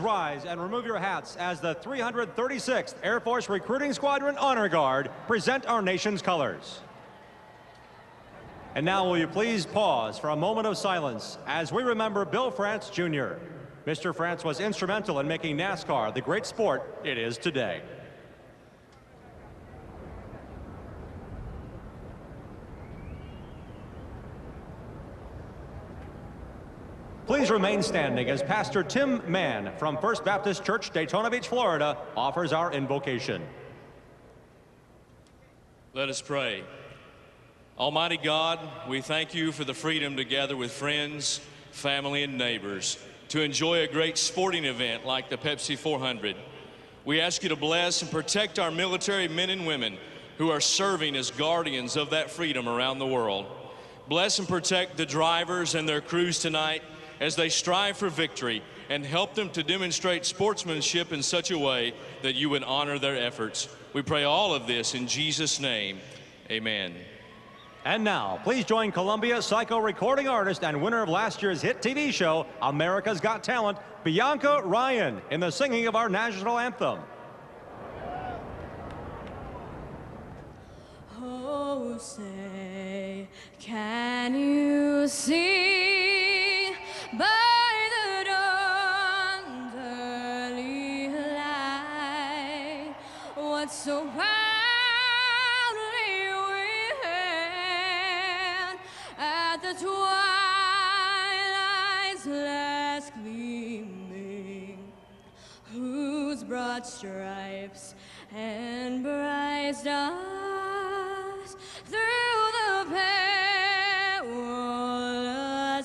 rise and remove your hats as the 336th Air Force Recruiting Squadron Honor Guard present our nation's colors. And now will you please pause for a moment of silence as we remember Bill France Jr. Mr. France was instrumental in making NASCAR the great sport it is today. Please remain standing as Pastor Tim Mann from First Baptist Church, Daytona Beach, Florida, offers our invocation. Let us pray. Almighty God, we thank you for the freedom to gather with friends, family, and neighbors to enjoy a great sporting event like the Pepsi 400. We ask you to bless and protect our military men and women who are serving as guardians of that freedom around the world. Bless and protect the drivers and their crews tonight as they strive for victory, and help them to demonstrate sportsmanship in such a way that you would honor their efforts. We pray all of this in Jesus' name. Amen. And now, please join Columbia psycho recording artist and winner of last year's hit TV show, America's Got Talent, Bianca Ryan, in the singing of our national anthem. Oh, say, can you see by the dawn's early light what so proudly we hailed at the twilight's last gleaming, whose broad stripes and bright stars through the perilous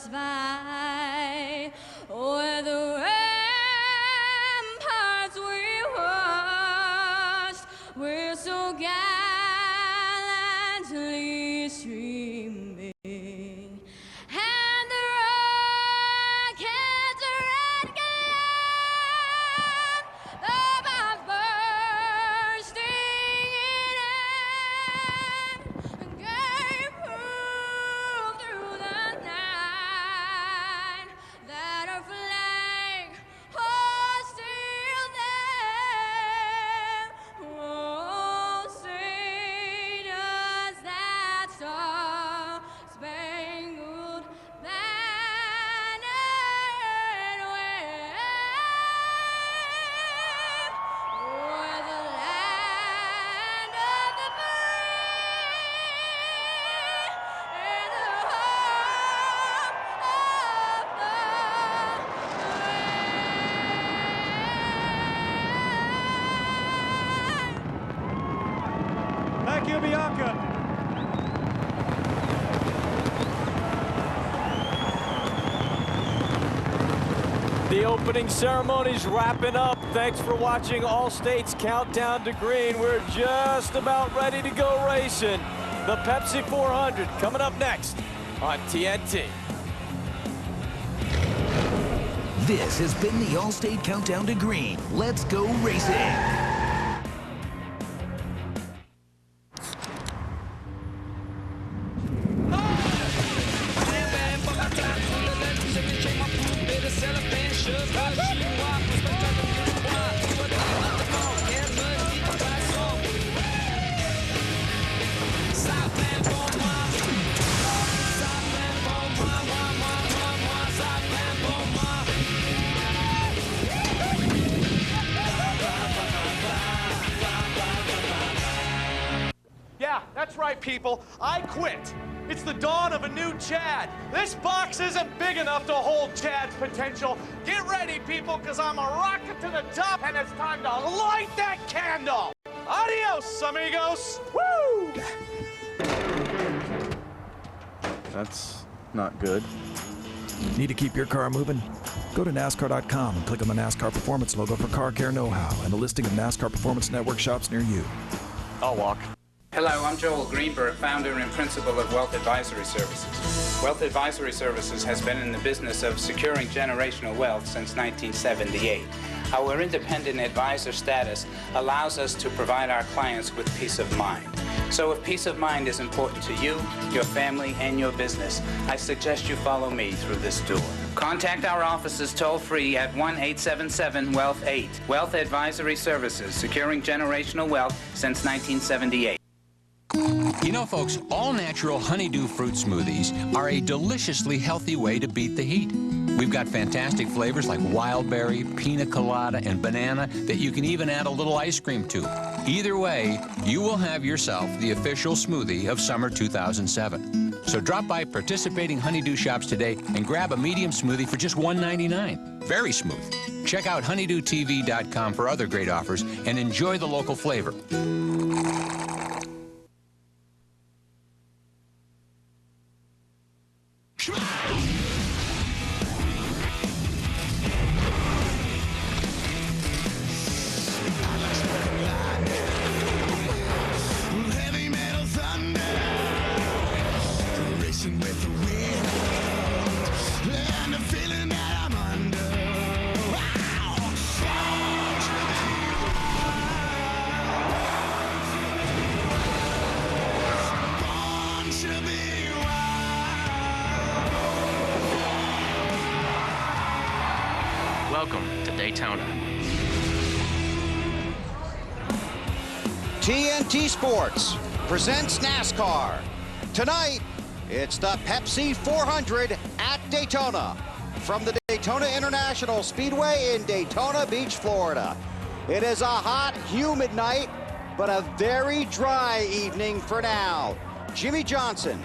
fight, o'er the ramparts we watched, we're so gallantly streaming, and the rocket's red glare, the bombs bursting in air, gave proof through the night that our flag was still there. Oh, say does that star-spangled banner wave o'er the land of the free and the home of the brave. Thank you, Bianca. The opening ceremony's wrapping up. Thanks for watching All States Countdown to Green. We're just about ready to go racing. The Pepsi 400 coming up next on TNT. This has been the All-State Countdown to Green. Let's go racing. Yeah, that's right, people. I quit. It's the dawn of a new Chad. This box isn't big enough to hold Chad's potential. Get ready, people, because I'm a rocket to the top, and it's time to light that candle. Adios, amigos. Woo! That's not good. Need to keep your car moving? Go to NASCAR.com and click on the NASCAR Performance logo for car care know-how and a listing of NASCAR Performance Network shops near you. I'll walk. Hello, I'm Joel Greenberg, founder and principal of Wealth Advisory Services. Wealth Advisory Services has been in the business of securing generational wealth since 1978. Our independent advisor status allows us to provide our clients with peace of mind. So if peace of mind is important to you, your family, and your business, I suggest you follow me through this door. Contact our offices toll-free at 1-877-WEALTH-8. Wealth Advisory Services, securing generational wealth since 1978. You know, folks, all-natural honeydew fruit smoothies are a deliciously healthy way to beat the heat. We've got fantastic flavors like wild berry, pina colada, and banana that you can even add a little ice cream to. Either way, you will have yourself the official smoothie of summer 2007. So drop by participating honeydew shops today and grab a medium smoothie for just $1.99. Very smooth. Check out honeydewtv.com for other great offers and enjoy the local flavor. Welcome to Daytona. TNT Sports presents NASCAR. Tonight, it's the Pepsi 400 at Daytona from the Daytona International Speedway in Daytona Beach, Florida. It is a hot, humid night, but a very dry evening for now. Jimmy Johnson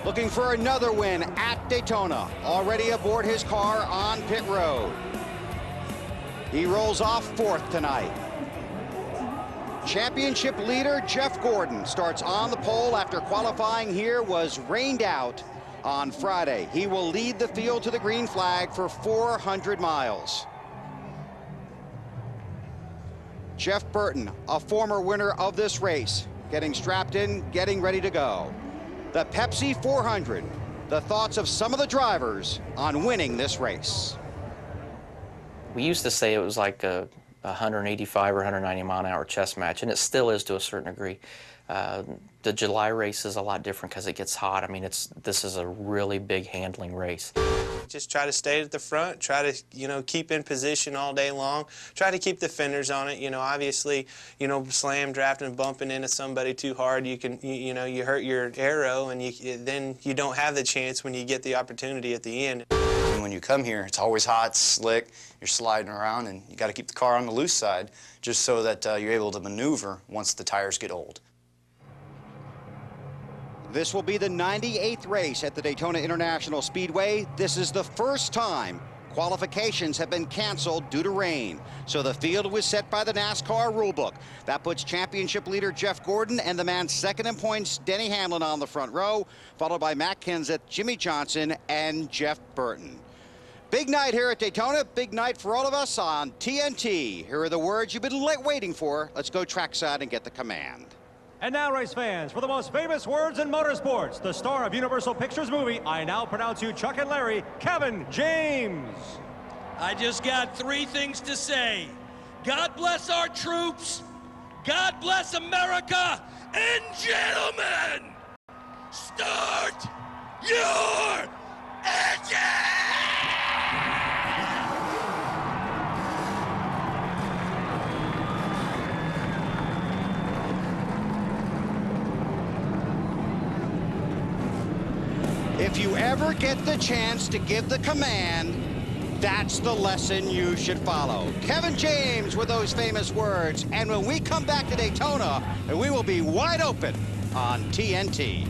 looking for another win at Daytona, already aboard his car on pit road. He rolls off fourth tonight. Championship leader Jeff Gordon starts on the pole after qualifying here was rained out on Friday. He will lead the field to the green flag for 400 miles. Jeff Burton, a former winner of this race, getting strapped in, getting ready to go. The Pepsi 400, the thoughts of some of the drivers on winning this race. We used to say it was like a 185 or 190 mile an hour chess match, and it still is to a certain degree. The July race is a lot different because it gets hot. I mean, this is a really big handling race. Just try to stay at the front, try to, keep in position all day long, try to keep the fenders on it. Obviously, slam, drafting, bumping into somebody too hard, you can, you hurt your aero, and then you don't have the chance when you get the opportunity at the end. And when you come here, it's always hot, slick, you're sliding around, and you got to keep the car on the loose side just so that you're able to maneuver once the tires get old. This will be the 98th race at the Daytona International Speedway. This is the first time qualifications have been canceled due to rain. So the field was set by the NASCAR rulebook. That puts championship leader Jeff Gordon and the man second in points, Denny Hamlin, on the front row, followed by Matt Kenseth, Jimmy Johnson, and Jeff Burton. Big night here at Daytona, big night for all of us on TNT. Here are the words you've been waiting for. Let's go trackside and get the command. And now, race fans, for the most famous words in motorsports, the star of Universal Pictures movie, I now pronounce you Chuck and Larry, Kevin James. I just got three things to say. God bless our troops, God bless America, and gentlemen, start your engine! If you ever get the chance to give the command, that's the lesson you should follow. Kevin James with those famous words. And when we come back to Daytona, we will be wide open on TNT.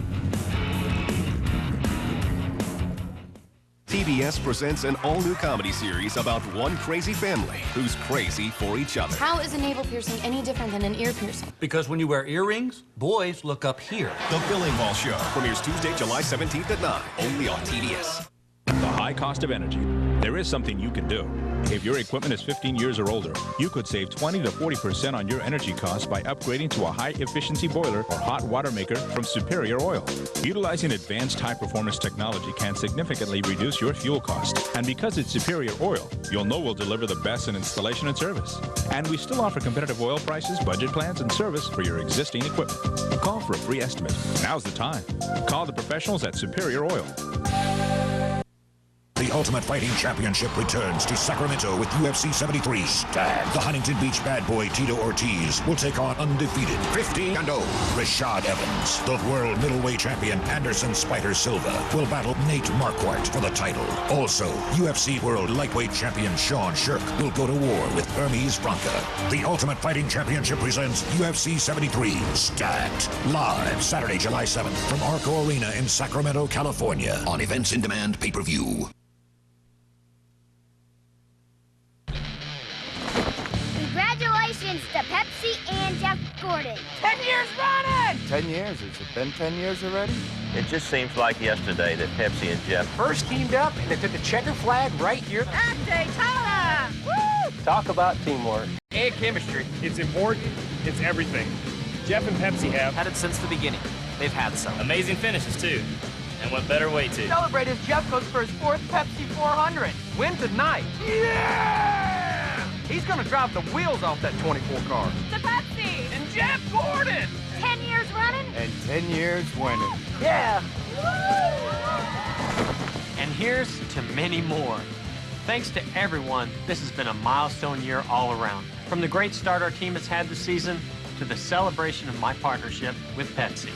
TBS presents an all-new comedy series about one crazy family who's crazy for each other. How is a navel piercing any different than an ear piercing? Because when you wear earrings, boys look up here. The Billing Hall Show premieres Tuesday, July 17th at 9, only on TBS. The high cost of energy. There is something you can do. If your equipment is 15 years or older, you could save 20 to 40% on your energy costs by upgrading to a high-efficiency boiler or hot water maker from Superior Oil. Utilizing advanced high-performance technology can significantly reduce your fuel cost. And because it's Superior Oil, you'll know we'll deliver the best in installation and service. And we still offer competitive oil prices, budget plans, and service for your existing equipment. Call for a free estimate. Now's the time. Call the professionals at Superior Oil. The Ultimate Fighting Championship returns to Sacramento with UFC 73. The Huntington Beach bad boy Tito Ortiz will take on undefeated 50-0 Rashad Evans. The world middleweight champion Anderson Spider Silva will battle Nate Marquardt for the title. Also, UFC World Lightweight Champion Sean Shirk will go to war with Hermes Bronca. The Ultimate Fighting Championship presents UFC 73 Stacked. Live Saturday, July 7th from Arco Arena in Sacramento, California on Events in Demand pay-per-view. Congratulations to Pepsi and Jeff Gordon. 10 years running! 10 years? Has it been 10 years already? It just seems like yesterday that Pepsi and Jeff first teamed up and they took the checker flag right here at Daytona! Woo! Talk about teamwork. And chemistry. It's important. It's everything. Jeff and Pepsi have had it since the beginning. They've had some. Amazing finishes, too. And what better way to celebrate as Jeff goes for his 4th Pepsi 400. Win tonight. Yeah! He's gonna drive the wheels off that 24 car. The Pepsi! And Jeff Gordon! 10 years running? And 10 years winning. Yeah! And here's to many more. Thanks to everyone, this has been a milestone year all around. From the great start our team has had this season, to the celebration of my partnership with Pepsi.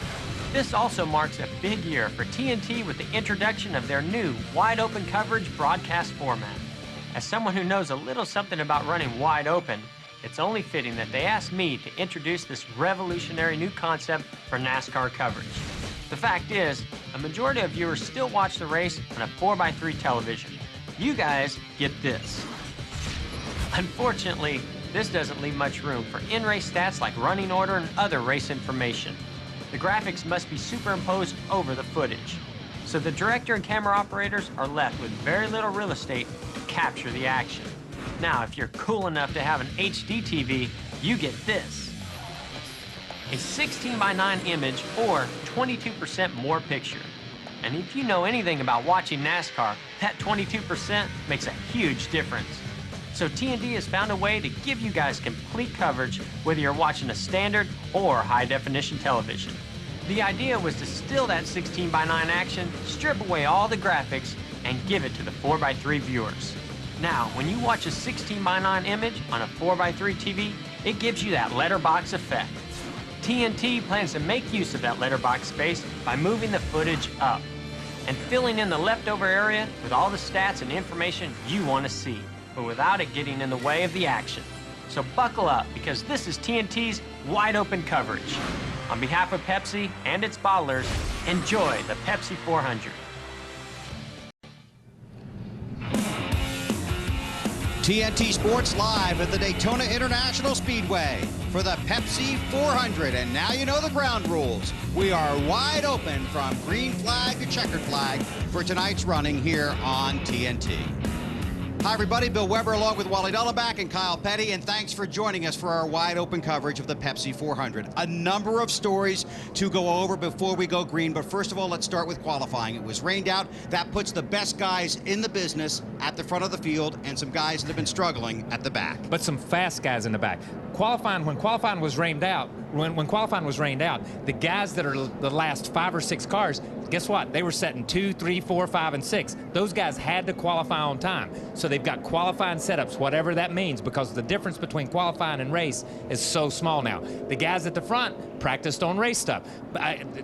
This also marks a big year for TNT with the introduction of their new wide open coverage broadcast format. As someone who knows a little something about running wide open, it's only fitting that they asked me to introduce this revolutionary new concept for NASCAR coverage. The fact is, a majority of viewers still watch the race on a 4x3 television. You guys get this. Unfortunately, this doesn't leave much room for in-race stats like running order and other race information. The graphics must be superimposed over the footage. So the director and camera operators are left with very little real estate to capture the action. Now, if you're cool enough to have an HD TV, you get this. A 16:9 image or 22% more picture. And if you know anything about watching NASCAR, that 22% makes a huge difference. So TNT has found a way to give you guys complete coverage whether you're watching a standard or high-definition television. The idea was to still that 16:9 action, strip away all the graphics, and give it to the 4x3 viewers. Now, when you watch a 16:9 image on a 4x3 TV, it gives you that letterbox effect. TNT plans to make use of that letterbox space by moving the footage up and filling in the leftover area with all the stats and information you want to see, but without it getting in the way of the action. So buckle up, because this is TNT's wide open coverage. On behalf of Pepsi and its bottlers, enjoy the Pepsi 400. TNT Sports live at the Daytona International Speedway for the Pepsi 400. And now you know the ground rules. We are wide open from green flag to checkered flag for tonight's running here on TNT. Hi, everybody. Bill Weber along with Wally Dullaback and Kyle Petty, and thanks for joining us for our wide-open coverage of the Pepsi 400. A number of stories to go over before we go green, but first of all, let's start with qualifying. It was rained out. That puts the best guys in the business at the front of the field and some guys that have been struggling at the back. But some fast guys in the back. When qualifying was rained out, the guys that are the last 5 or 6 cars, guess what? They were setting 2, 3, 4, 5, and 6. Those guys had to qualify on time. So they've got qualifying setups, whatever that means, because the difference between qualifying and race is so small now. The guys at the front practiced on race stuff.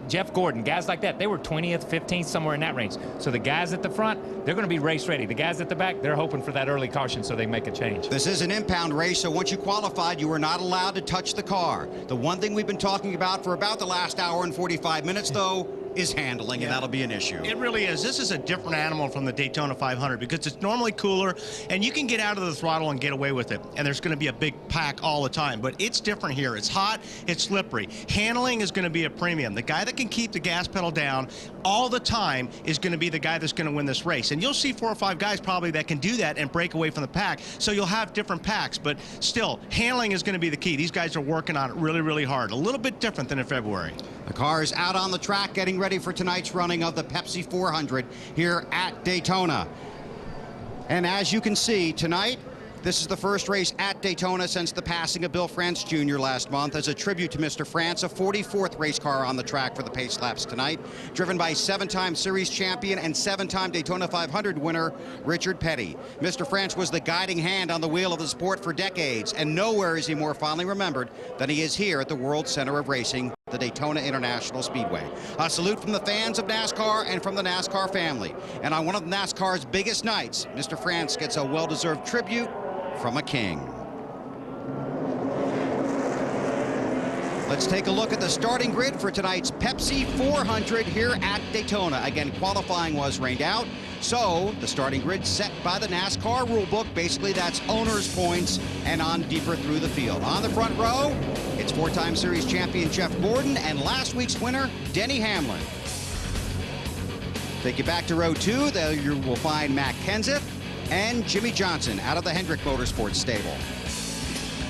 Jeff Gordon, guys like that, they were 20th, 15th, somewhere in that range. So the guys at the front, they're going to be race ready. The guys at the back, they're hoping for that early caution so they make a change. This is an impound race, so once you qualified, you were not allowed to touch the car. The one thing we've been talking about for about the last hour and 45 minutes, though, is handling, and that'll be an issue. It really is. This is a different animal from the Daytona 500 because it's normally cooler, and you can get out of the throttle and get away with it, and there's going to be a big pack all the time, but it's different here. It's hot, it's slippery. Handling is going to be a premium. The guy that can keep the gas pedal down all the time is going to be the guy that's going to win this race, and you'll see 4 or 5 guys probably that can do that and break away from the pack, so you'll have different packs, but still, handling is going to be the key. These guys are working on it really, really hard. A little bit different than in February. The car is out on the track getting ready for tonight's running of the Pepsi 400 here at Daytona. And as you can see, tonight This is the first race at Daytona since the passing of Bill France Jr. last month. As a tribute to Mr. France, a 44th race car on the track for the pace laps tonight, driven by 7-time series champion and 7-time Daytona 500 winner Richard Petty. Mr. France was the guiding hand on the wheel of the sport for decades, and nowhere is he more fondly remembered than he is here at the World Center of Racing, the Daytona International Speedway. A salute from the fans of NASCAR and from the NASCAR family. And on one of NASCAR's biggest nights, Mr. France gets a well-deserved tribute from a king. Let's take a look at the starting grid for tonight's Pepsi 400 here at Daytona. Again, qualifying was rained out, so the starting grid set by the NASCAR rulebook. Basically, that's owner's points and on deeper through the field. On the front row, it's 4-time series champion Jeff Gordon and last week's winner, Denny Hamlin. Take you back to row 2, there you will find Matt Kenseth and Jimmy Johnson out of the Hendrick Motorsports stable.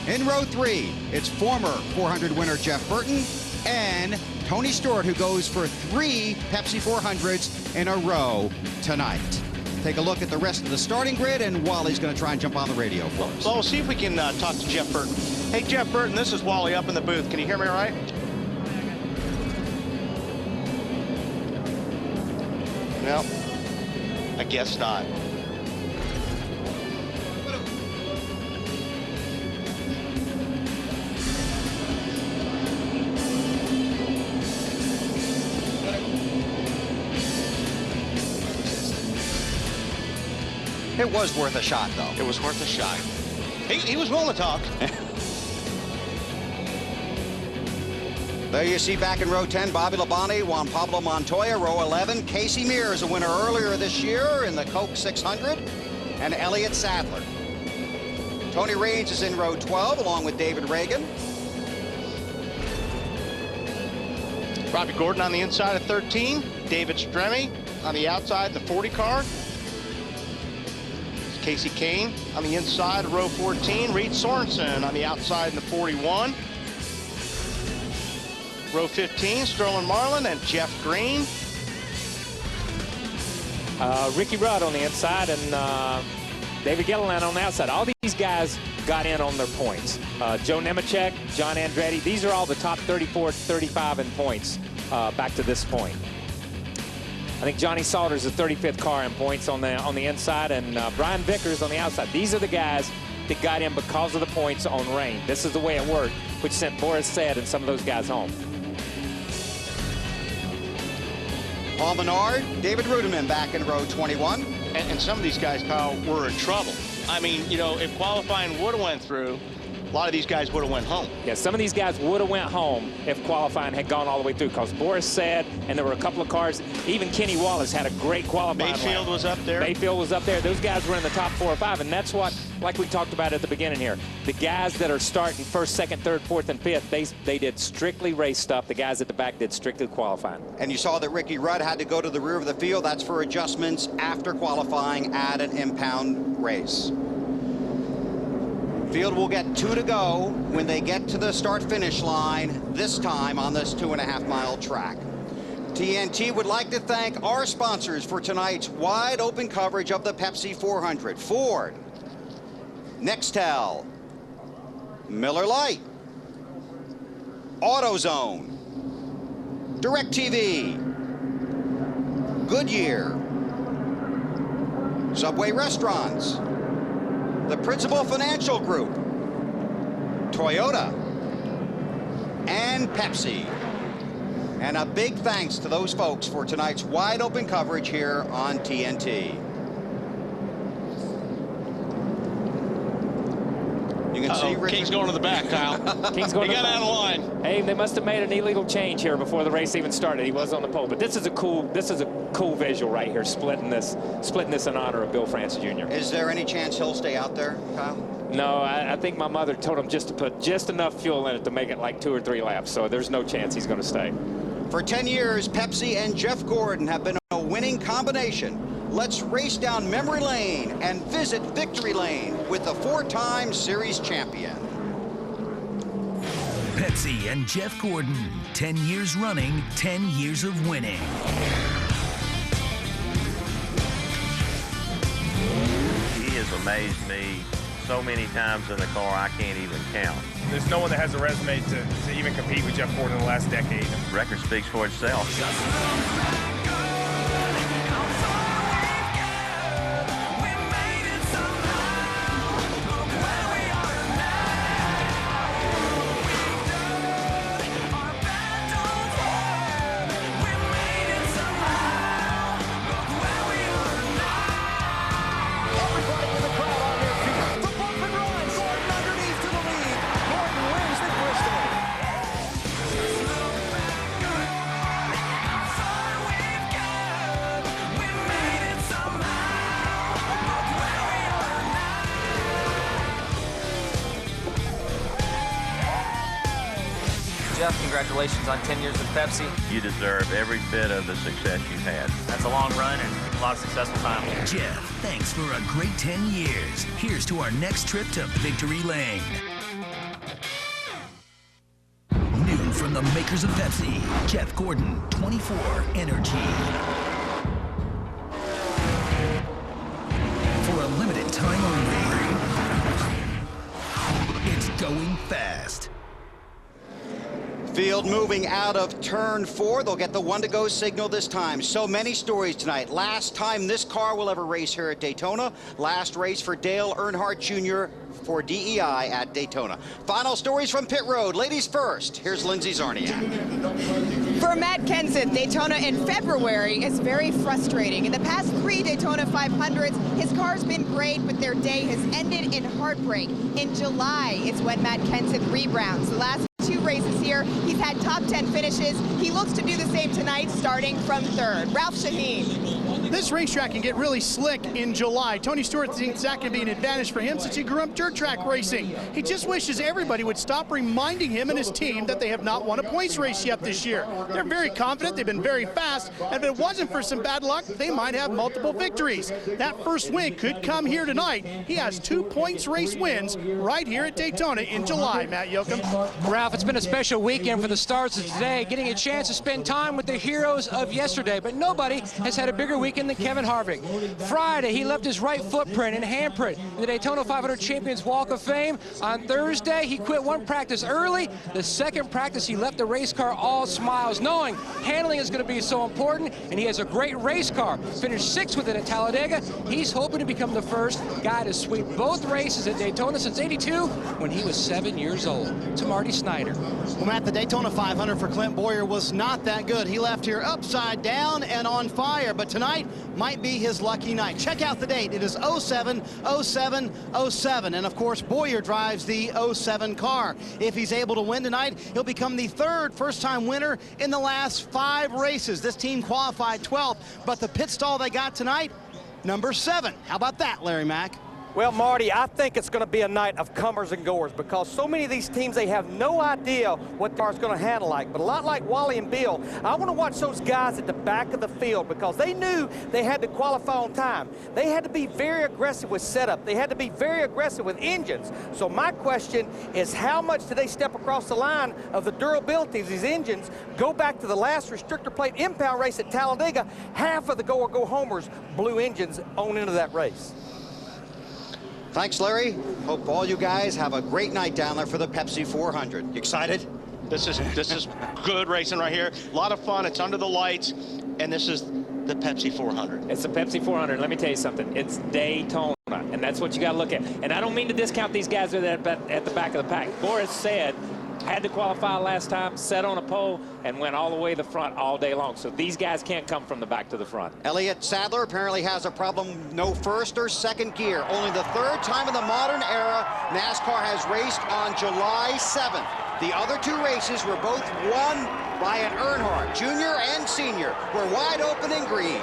In row 3, it's former 400 winner Jeff Burton and Tony Stewart, who goes for 3 Pepsi 400s in a row tonight. Take a look at the rest of the starting grid, and Wally's going to try and jump on the radio for us. Well, we'll see if we can talk to Jeff Burton. Hey, Jeff Burton, this is Wally up in the booth. Can you hear me all right? No, I guess not. It was worth a shot, though. It was worth a shot. He was willing to talk. There you see back in row 10, Bobby Labonte, Juan Pablo Montoya. Row 11, Casey Mears, a winner earlier this year in the Coke 600, and Elliott Sadler. Tony Raines is in row 12, along with David Reagan. Robbie Gordon on the inside of 13. David Stremme on the outside in the 40 car. Casey Kane on the inside of row 14. Reed Sorensen on the outside in the 41. Row 15, Sterling Marlin and Jeff Green. Ricky Rudd on the inside and David Gilliland on the outside. All these guys got in on their points. Joe Nemechek, John Andretti, these are all the top 34, 35 in points back to this point. I think Johnny Salter's the 35th car in points on the inside, and Brian Vickers on the outside. These are the guys that got in because of the points on rain. This is the way it worked, which sent Boris Said and some of those guys home. Paul Menard, David Ruderman back in row 21. And some of these guys, Kyle, were in trouble. I mean, you know, if qualifying would have went through, a lot of these guys would have went home. Yeah, some of these guys would have went home if qualifying had gone all the way through, because Boris Said, and there were a couple of cars, even Kenny Wallace had a great qualifying Mayfield was up there. Mayfield was up there. Those guys were in the top 4 or 5, and that's what, like we talked about at the beginning here, the guys that are starting 1st, 2nd, 3rd, 4th, and 5th, they did strictly race stuff. The guys at the back did strictly qualifying. And you saw that Ricky Rudd had to go to the rear of the field. That's for adjustments after qualifying at an impound race. Field will get 2 to go when they get to the start-finish line, this time on this 2.5-mile track. TNT would like to thank our sponsors for tonight's wide-open coverage of the Pepsi 400. Ford, Nextel, Miller Lite, AutoZone, DirecTV, Goodyear, Subway Restaurants, the Principal Financial Group, Toyota, and Pepsi. And a big thanks to those folks for tonight's wide open coverage here on TNT. You can see Richard. King's going to the back, Kyle. King's going he got out of line. Hey, they must have made an illegal change here before the race even started. He was on the pole, but this is a cool visual right here, splitting this in honor of Bill France Jr. Is there any chance he'll stay out there, Kyle? No, I think my mother told him just to put just enough fuel in it to make it like 2 or 3 laps, so there's no chance he's going to stay. For 10 years, Pepsi and Jeff Gordon have been a winning combination. Let's race down memory lane and visit victory lane with the 4-time series champion. Pepsi and Jeff Gordon, 10 years running, 10 years of winning. He has amazed me so many times in the car I can't even count. There's no one that has a resume to even compete with Jeff Gordon in the last decade. The record speaks for itself. Jeff, congratulations on 10 years with Pepsi. You deserve every bit of the success you've had. That's a long run and a lot of successful time. Jeff, thanks for a great 10 years. Here's to our next trip to Victory Lane. New from the makers of Pepsi, Jeff Gordon, 24 Energy. For a limited time only, it's going fast. Field moving out of turn 4. They'll get the 1-to-go signal this time. So many stories tonight. Last time this car will ever race here at Daytona. Last race for Dale Earnhardt Jr. for DEI at Daytona. Final stories from pit road. Ladies first. Here's Lindsay Zarniak. For Matt Kenseth, Daytona in February is very frustrating. In the past 3 Daytona 500s, his car's been great, but their day has ended in heartbreak. In July is when Matt Kenseth rebounds. The last 2 races here, he's had top 10 finishes. He looks to do the same tonight, starting from 3rd. Ralph Shaheen. This racetrack can get really slick in July. Tony Stewart thinks that can be an advantage for him since he grew up dirt track racing. He just wishes everybody would stop reminding him and his team that they have not won a points race yet this year. They're very confident, they've been very fast, and if it wasn't for some bad luck, they might have multiple victories. That first win could come here tonight. He has 2 points race wins right here at Daytona in July, Matt Yoakum. Ralph, it's been a special weekend for the stars of today, getting a chance to spend time with the heroes of yesterday, but nobody has had a bigger weekend than Kevin Harvick. Friday, he left his right footprint and handprint in the Daytona 500 Champions Walk of Fame. On Thursday, he quit 1 practice early. The 2nd practice, he left the race car all smiles, knowing handling is going to be so important, and he has a great race car. Finished 6th with it at Talladega. He's hoping to become the first guy to sweep both races at Daytona since '82 when he was 7 years old. To Marty Snyder. Well, Matt, the Daytona 500 for Clint Boyer was not that good. He left here upside down and on fire, but tonight might be his lucky night. Check out the date. It is 07-07-07, and of course Boyer drives the 07 car. If he's able to win tonight, he'll become the 3rd first-time winner in the last 5 races. This team qualified 12th, but the pit stall they got tonight, number 7. How about that, Larry Mack? Well, Marty, I think it's going to be a night of comers and goers because so many of these teams, they have no idea what the car's going to handle like. But a lot like Wally and Bill, I want to watch those guys at the back of the field because they knew they had to qualify on time. They had to be very aggressive with setup. They had to be very aggressive with engines. So my question is, how much do they step across the line of the durability of these engines? Go back to the last restrictor plate impound race at Talladega. Half of the go-or-go-homers blew engines on into that race. Thanks, Larry. Hope all you guys have a great night down there for the Pepsi 400. You excited? This is good racing right here. A lot of fun. It's under the lights, and this is the Pepsi 400. It's the Pepsi 400. Let me tell you something. It's Daytona, and that's what you got to look at. And I don't mean to discount these guys that are at the back of the pack. Boris said, had to qualify last time, set on a pole, and went all the way to the front all day long. So these guys can't come from the back to the front. Elliott Sadler apparently has a problem. No 1st or 2nd gear. Only the 3rd time in the modern era NASCAR has raced on July 7th. The other 2 races were both won by an Earnhardt, junior and senior. We're wide open in green.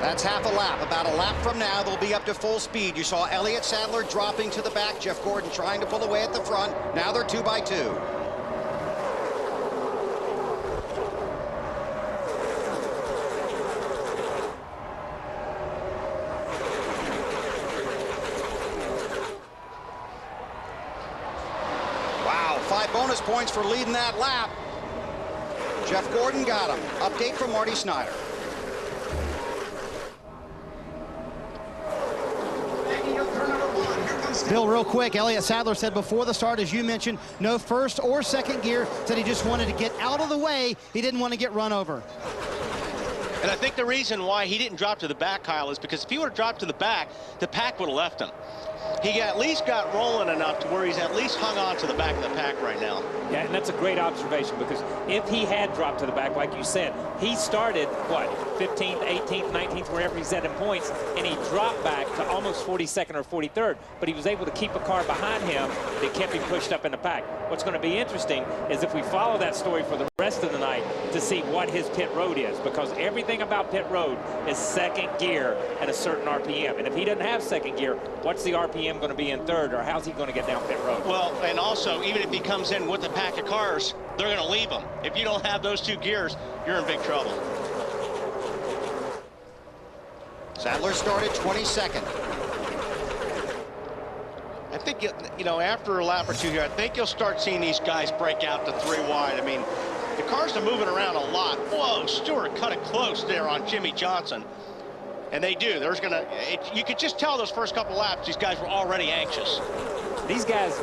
That's half a lap. About a lap from now, they'll be up to full speed. You saw Elliott Sadler dropping to the back, Jeff Gordon trying to pull away at the front. Now they're 2 by 2. Wow, 5 bonus points for leading that lap. Jeff Gordon got him. Update from Marty Snyder. Bill, real quick, Elliott Sadler said before the start, as you mentioned, no first or second gear, said he just wanted to get out of the way. He didn't want to get run over. And I think the reason why he didn't drop to the back, Kyle, is because if he would have dropped to the back, the pack would have left him. He at least got rolling enough to where he's at least hung on to the back of the pack right now. Yeah, and that's a great observation, because if he had dropped to the back, like you said, he started, what, 15th, 18th, 19th, wherever he's at in points, and he dropped back to almost 42nd or 43rd, but he was able to keep a car behind him that kept him pushed up in the pack. What's going to be interesting is if we follow that story for the rest of the night to see what his pit road is, because everything about pit road is second gear at a certain RPM, and if he doesn't have second gear, what's the RPM going to be in third, or how's he going to get down pit road? Well, and also, even if he comes in with a pack of cars, they're going to leave him. If you don't have those 2 gears, you're in big trouble. Sadler started 22nd. I think, you know, after a lap or 2 here, I think you'll start seeing these guys break out to 3 wide. I mean, the cars are moving around a lot. Whoa, Stewart cut it close there on Jimmy Johnson. And they do. There's going to, you could just tell those first couple laps, these guys were already anxious. These guys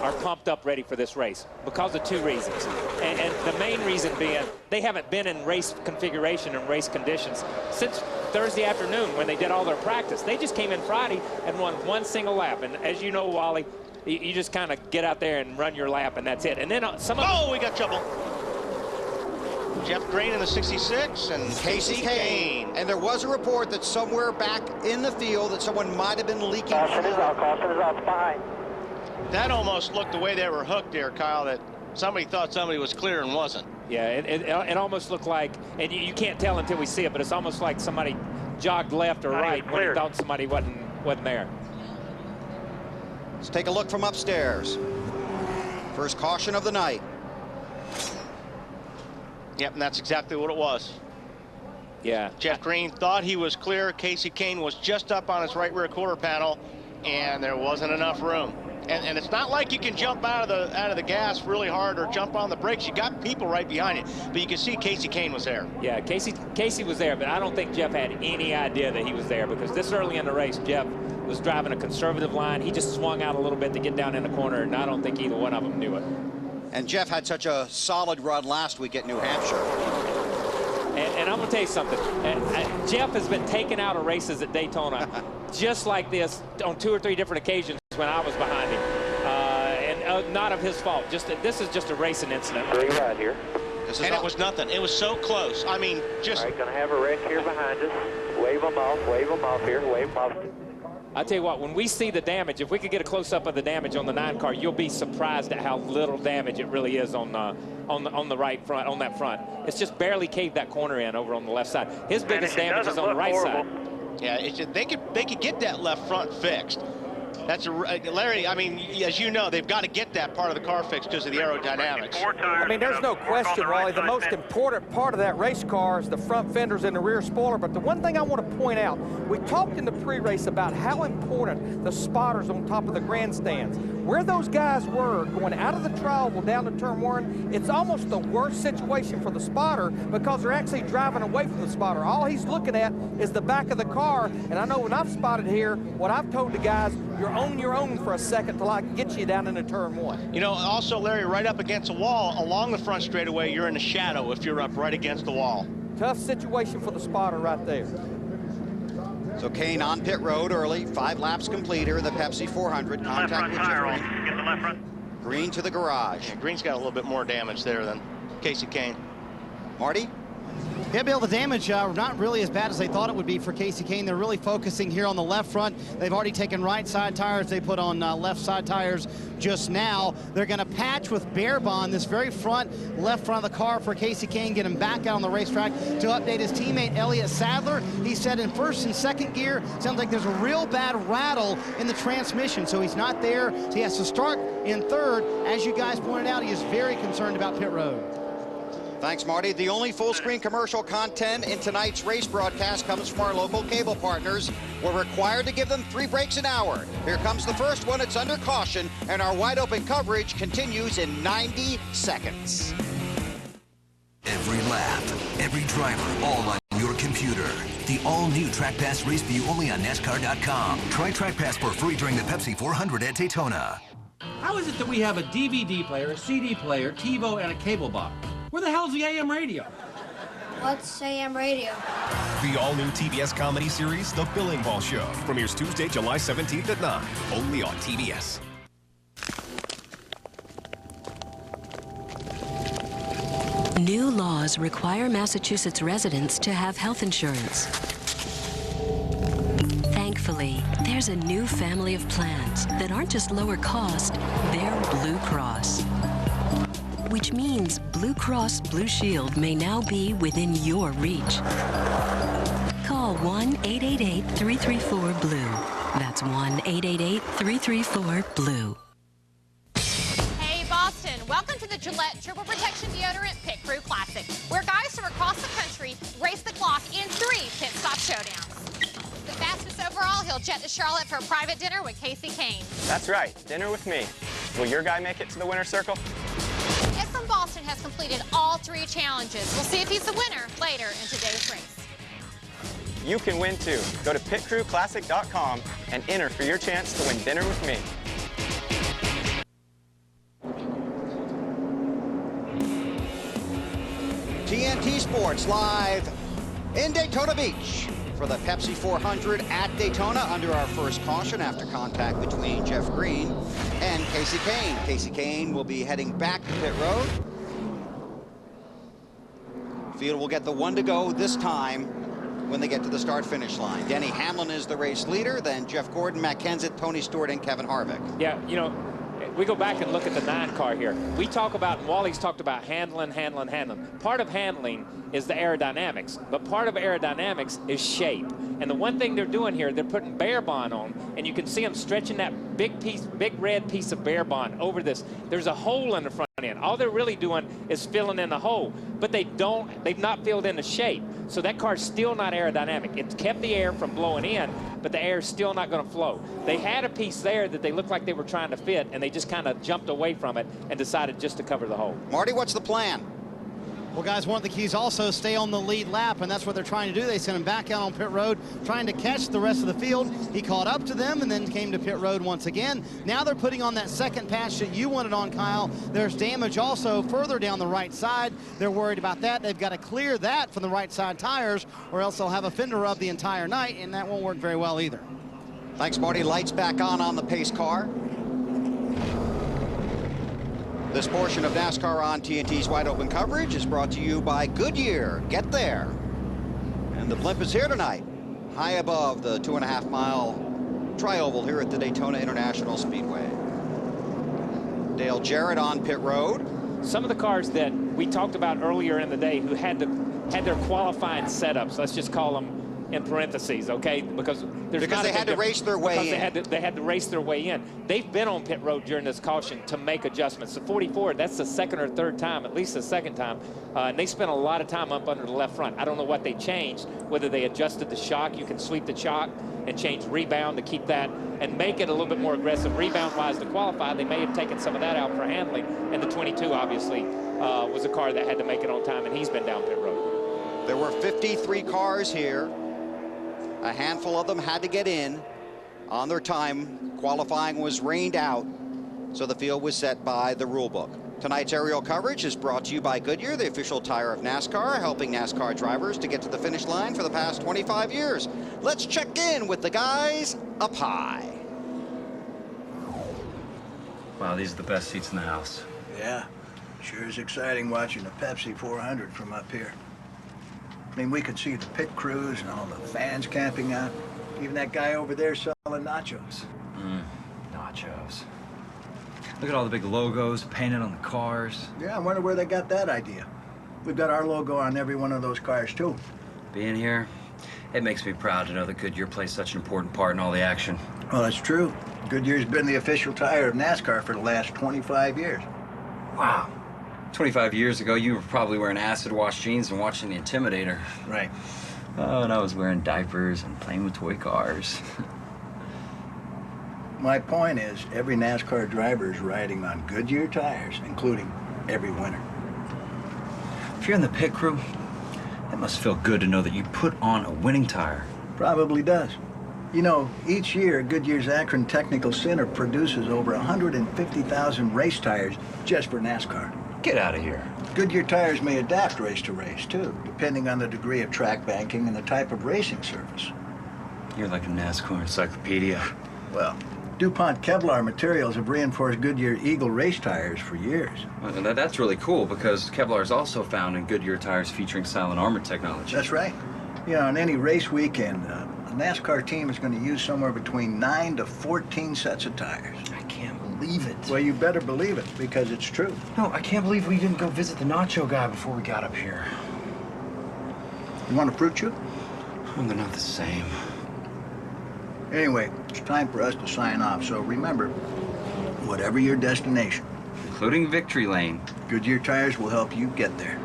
are pumped up ready for this race because of 2 reasons. And the main reason being they haven't been in race configuration and race conditions since Thursday afternoon when they did all their practice. They just came in Friday and won 1 single lap. And as you know, Wally, you just kind of get out there and run your lap, and that's it. And then some of we got trouble. Jeff Green in the 66 and Casey Kane. And there was a report that somewhere back in the field that someone might have been leaking. Caution is out, behind. That almost looked the way they were hooked there, Kyle, that somebody thought somebody was clear and wasn't. Yeah, it almost looked like, and you can't tell until we see it, but it's almost like somebody jogged left or right when he thought somebody wasn't there. Let's take a look from upstairs. First caution of the night. Yep, and that's exactly what it was. Yeah. Jeff Green thought he was clear. Casey Kane was just up on his right rear quarter panel, and there wasn't enough room. And it's not like you can jump out of the gas really hard or jump on the brakes. You got people right behind you, but you can see Casey Kane was there. Yeah, Casey was there, but I don't think Jeff had any idea that he was there, because this early in the race, Jeff was driving a conservative line. He just swung out a little bit to get down in the corner, and I don't think either one of them knew it. And Jeff had such a solid run last week at New Hampshire. And I'm going to tell you something. Jeff has been taken out of races at Daytona just like this on 2 or 3 different occasions when I was behind him. And not of his fault. This is just a racing incident. Bring right here. And it was nothing. It was so close. I mean, just... All right, going to have a wreck here behind us. Wave them off here. Wave them off. I tell you what, when we see the damage, if we could get a close-up of the damage on the 9 car, you'll be surprised at how little damage it really is on the right front, on that front. It's just barely caved that corner in over on the left side. His biggest damage is on the right side. Yeah, they could get that left front fixed. That's Larry, I mean, as you know, they've got to get that part of the car fixed because of the aerodynamics. I mean, there's no question, Wally, the most important part of that race car is the front fenders and the rear spoiler. But the one thing I want to point out, we talked in the pre-race about how important the spotters on top of the grandstands. Where those guys were going out of the triangle down to turn 1, it's almost the worst situation for the spotter because they're actually driving away from the spotter. All he's looking at is the back of the car. And I know when I've spotted here, what I've told the guys, you're on your own for a second till I can get you down into turn 1. You know, also, Larry, right up against the wall, along the front straightaway, you're in the shadow if you're up right against the wall. Tough situation for the spotter right there. So Kane on pit road early, 5 laps complete here in the Pepsi 400. Contact with Jeff Green. Get the left front. Green to the garage. Yeah, Green's got a little bit more damage there than Casey Kane. Marty? Yeah, Bill, the damage not really as bad as they thought it would be for Casey Kane. They're really focusing here on the left front. They've already taken right side tires. They put on left side tires just now. They're going to patch with Bear Bond this very left front of the car for Casey Kane, get him back out on the racetrack to update his teammate Elliott Sadler. He said in first and second gear, sounds like there's a real bad rattle in the transmission, so he's not there. So he has to start in third. As you guys pointed out, he is very concerned about pit road. Thanks, Marty. The only full-screen commercial content in tonight's race broadcast comes from our local cable partners. We're required to give them 3 breaks an hour. Here comes the first one. It's under caution, and our wide-open coverage continues in 90 seconds. Every lap, every driver, all on your computer. The all-new Track Pass Race View only on NASCAR.com. Try Track Pass for free during the Pepsi 400 at Daytona. How is it that we have a DVD player, a CD player, TiVo, and a cable box? Where the hell's the AM radio? What's AM radio? The all-new TBS comedy series, The Billing Ball Show, premieres Tuesday, July 17th at 9, only on TBS. New laws require Massachusetts residents to have health insurance. Thankfully, there's a new family of plans that aren't just lower cost, they're Blue Cross. Which means Blue Cross Blue Shield may now be within your reach. Call 1-888-334-BLUE. That's 1-888-334-BLUE. Hey, Boston. Welcome to the Gillette Triple Protection Deodorant Pit Crew Classic, where guys from across the country race the clock in 3 pit stop showdowns. The fastest overall, he'll jet to Charlotte for a private dinner with Casey Kane. That's right, dinner with me. Will your guy make it to the winner's circle? Ed from Boston has completed all 3 challenges. We'll see if he's the winner later in today's race. You can win too. Go to pitcrewclassic.com and enter for your chance to win dinner with me. TNT Sports live in Daytona Beach for the Pepsi 400 at Daytona under our first caution after contact between Jeff Green and Casey Kane. Casey Kane will be heading back to pit road. Field will get the 1 to go this time when they get to the start-finish line. Denny Hamlin is the race leader, then Jeff Gordon, Matt Kenseth, Tony Stewart, and Kevin Harvick. Yeah, you know, we go back and look at the 9 car here. We talk about, and Wally's talked about handling. Part of handling is the aerodynamics, but part of aerodynamics is shape. And the one thing they're doing here, they're putting Bear Bond on, and you can see them stretching that big red piece of Bear Bond over this. There's a hole in the front end. All they're really doing is filling in the hole, but they've not filled in the shape. So that car's still not aerodynamic. It's kept the air from blowing in, but the air is still not going to flow. They had a piece there that they looked like they were trying to fit, and they just kind of jumped away from it and decided just to cover the hole. Marty, what's the plan? Well, guys, one of the keys also stay on the lead lap, and that's what they're trying to do. They sent him back out on pit road, trying to catch the rest of the field. He caught up to them and then came to pit road once again. Now they're putting on that second patch that you wanted on, Kyle. There's damage also further down the right side. They're worried about that. They've got to clear that from the right side tires, or else they'll have a fender rub the entire night, and that won't work very well either. Thanks, Marty. Lights back on the pace car. This portion of NASCAR on TNT's wide open coverage is brought to you by Goodyear. Get there. And the blimp is here tonight, high above the 2.5-mile tri-oval here at the Daytona International Speedway. Dale Jarrett on pit road. Some of the cars that we talked about earlier in the day who had their qualifying setups, let's just call them in parentheses, okay? Because they had to race their way in. They had to race their way in. They've been on pit road during this caution to make adjustments. The 44, that's the second or third time, at least the second time, and they spent a lot of time up under the left front. I don't know what they changed, whether they adjusted the shock. You can sweep the shock and change rebound to keep that and make it a little bit more aggressive rebound-wise to qualify. They may have taken some of that out for handling, and the 22 obviously was a car that had to make it on time, and he's been down pit road. There were 53 cars here. A handful of them had to get in on their time. Qualifying was rained out, so the field was set by the rule book. Tonight's aerial coverage is brought to you by Goodyear, the official tire of NASCAR, helping NASCAR drivers to get to the finish line for the past 25 years. Let's check in with the guys up high. Wow, these are the best seats in the house. Yeah, sure is exciting watching a Pepsi 400 from up here. I mean, we could see the pit crews and all the fans camping out. Even that guy over there selling nachos. Nachos. Look at all the big logos painted on the cars. Yeah, I wonder where they got that idea. We've got our logo on every one of those cars, too. Being here, it makes me proud to know that Goodyear plays such an important part in all the action. Well, that's true. Goodyear's been the official tire of NASCAR for the last 25 years. Wow. 25 years ago, you were probably wearing acid-wash jeans and watching The Intimidator. Right. Oh, and I was wearing diapers and playing with toy cars. My point is, every NASCAR driver is riding on Goodyear tires, including every winner. If you're in the pit crew, it must feel good to know that you put on a winning tire. Probably does. You know, each year, Goodyear's Akron Technical Center produces over 150,000 race tires just for NASCAR. Get out of here. Goodyear tires may adapt race to race, too, depending on the degree of track banking and the type of racing surface. You're like a NASCAR encyclopedia. Well, DuPont Kevlar materials have reinforced Goodyear Eagle race tires for years. Well, that's really cool because Kevlar is also found in Goodyear tires featuring silent armor technology. That's right. You know, on any race weekend, a NASCAR team is going to use somewhere between 9 to 14 sets of tires. I can't believe it. Well, you better believe it, because it's true. No, I can't believe we didn't go visit the nacho guy before we got up here. You want a fruit chew? Well, they're not the same. Anyway, it's time for us to sign off, so remember, whatever your destination, including Victory Lane, Goodyear tires will help you get there.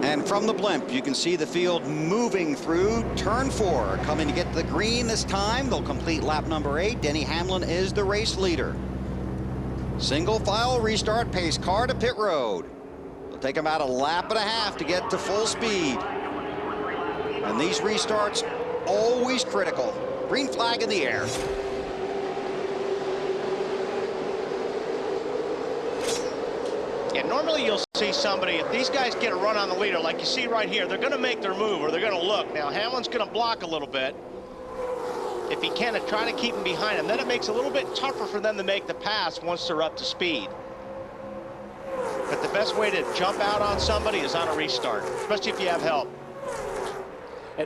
And from the blimp, you can see the field moving through turn 4. Coming to get to the green this time. They'll complete lap number 8. Denny Hamlin is the race leader. Single file restart, pace car to pit road. It'll take them about a lap and a half to get to full speed. And these restarts, always critical. Green flag in the air. Yeah, normally you'll see somebody, if these guys get a run on the leader, like you see right here, they're going to make their move or they're going to look. Now, Hamlin's going to block a little bit. If he can, try to keep him behind him. Then it makes it a little bit tougher for them to make the pass once they're up to speed. But the best way to jump out on somebody is on a restart, especially if you have help.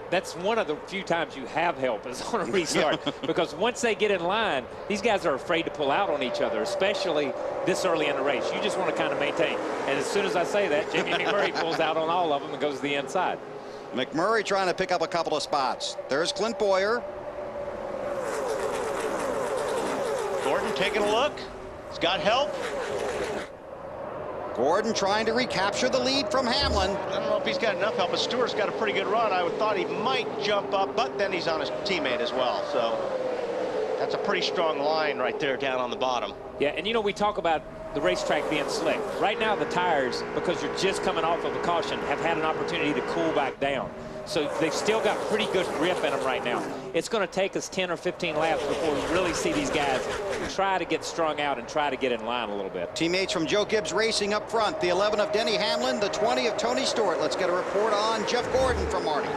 That's one of the few times you have help is on a restart. Because once they get in line, these guys are afraid to pull out on each other, especially this early in the race. You just want to kind of maintain. And as soon as I say that, Jimmy McMurray pulls out on all of them and goes to the inside. McMurray trying to pick up a couple of spots. There's Clint Boyer. Gordon taking a look. He's got help. Gordon trying to recapture the lead from Hamlin. I don't know if he's got enough help, but Stewart's got a pretty good run. I would thought he might jump up, but then he's on his teammate as well. So that's a pretty strong line right there down on the bottom. Yeah, and you know, we talk about the racetrack being slick. Right now, the tires, because you're just coming off of a caution, have had an opportunity to cool back down. So they've still got pretty good grip in them right now. It's going to take us 10 or 15 laps before we really see these guys try to get strung out and try to get in line a little bit. Teammates from Joe Gibbs Racing up front. The 11 of Denny Hamlin, the 20 of Tony Stewart. Let's get a report on Jeff Gordon from Marty.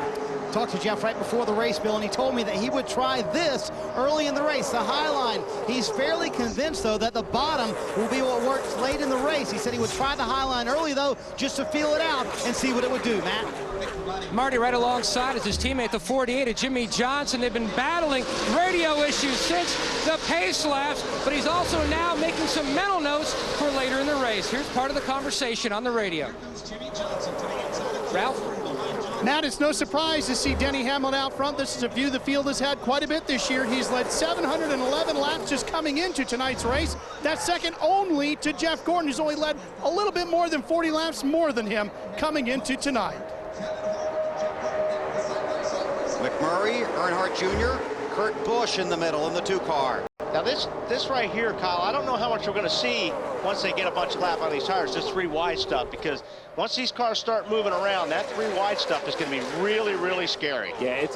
Talked to Jeff right before the race, Bill, and he told me that he would try this early in the race, the high line. He's fairly convinced, though, that the bottom will be what works late in the race. He said he would try the high line early, though, just to feel it out and see what it would do, Matt. Marty right alongside is his teammate, the 48 of Jimmy Johnson. They've been battling radio issues since the pace laps, but he's also now making some mental notes for later in the race. Here's part of the conversation on the radio. Ralph? Matt, it's no surprise to see Denny Hamlin out front. This is a view the field has had quite a bit this year. He's led 711 laps just coming into tonight's race. That's second only to Jeff Gordon, who's only led a little bit more than 40 laps more than him coming into tonight. McMurray, Earnhardt Jr., Kurt Busch in the middle in the 2 car. Now this right here, Kyle, I don't know how much we're going to see once they get a bunch of lap on these tires, this 3 wide stuff, because once these cars start moving around, that 3 wide stuff is going to be really, really scary. Yeah,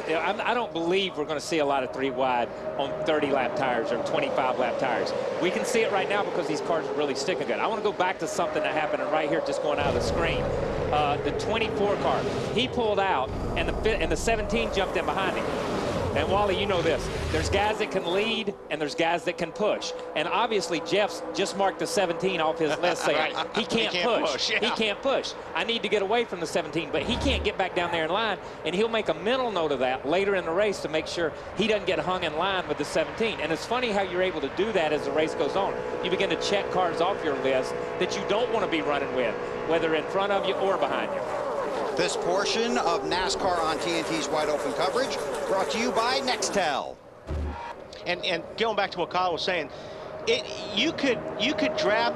I don't believe we're going to see a lot of 3 wide on 30 lap tires or 25 lap tires. We can see it right now because these cars are really sticking good. I want to go back to something that happened right here, just going out of the screen. The 24 car, he pulled out and the 17 jumped in behind him. And Wally, you know this. There's guys that can lead, and there's guys that can push. And obviously, Jeff's just marked the 17 off his list saying he can't push. Yeah. He can't push. I need to get away from the 17, but he can't get back down there in line, and he'll make a mental note of that later in the race to make sure he doesn't get hung in line with the 17. And it's funny how you're able to do that as the race goes on. You begin to check cars off your list that you don't want to be running with, whether in front of you or behind you. This portion of NASCAR on TNT's Wide Open coverage brought to you by Nextel. And going back to what Kyle was saying, you could draft,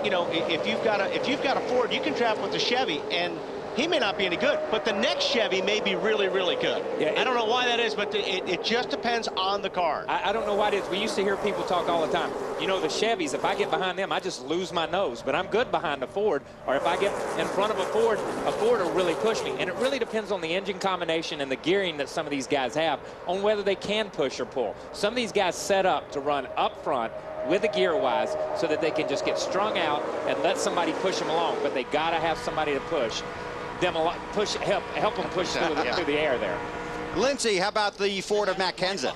you know, if you've got a Ford, you can draft with the Chevy, and he may not be any good, but the next Chevy may be really, really good. Yeah, I don't know why that is, but it just depends on the car. I don't know why it is. We used to hear people talk all the time. You know, the Chevys, if I get behind them, I just lose my nose. But I'm good behind a Ford. Or if I get in front of a Ford will really push me. And it really depends on the engine combination and the gearing that some of these guys have on whether they can push or pull. Some of these guys set up to run up front with the gear-wise so that they can just get strung out and let somebody push them along. But they got to have somebody to push them along, help them push through the air there. Lindsay, how about the Ford of Matt Kenseth?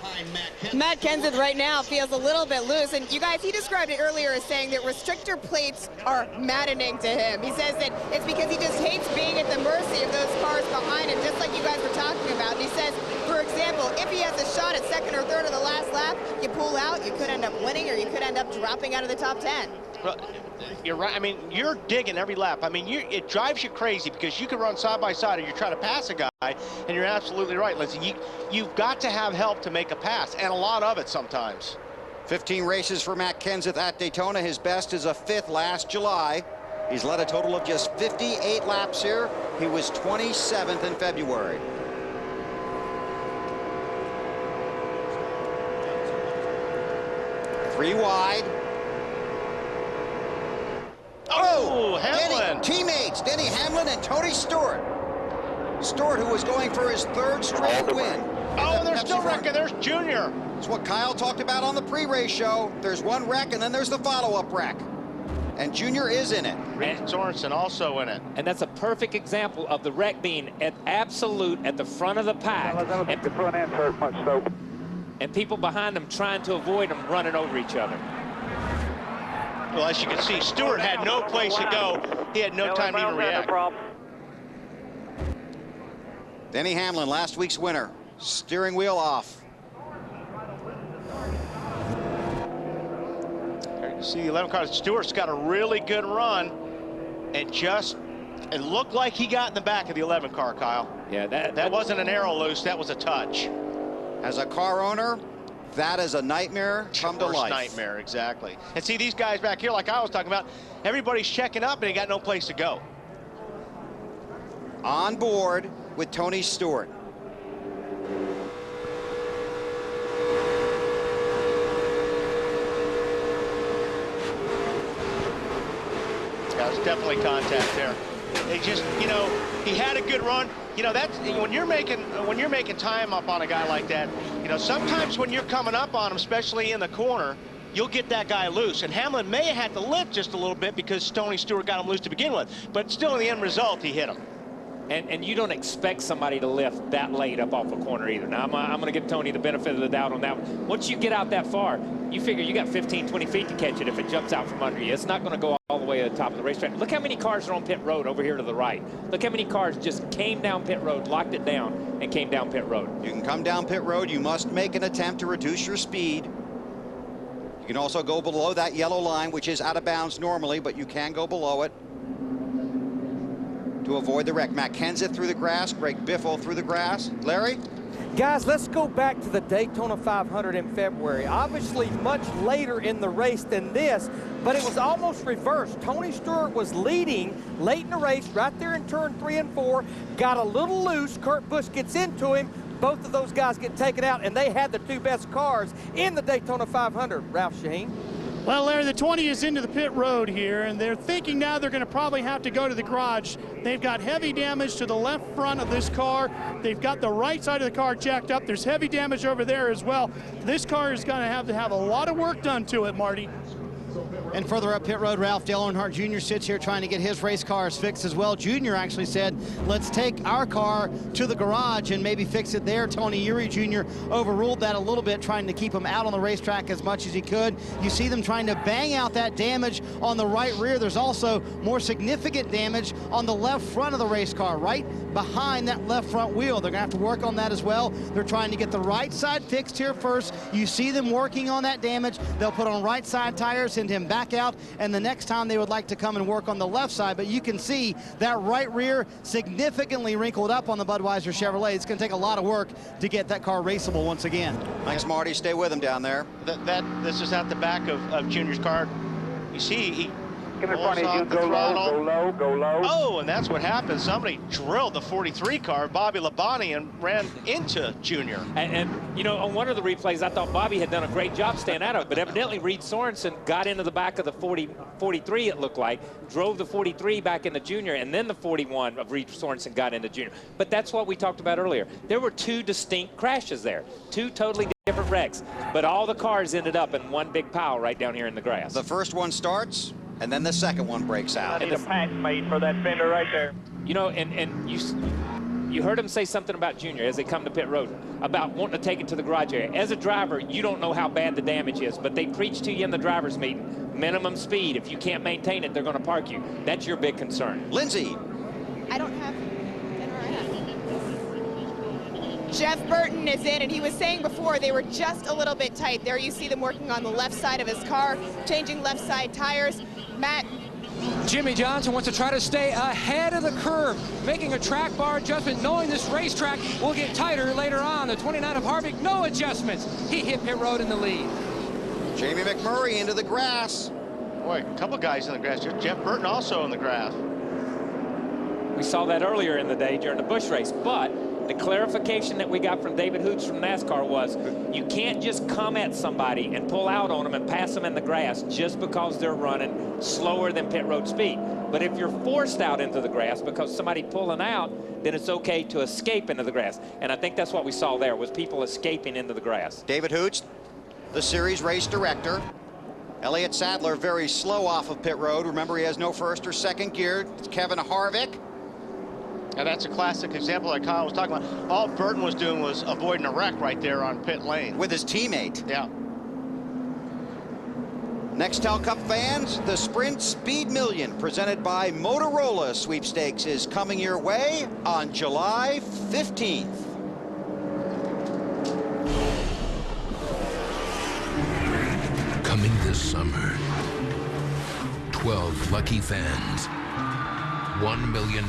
Matt Kenseth right now feels a little bit loose. And you guys, he described it earlier as saying that restrictor plates are maddening to him. He says that it's because he just hates being at the mercy of those cars behind him, just like you guys were talking about. And he says, for example, if he has a shot at second or third of the last lap, you pull out, you could end up winning, or you could end up dropping out of the top 10. Well, you're right. I mean, you're digging every lap. I mean, it drives you crazy because you can run side by side, or you try to pass a guy, and you're absolutely right, Lindsay. You've got to have help to make a pass, and a lot of it sometimes. 15 races for Matt Kenseth at Daytona. His best is a 5th last July. He's led a total of just 58 laps here. He was 27th in February. Three wide. Oh, Hamlin. Teammates, Denny Hamlin and Tony Stewart. Stewart, who was going for his 3rd straight win. Oh, there's still wrecking. There's Junior. It's what Kyle talked about on the pre-race show. There's one wreck, and then there's the follow-up wreck. And Junior is in it. Reed Sorensen also in it. And that's a perfect example of the wreck being at the front of the pack. And people behind them trying to avoid them running over each other. Well, as you can see, Stewart had no place to go. He had no time to even react. Denny Hamlin, last week's winner. Steering wheel off. There you see the 11 cars. Stewart's got a really good run, and it looked like he got in the back of the 11 car, Kyle. Yeah, that wasn't an arrow loose. That was a touch. As a car owner, that is a nightmare come to life. Nightmare, exactly. And see these guys back here, like I was talking about, everybody's checking up and they got no place to go. On board with Tony Stewart. Yeah, there's definitely contact there. They just, you know, he had a good run. You know, that's when you're making time up on a guy like that. You know, sometimes when you're coming up on him, especially in the corner, you'll get that guy loose. And Hamlin may have had to lift just a little bit because Tony Stewart got him loose to begin with. But still, in the end result, he hit him. And you don't expect somebody to lift that late up off a corner either. Now, I'm going to give Tony the benefit of the doubt on that one. Once you get out that far, you figure you got 15, 20 feet to catch it if it jumps out from under you. It's not going to go all the way to the top of the racetrack. Look how many cars are on pit road over here to the right. Look how many cars just came down pit road, locked it down, and came down pit road. You can come down pit road. You must make an attempt to reduce your speed. You can also go below that yellow line, which is out of bounds normally, but you can go below it to avoid the wreck. Matt Kenseth through the grass, Greg Biffle through the grass. Larry? Guys, let's go back to the Daytona 500 in February. Obviously much later in the race than this, but it was almost reversed. Tony Stewart was leading late in the race, right there in turn 3 and 4, got a little loose. Kurt Busch gets into him. Both of those guys get taken out, and they had the 2 best cars in the Daytona 500. Ralph Shaheen. Well, Larry, the 20 is into the pit road here, and they're thinking now they're going to probably have to go to the garage. They've got heavy damage to the left front of this car. They've got the right side of the car jacked up. There's heavy damage over there as well. This car is going to have a lot of work done to it, Marty. And further up pit road, Ralph Dale Earnhardt Jr. sits here trying to get his race cars fixed as well. Jr. actually said, let's take our car to the garage and maybe fix it there. Tony Eury Jr. overruled that a little bit, trying to keep him out on the racetrack as much as he could. You see them trying to bang out that damage on the right rear. There's also more significant damage on the left front of the race car, right behind that left front wheel. They're gonna have to work on that as well. They're trying to get the right side fixed here first. You see them working on that damage. They'll put on right side tires, send him back out, and the next time they would like to come and work on the left side. But you can see that right rear significantly wrinkled up on the Budweiser Chevrolet. It's going to take a lot of work to get that car raceable once again. Thanks, Marty. Stay with him down there. This is at the back of Junior's car. You see, he Come in front pulls of you, off the go low, throttle. go low, go low. Oh, and that's what happened. Somebody drilled the 43 car, Bobby Labonte, and ran into Junior. And you know, on one of the replays, I thought Bobby had done a great job staying out of it, but evidently Reed Sorensen got into the back of the 43, it looked like, drove the 43 back into Junior, and then the 41 of Reed Sorensen got into Junior. But that's what we talked about earlier. There were two distinct crashes there, two totally different wrecks, but all the cars ended up in one big pile right down here in the grass. The first one starts, and then the second one breaks out. I need a patch made for that fender right there. You know, and you heard him say something about Junior as they come to pit road about wanting to take it to the garage area. As a driver, you don't know how bad the damage is, but they preach to you in the driver's meeting. Minimum speed. If you can't maintain it, they're going to park you. That's your big concern. Lindsay. I don't have Jeff Burton is in, and he was saying before they were just a little bit tight. There you see them working on the left side of his car, changing left side tires. Matt. Jimmy Johnson wants to try to stay ahead of the curve, making a track bar adjustment, knowing this racetrack will get tighter later on. The 29 of Harvick, no adjustments. He hit pit road in the lead. Jamie McMurray into the grass. Boy, a couple guys in the grass. Jeff Burton also in the grass. We saw that earlier in the day during the Busch race, but the clarification that we got from David Hoots from NASCAR was you can't just come at somebody and pull out on them and pass them in the grass just because they're running slower than pit road speed. But if you're forced out into the grass because somebody pulling out, then it's okay to escape into the grass. And I think that's what we saw there, was people escaping into the grass. David Hoots, the series race director. Elliott Sadler very slow off of pit road. Remember, he has no first or second gear. It's Kevin Harvick. And that's a classic example like Kyle was talking about. All Burton was doing was avoiding a wreck right there on pit lane. With his teammate. Yeah. Nextel Cup fans, the Sprint Speed Million presented by Motorola sweepstakes is coming your way on July 15th. Coming this summer, 12 lucky fans. $1 million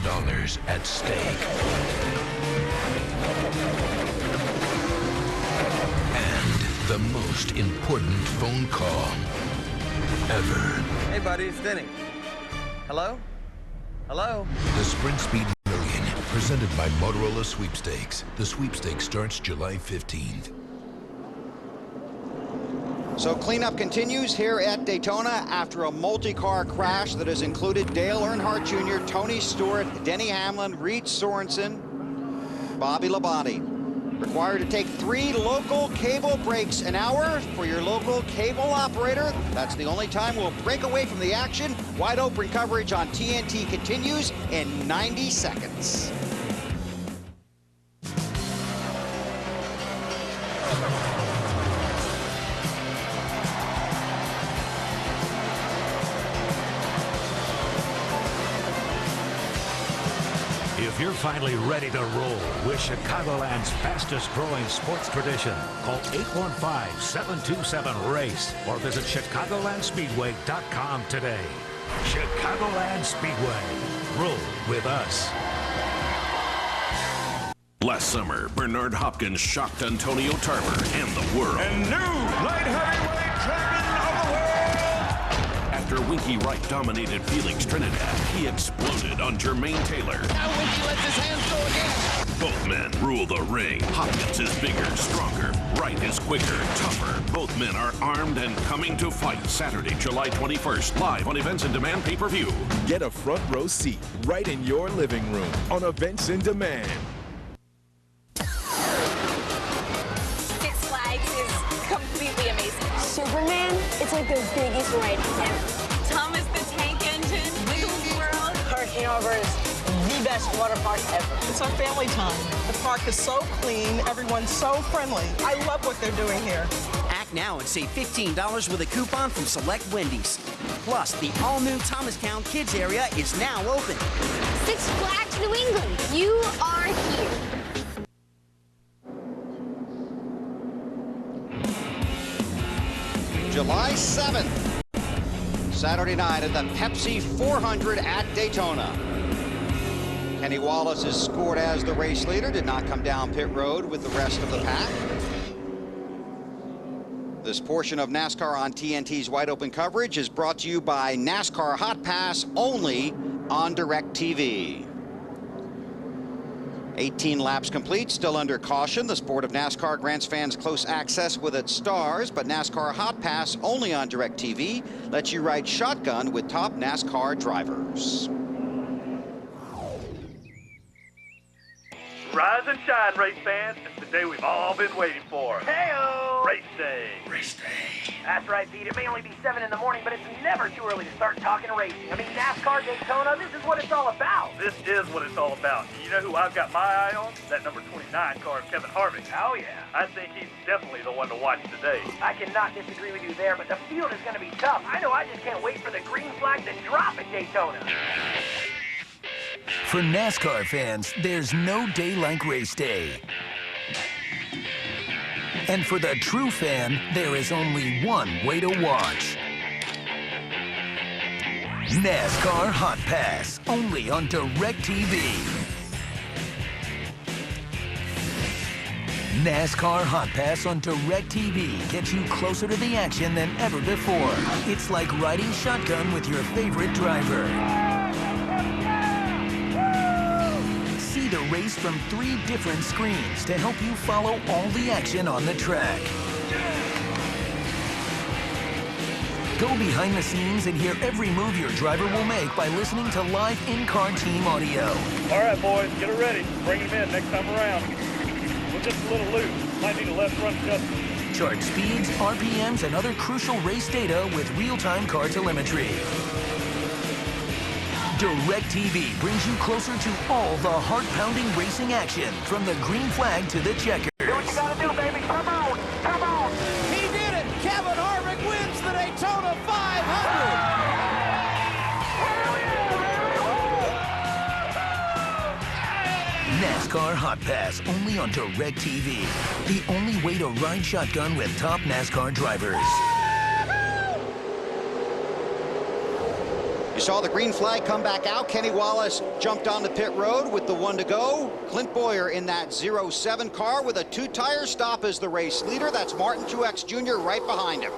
at stake. And the most important phone call ever. Hey, buddy, it's Denny. Hello? Hello? The Sprint Speed Million, presented by Motorola Sweepstakes. The sweepstakes starts July 15th. So cleanup continues here at Daytona after a multi-car crash that has included Dale Earnhardt Jr., Tony Stewart, Denny Hamlin, Reed Sorensen, Bobby Labonte. Required to take 3 local cable breaks an hour for your local cable operator. That's the only time we'll break away from the action. Wide open coverage on TNT continues in 90 seconds. If you're finally ready to roll with Chicagoland's fastest growing sports tradition, call 815-727-RACE or visit ChicagolandSpeedway.com today. Chicagoland Speedway. Roll with us. Last summer, Bernard Hopkins shocked Antonio Tarver and the world. And new light heavyweight champion of the world! After Winky Wright dominated Felix Trinidad, he exploded on Jermaine Taylor. Now Winky lets his hands go again. Both men rule the ring. Hopkins is bigger, stronger. Wright is quicker, tougher. Both men are armed and coming to fight Saturday, July 21st, live on Events in Demand pay-per-view. Get a front row seat right in your living room on Events in Demand. Six Flags is completely amazing. Superman, it's It's like the biggest ride ever. Thomas the Tank Engine, Wiggles World. Hurricane Harbor is the best water park ever. It's our family time. The park is so clean, everyone's so friendly. I love what they're doing here. Act now and save $15 with a coupon from select Wendy's. Plus, the all-new Thomastown Kids area is now open. Six Flags New England, you are here. July 7th, Saturday night at the Pepsi 400 at Daytona. Kenny Wallace is scored as the race leader, did not come down pit road with the rest of the pack. This portion of NASCAR on TNT's Wide Open coverage is brought to you by NASCAR Hot Pass, only on DirecTV. 18 laps complete, still under caution. The sport of NASCAR grants fans close access with its stars, but NASCAR Hot Pass, only on DirecTV, lets you ride shotgun with top NASCAR drivers. Rise and shine, race fans. It's the day we've all been waiting for. Hey-o! Race day. Race day. That's right, Pete. It may only be 7 in the morning, but it's never too early to start talking racing. I mean, NASCAR Daytona, this is what it's all about. This is what it's all about. You know who I've got my eye on? That number 29 car of Kevin Harvick. Oh, yeah. I think he's definitely the one to watch today. I cannot disagree with you there, but the field is going to be tough. I know I just can't wait for the green flag to drop at Daytona. For NASCAR fans, there's no day like race day. And for the true fan, there is only one way to watch. NASCAR Hot Pass, only on DirecTV. NASCAR Hot Pass on DirecTV gets you closer to the action than ever before. It's like riding shotgun with your favorite driver. See the race from 3 different screens to help you follow all the action on the track. Go behind the scenes and hear every move your driver will make by listening to live in-car team audio. All right, boys, get it ready. Bring him in next time around. We're just a little loose. Might need a left front adjustment. Chart speeds, RPMs, and other crucial race data with real-time car telemetry. DirecTV brings you closer to all the heart-pounding racing action, from the green flag to the checkers. Do what you gotta do, baby. Come on. Come on. He did it. Kevin Harvick wins the Daytona 500. NASCAR Hot Pass, only on DirecTV. The only way to ride shotgun with top NASCAR drivers. You saw the green flag come back out. Kenny Wallace jumped on the pit road with the 1 to go. Clint Boyer in that 07 car with a 2-tire stop as the race leader. That's Martin Truex Jr. right behind him.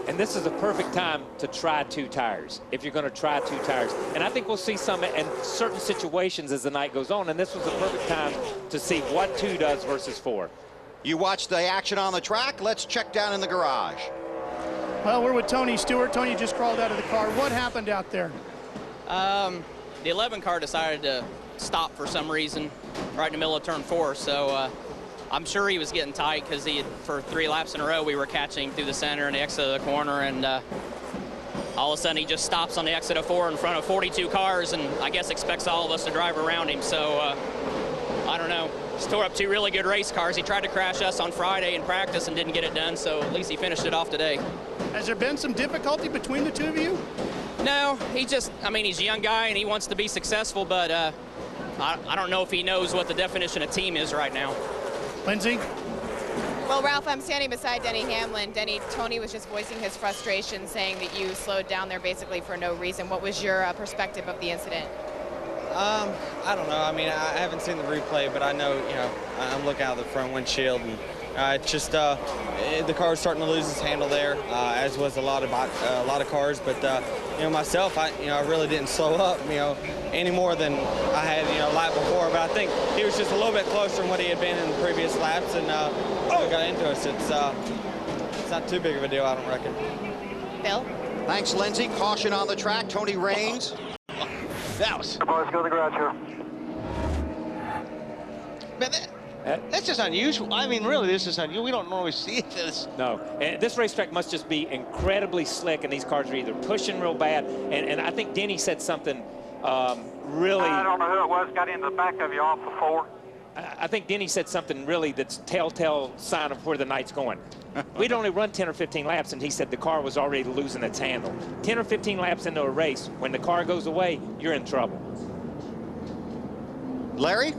And this is a perfect time to try 2 tires, if you're going to try 2 tires. And I think we'll see some in certain situations as the night goes on, and this was a perfect time to see what 2 does versus 4. You watched the action on the track. Let's check down in the garage. Well, we're with Tony Stewart. Tony just crawled out of the car. What happened out there? The 11 car decided to stop for some reason right in the middle of turn 4, so I'm sure he was getting tight because for 3 laps in a row we were catching through the center and the exit of the corner, and all of a sudden he just stops on the exit of 4 in front of 42 cars and I guess expects all of us to drive around him. So I don't know. He's tore up 2 really good race cars. He tried to crash us on Friday in practice and didn't get it done, so at least he finished it off today. Has there been some difficulty between the 2 of you? No, he's a young guy and he wants to be successful, but I don't know if he knows what the definition of team is right now. Lindsay? Well, Ralph, I'm standing beside Denny Hamlin. Tony was just voicing his frustration, saying that you slowed down there basically for no reason. What was your perspective of the incident? I don't know. I mean, I haven't seen the replay, but I know, I'm looking out the front windshield, and it's just the car was starting to lose its handle there, as was a lot of cars. But myself, I really didn't slow up, any more than I had, lap before. But I think he was just a little bit closer than what he had been in the previous laps, and got into us. It's not too big of a deal, I don't reckon. Bill? Thanks, Lindsay. Caution on the track. Tony Raines. That was... Come on, let's go to the garage here. Man, That's just unusual. I mean, really, this is unusual. We don't normally see this. No, and this racetrack must just be incredibly slick, and these cars are either pushing real bad, and I think Denny said something really... I don't know who it was, got into the back of you off the 4. I think Denny said something really that's telltale sign of where the night's going. We'd only run 10 or 15 laps, and he said the car was already losing its handle. 10 or 15 laps into a race, when the car goes away, you're in trouble. Larry?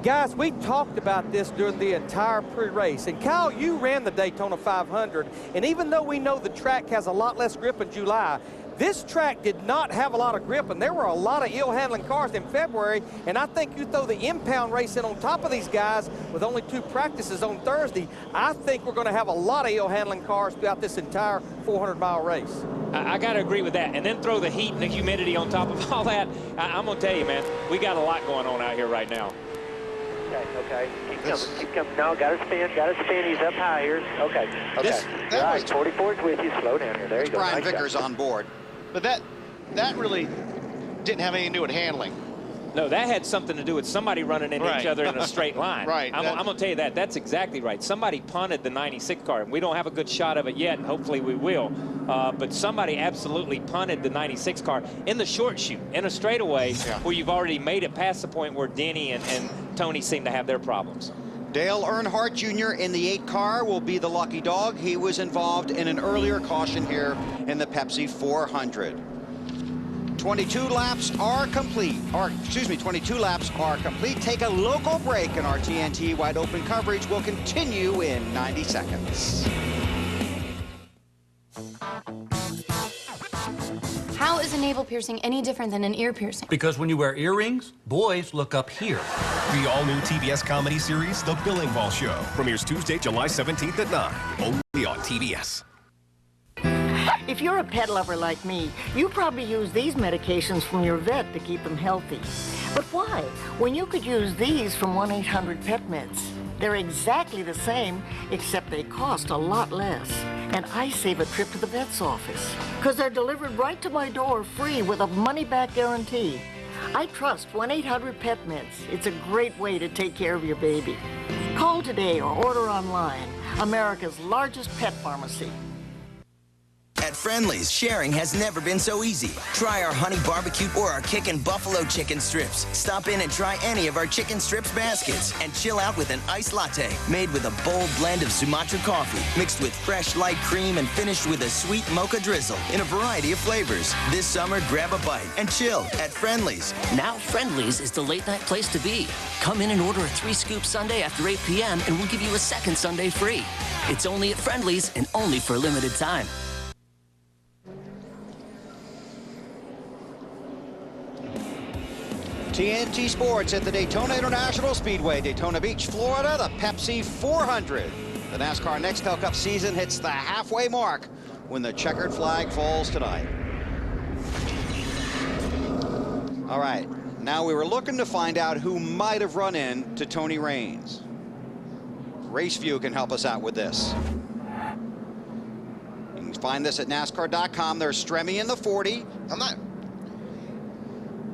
Guys, we talked about this during the entire pre-race. And Kyle, you ran the Daytona 500. And even though we know the track has a lot less grip in July, this track did not have a lot of grip. And there were a lot of ill-handling cars in February. And I think you throw the impound race in on top of these guys with only 2 practices on Thursday, I think we're going to have a lot of ill-handling cars throughout this entire 400-mile race. I got to agree with that. And then throw the heat and the humidity on top of all that. I'm going to tell you, man, we got a lot going on out here right now. Okay. Keep coming. No, got to spin. He's up high here. Okay. All right, 44's with you. Slow down here. There you go. Brian Vickers on board. But that really didn't have anything to do with handling. No, that had something to do with somebody running into each other in a straight line. Right. I'm going to tell you that. That's exactly right. Somebody punted the 96 car. We don't have a good shot of it yet, and hopefully we will. But somebody absolutely punted the 96 car in the short shoot, in a straightaway, where you've already made it past the point where Denny and Tony seem to have their problems. Dale Earnhardt Jr. in the 8 car will be the lucky dog. He was involved in an earlier caution here in the Pepsi 400. 22 laps are complete. 22 laps are complete. Take a local break, and our TNT Wide Open coverage will continue in 90 seconds. How is a navel piercing any different than an ear piercing? Because when you wear earrings, boys look up here. The all-new TBS comedy series, The Billing Ball Show, premieres Tuesday, July 17th at 9, only on TBS. If you're a pet lover like me, you probably use these medications from your vet to keep them healthy. But why? When you could use these from 1-800-PET-MEDS. They're exactly the same, except they cost a lot less. And I save a trip to the vet's office, because they're delivered right to my door free with a money-back guarantee. I trust 1-800-PET-MEDS. It's a great way to take care of your baby. Call today or order online. America's largest pet pharmacy. At Friendly's, sharing has never been so easy. Try our honey barbecue or our kickin' buffalo chicken strips. Stop in and try any of our chicken strips baskets and chill out with an iced latte made with a bold blend of Sumatra coffee mixed with fresh light cream and finished with a sweet mocha drizzle in a variety of flavors. This summer, grab a bite and chill at Friendly's. Now Friendly's is the late night place to be. Come in and order a 3-scoop sundae after 8 p.m. and we'll give you a second sundae free. It's only at Friendly's and only for a limited time. TNT Sports at the Daytona International Speedway, Daytona Beach, Florida, the Pepsi 400. The NASCAR Nextel Cup season hits the halfway mark when the checkered flag falls tonight. All right, now we were looking to find out who might have run into Tony Raines. RaceView can help us out with this. You can find this at NASCAR.com. There's Stremme in the 40.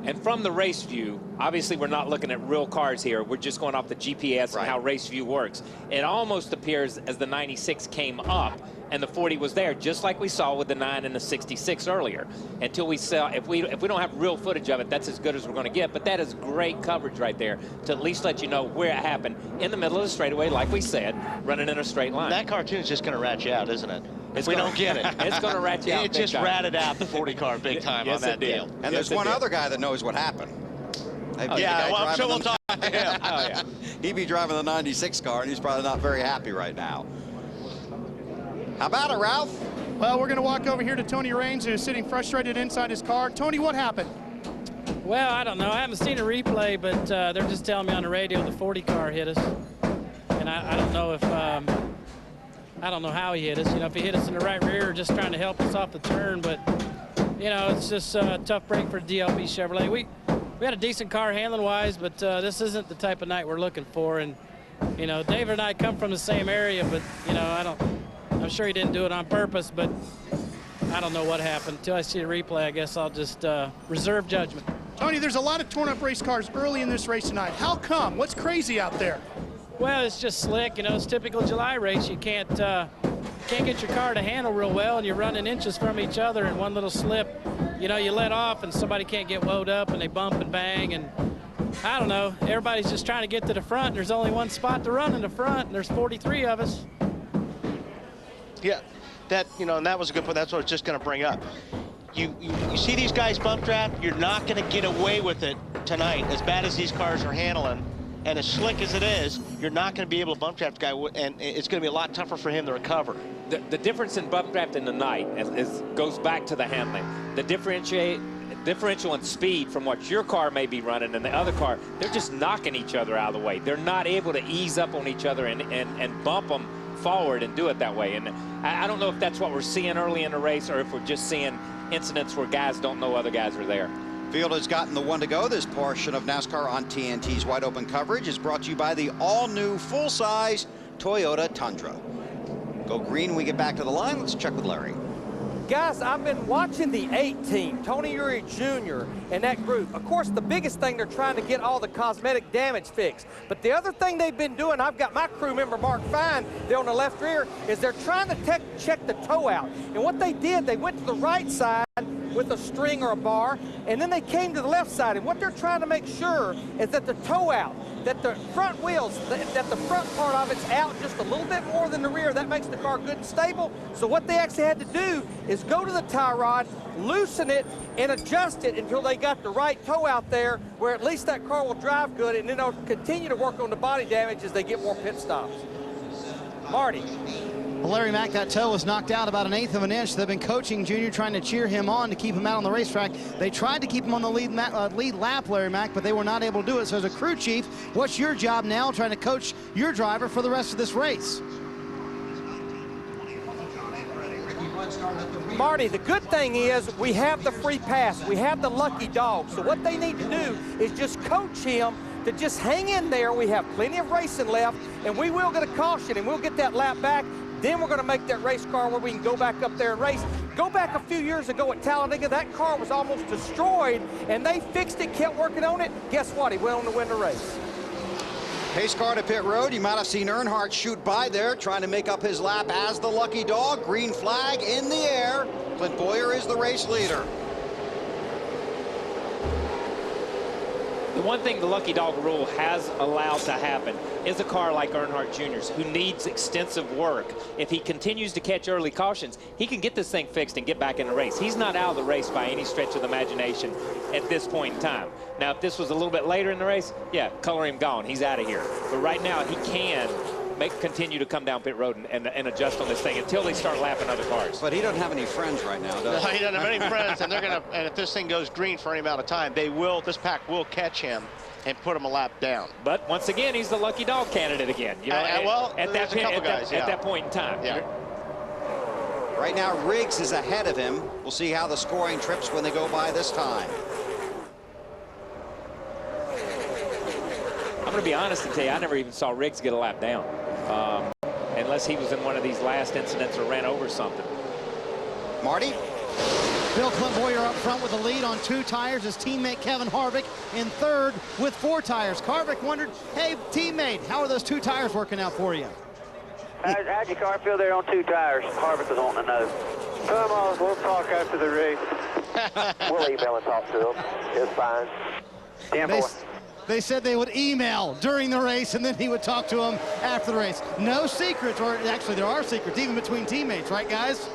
And from the race view, obviously we're not looking at real cars here. We're just going off the GPS and how race view works. It almost appears as the 96 came up and the 40 was there, just like we saw with the 9 and the 66 earlier. Until we saw, if we don't have real footage of it, that's as good as we're going to get. But that is great coverage right there to at least let you know where it happened in the middle of the straightaway, like we said, running in a straight line. That cartoon is just going to rat you out, isn't it? If we don't get it. It's going to rat you out. It just ratted out the 40 car big time on that deal. And there's one other guy that knows what happened. Yeah, well, I'm sure we'll talk to him. Oh, yeah. He'd be driving the 96 car, and he's probably not very happy right now. How about it, Ralph? Well, we're going to walk over here to Tony Raines, who's sitting frustrated inside his car. Tony, what happened? Well, I don't know. I haven't seen a replay, but they're just telling me on the radio the 40 car hit us. And I don't know if, I don't know how he hit us. You know, if he hit us in the right rear or just trying to help us off the turn. But, you know, it's just a tough break for DLB Chevrolet. We had a decent car handling-wise, but this isn't the type of night we're looking for. And, you know, David and I come from the same area, but, you know, I'm sure he didn't do it on purpose, but I don't know what happened. Until I see a replay, I guess I'll just reserve judgment. Tony, there's a lot of torn-up race cars early in this race tonight. How come? What's crazy out there? Well, it's just slick. You know, it's typical July race. You can't get your car to handle real well, and you're running inches from each other, and one little slip, you know, you let off, and somebody can't get woed up, and they bump and bang, and I don't know. Everybody's just trying to get to the front, and there's only one spot to run in the front, and there's 43 of us. Yeah, that, you know, and that was a good point. That's what I was just going to bring up. You see these guys bump draft, you're not going to get away with it tonight, as bad as these cars are handling. And as slick as it is, you're not going to be able to bump draft the guy, and it's going to be a lot tougher for him to recover. The difference in bump draft in the night goes back to the handling. The differential in speed from what your car may be running and the other car, they're just knocking each other out of the way. They're not able to ease up on each other and bump them forward and do it that way. And I don't know if that's what we're seeing early in the race or if we're just seeing incidents where guys don't know other guys are there. Field has gotten the one to go. This portion of NASCAR on TNT's Wide Open coverage is brought to you by the all-new full-size Toyota Tundra. Go green when we get back to the line. Let's check with Larry. Guys, I've been watching the 8 team, Tony Uri Jr. and that group. Of course, the biggest thing, they're trying to get all the cosmetic damage fixed. But the other thing they've been doing, I've got my crew member, Mark Fine, there on the left rear, is they're trying to check the toe out. And what they did, they went to the right side with a string or a bar, and then they came to the left side. And what they're trying to make sure is that the toe out, that the front wheels, that the front part of it's out just a little bit more than the rear. That makes the car good and stable. So what they actually had to do is go to the tie rod, loosen it, and adjust it until they got the right toe out there, where at least that car will drive good, and then they'll continue to work on the body damage as they get more pit stops. Marty. Well, Larry Mack, that toe was knocked out about 1/8 of an inch. They've been coaching Junior, trying to cheer him on to keep him out on the racetrack. They tried to keep him on the lead lap, Larry Mack, but they were not able to do it. So as a crew chief, what's your job now trying to coach your driver for the rest of this race? Marty, the good thing is we have the free pass. We have the lucky dog. So what they need to do is just coach him to just hang in there. We have plenty of racing left, and we will get a caution, and we'll get that lap back. Then we're going to make that race car where we can go back up there and race. Go back a few years ago at Talladega, that car was almost destroyed, and they fixed it, kept working on it. Guess what? He went on to win the race. Pace car to pit road. You might have seen Earnhardt shoot by there, trying to make up his lap as the lucky dog. Green flag in the air. Clint Boyer is the race leader. The one thing the lucky dog rule has allowed to happen is a car like Earnhardt Jr.'s, who needs extensive work. If he continues to catch early cautions, he can get this thing fixed and get back in the race. He's not out of the race by any stretch of the imagination at this point in time. Now, if this was a little bit later in the race, yeah, color him gone. He's out of here. But right now, he can continue to come down pit road and adjust on this thing until they start lapping other cars. But he doesn't have any friends right now, does he? No, he doesn't have any friends, and they're gonna. And if this thing goes green for any amount of time, they will. This pack will catch him and put him a lap down. But once again, he's the lucky dog candidate again. You know, at that point in time. Yeah. Right now, Riggs is ahead of him. We'll see how the scoring trips when they go by this time. I'm going to be honest and tell you, I never even saw Riggs get a lap down, unless he was in one of these last incidents or ran over something. Marty? Bill Clint Boyer up front with the lead on 2 tires. His teammate Kevin Harvick in third with 4 tires. Harvick wondered, hey, teammate, how are those 2 tires working out for you? How'd your car feel there on 2 tires? Harvick was wanting to know. Come on, we'll talk after the race. We'll email and talk to him. It's fine. 10-4. They said they would email during the race, and then he would talk to them after the race. No secrets, or actually there are secrets, even between teammates, right, guys?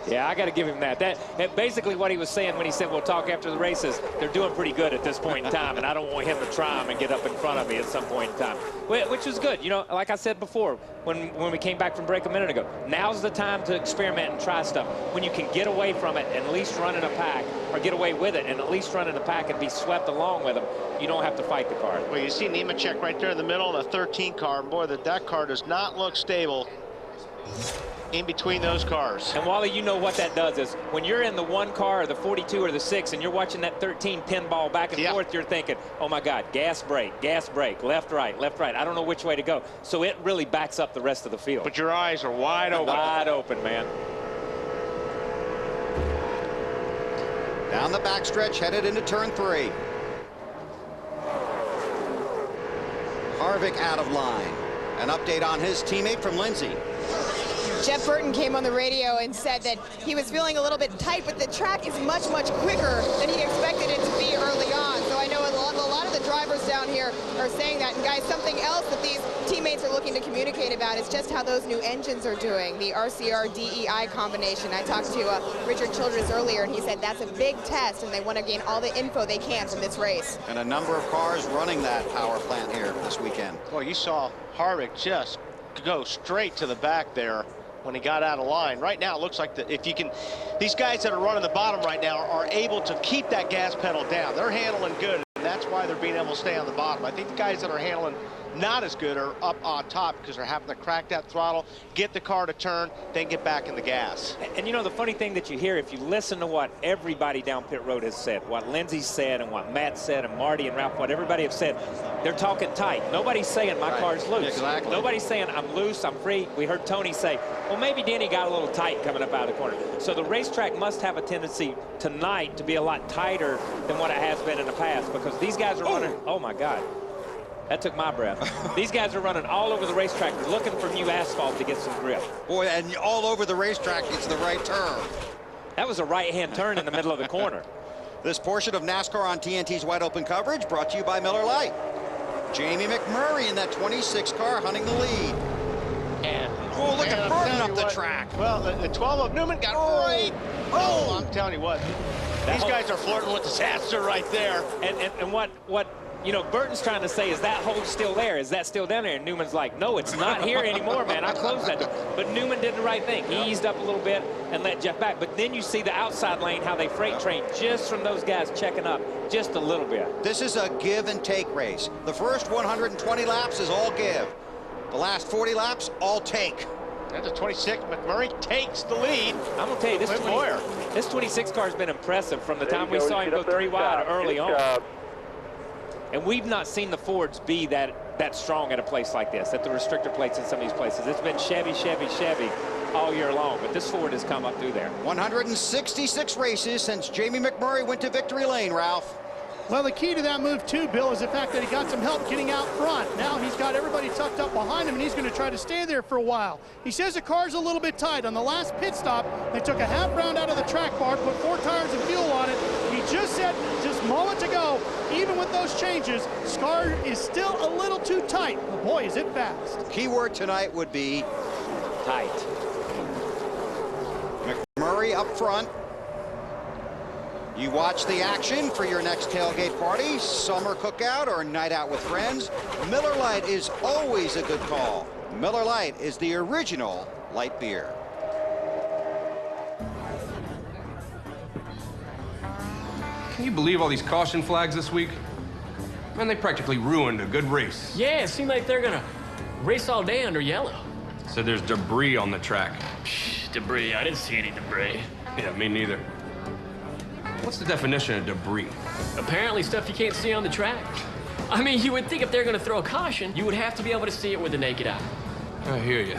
Yeah, I got to give him that. That basically what he was saying when he said we'll talk after the races. They're doing pretty good at this point in time, and I don't want him to try them and get up in front of me at some point in time, which was good. You know, like I said before, when we came back from break a minute ago, now's the time to experiment and try stuff. When you can get away from it and at least run in a pack, or get away with it and at least run in a pack and be swept along with them, you don't have to fight the car. Well, you see Nemechek right there in the middle in a 13 car. Boy, that car does not look stable in between those cars. And Wally, you know what that does is when you're in the 1 car or the 42 or the 6 and you're watching that 13 pinball back and forth, you're thinking, oh my God, gas brake, left, right. I don't know which way to go. So it really backs up the rest of the field. But your eyes are wide open. Wide open, man. Down the backstretch, headed into turn 3. Harvick out of line. An update on his teammate from Lindsay. Jeff Burton came on the radio and said that he was feeling a little bit tight, but the track is much, much quicker than he expected it to be early on. So I know a lot of the drivers down here are saying that. And guys, something else that these teammates are looking to communicate about is just how those new engines are doing, the RCR-DEI combination. I talked to Richard Childress earlier, and he said that's a big test, and they want to gain all the info they can from this race. And a number of cars running that power plant here this weekend. Well, you saw Harvick just go straight to the back there when he got out of line. Right now, it looks like these guys that are running the bottom right now are able to keep that gas pedal down. They're handling good, and that's why they're being able to stay on the bottom. I think the guys that are handling not as good are up on top because they're having to crack that throttle, get the car to turn, then get back in the gas. And you know, the funny thing that you hear, if you listen to what everybody down pit road has said, what Lindsay said and what Matt said and Marty and Ralph, what everybody have said, they're talking tight. Nobody's saying my car's loose. Exactly. Nobody's saying I'm loose, I'm free. We heard Tony say, well, maybe Denny got a little tight coming up out of the corner. So the racetrack must have a tendency tonight to be a lot tighter than what it has been in the past, because these guys are running, oh my God. That took my breath. These guys are running all over the racetrack looking for new asphalt to get some grip. Boy, and all over the racetrack, it's the right turn. That was a right-hand turn in the middle of the corner. This portion of NASCAR on TNT's Wide Open coverage brought to you by Miller Lite. Jamie McMurray in that 26 car hunting the lead. And look at Burton up the track. Well, the 12 of Newman got right. Oh, I'm telling you what. These guys are flirting with disaster right there. And what you know, Burton's trying to say, is that hole still there? Is that still down there? And Newman's like, no, it's not here anymore, man. I closed that door. But Newman did the right thing. He eased up a little bit and let Jeff back. But then you see the outside lane, how they freight train just from those guys checking up just a little bit. This is a give and take race. The first 120 laps is all give. The last 40 laps, all take. And the 26, McMurray takes the lead. I'm going to tell you, this 26 car has been impressive from the time we saw him go 3 wide early on. And we've not seen the Fords be that strong at a place like this, at the restrictor plates in some of these places. It's been Chevy, Chevy, Chevy all year long, but this Ford has come up through there. 166 races since Jamie McMurray went to victory lane, Ralph. Well, the key to that move, too, Bill, is the fact that he got some help getting out front. Now he's got everybody tucked up behind him, and he's going to try to stay there for a while. He says the car's a little bit tight. On the last pit stop, they took a half round out of the track bar, put 4 tires of fuel on it. He just said just moments ago, even with those changes, Scar is still a little too tight. But boy, is it fast. Key word tonight would be tight. McMurray up front. You watch the action for your next tailgate party, summer cookout, or night out with friends. Miller Lite is always a good call. Miller Lite is the original light beer. Can you believe all these caution flags this week? Man, they practically ruined a good race. Yeah, it seemed like they're gonna race all day under yellow. Said there's debris on the track. Psh, debris? I didn't see any debris. Yeah, me neither. What's the definition of debris? Apparently stuff you can't see on the track. I mean, you would think if they're gonna throw a caution, you would have to be able to see it with the naked eye. I hear you.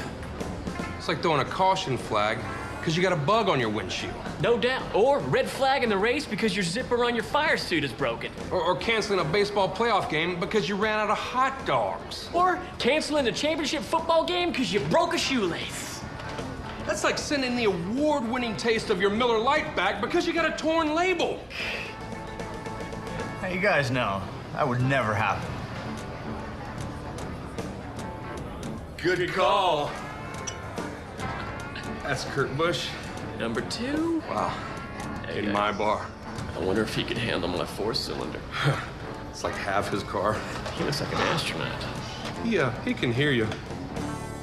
It's like throwing a caution flag because you got a bug on your windshield. No doubt. Or red flag in the race because your zipper on your fire suit is broken. Or canceling a baseball playoff game because you ran out of hot dogs. Or canceling the championship football game because you broke a shoelace. That's like sending the award-winning taste of your Miller Lite back because you got a torn label. Hey, you guys know, that would never happen. Good call. That's Kurt Busch. Number 2. Wow. Hey, in my bar. I wonder if he could handle my 4-cylinder. It's like half his car. He looks like an astronaut. Yeah, he can hear you.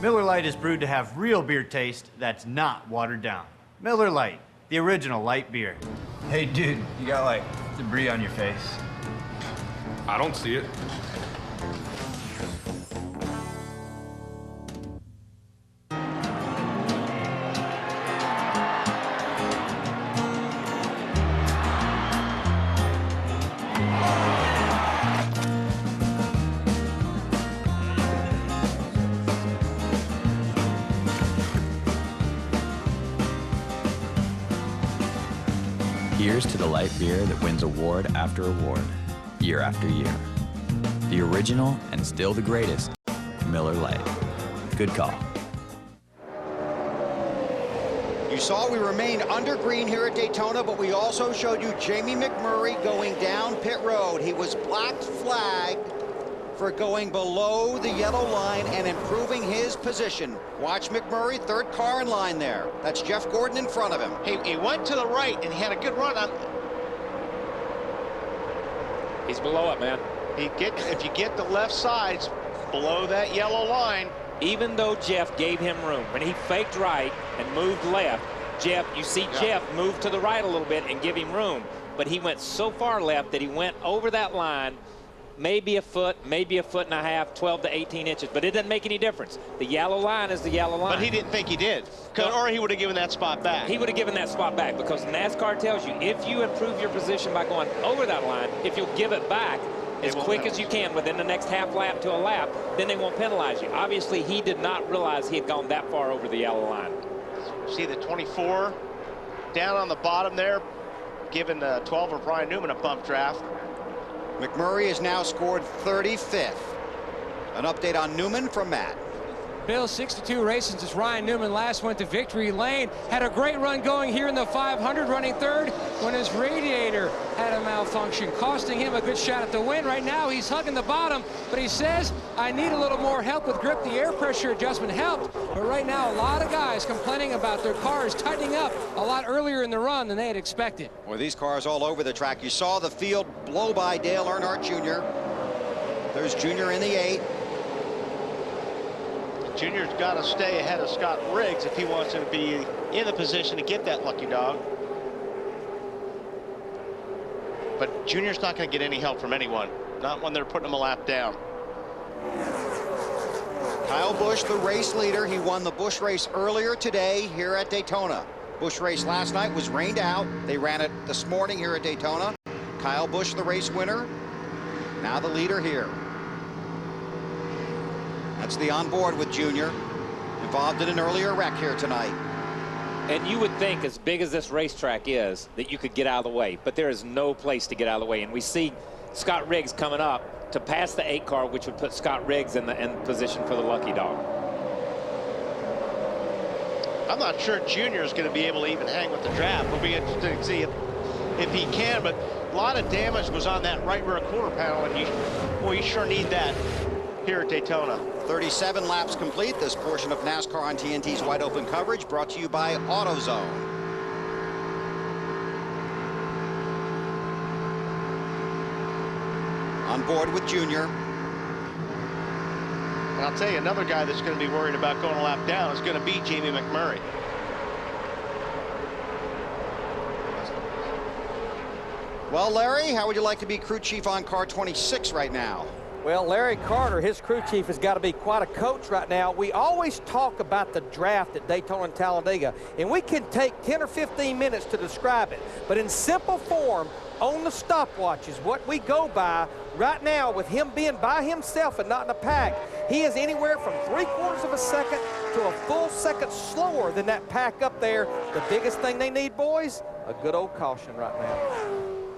Miller Lite is brewed to have real beer taste that's not watered down. Miller Lite, the original light beer. Hey, dude, you got, like, debris on your face. I don't see it. Here's to the light beer that wins award after award, year after year. The original and still the greatest, Miller Lite. Good call. You saw we remained under green here at Daytona, but we also showed you Jamie McMurray going down pit road. He was black flagged for going below the yellow line and improving his position. Watch McMurray, third car in line there. That's Jeff Gordon in front of him. He went to the right and he had a good run on. He's below it, man. If you get the left sides below that yellow line. Even though Jeff gave him room, when he faked right and moved left, you see Jeff move to the right a little bit and give him room. But he went so far left that he went over that line, maybe a foot, maybe a foot and a half, 12 to 18 inches. But it doesn't make any difference. The yellow line is the yellow line. But he didn't think he did. Or he would have given that spot back. He would have given that spot back because NASCAR tells you if you improve your position by going over that line, if you'll give it back as quick as you can within the next half lap to a lap, then they won't penalize you. Obviously, he did not realize he had gone that far over the yellow line. See the 24 down on the bottom there, giving the 12 of Brian Newman a bump draft. McMurray has now scored 35th. An update on Newman from Matt. Bill, 62 races since Ryan Newman last went to victory lane. Had a great run going here in the 500, running third when his radiator had a malfunction, costing him a good shot at the win. Right now, he's hugging the bottom, but he says, I need a little more help with grip. The air pressure adjustment helped, but right now, a lot of guys complaining about their cars tightening up a lot earlier in the run than they had expected. Well, these cars all over the track. You saw the field blow by Dale Earnhardt Jr. There's Jr. in the 8. Junior's got to stay ahead of Scott Riggs if he wants to be in the position to get that lucky dog. But Junior's not going to get any help from anyone, not when they're putting him a lap down. Kyle Busch, the race leader. He won the Busch race earlier today here at Daytona. Busch race last night was rained out. They ran it this morning here at Daytona. Kyle Busch, the race winner. Now the leader here. That's the onboard with Junior, involved in an earlier wreck here tonight. And you would think, as big as this racetrack is, that you could get out of the way, but there is no place to get out of the way. And we see Scott Riggs coming up to pass the 8 car, which would put Scott Riggs in position for the lucky dog. I'm not sure Junior is going to be able to even hang with the draft. It'll be interesting to see if he can, but a lot of damage was on that right rear quarter panel, and you sure need that here at Daytona. 37 laps complete. This portion of NASCAR on TNT's Wide Open coverage brought to you by AutoZone. On board with Junior. And I'll tell you, another guy that's going to be worried about going a lap down is going to be Jamie McMurray. Well, Larry, how would you like to be crew chief on car 26 right now? Well, Larry Carter, his crew chief, has got to be quite a coach right now. We always talk about the draft at Daytona and Talladega, and we can take 10 or 15 minutes to describe it. But in simple form, on the stopwatch is what we go by right now. With him being by himself and not in a pack, he is anywhere from 3/4 of a second to a full second slower than that pack up there. The biggest thing they need, boys, a good old caution right now.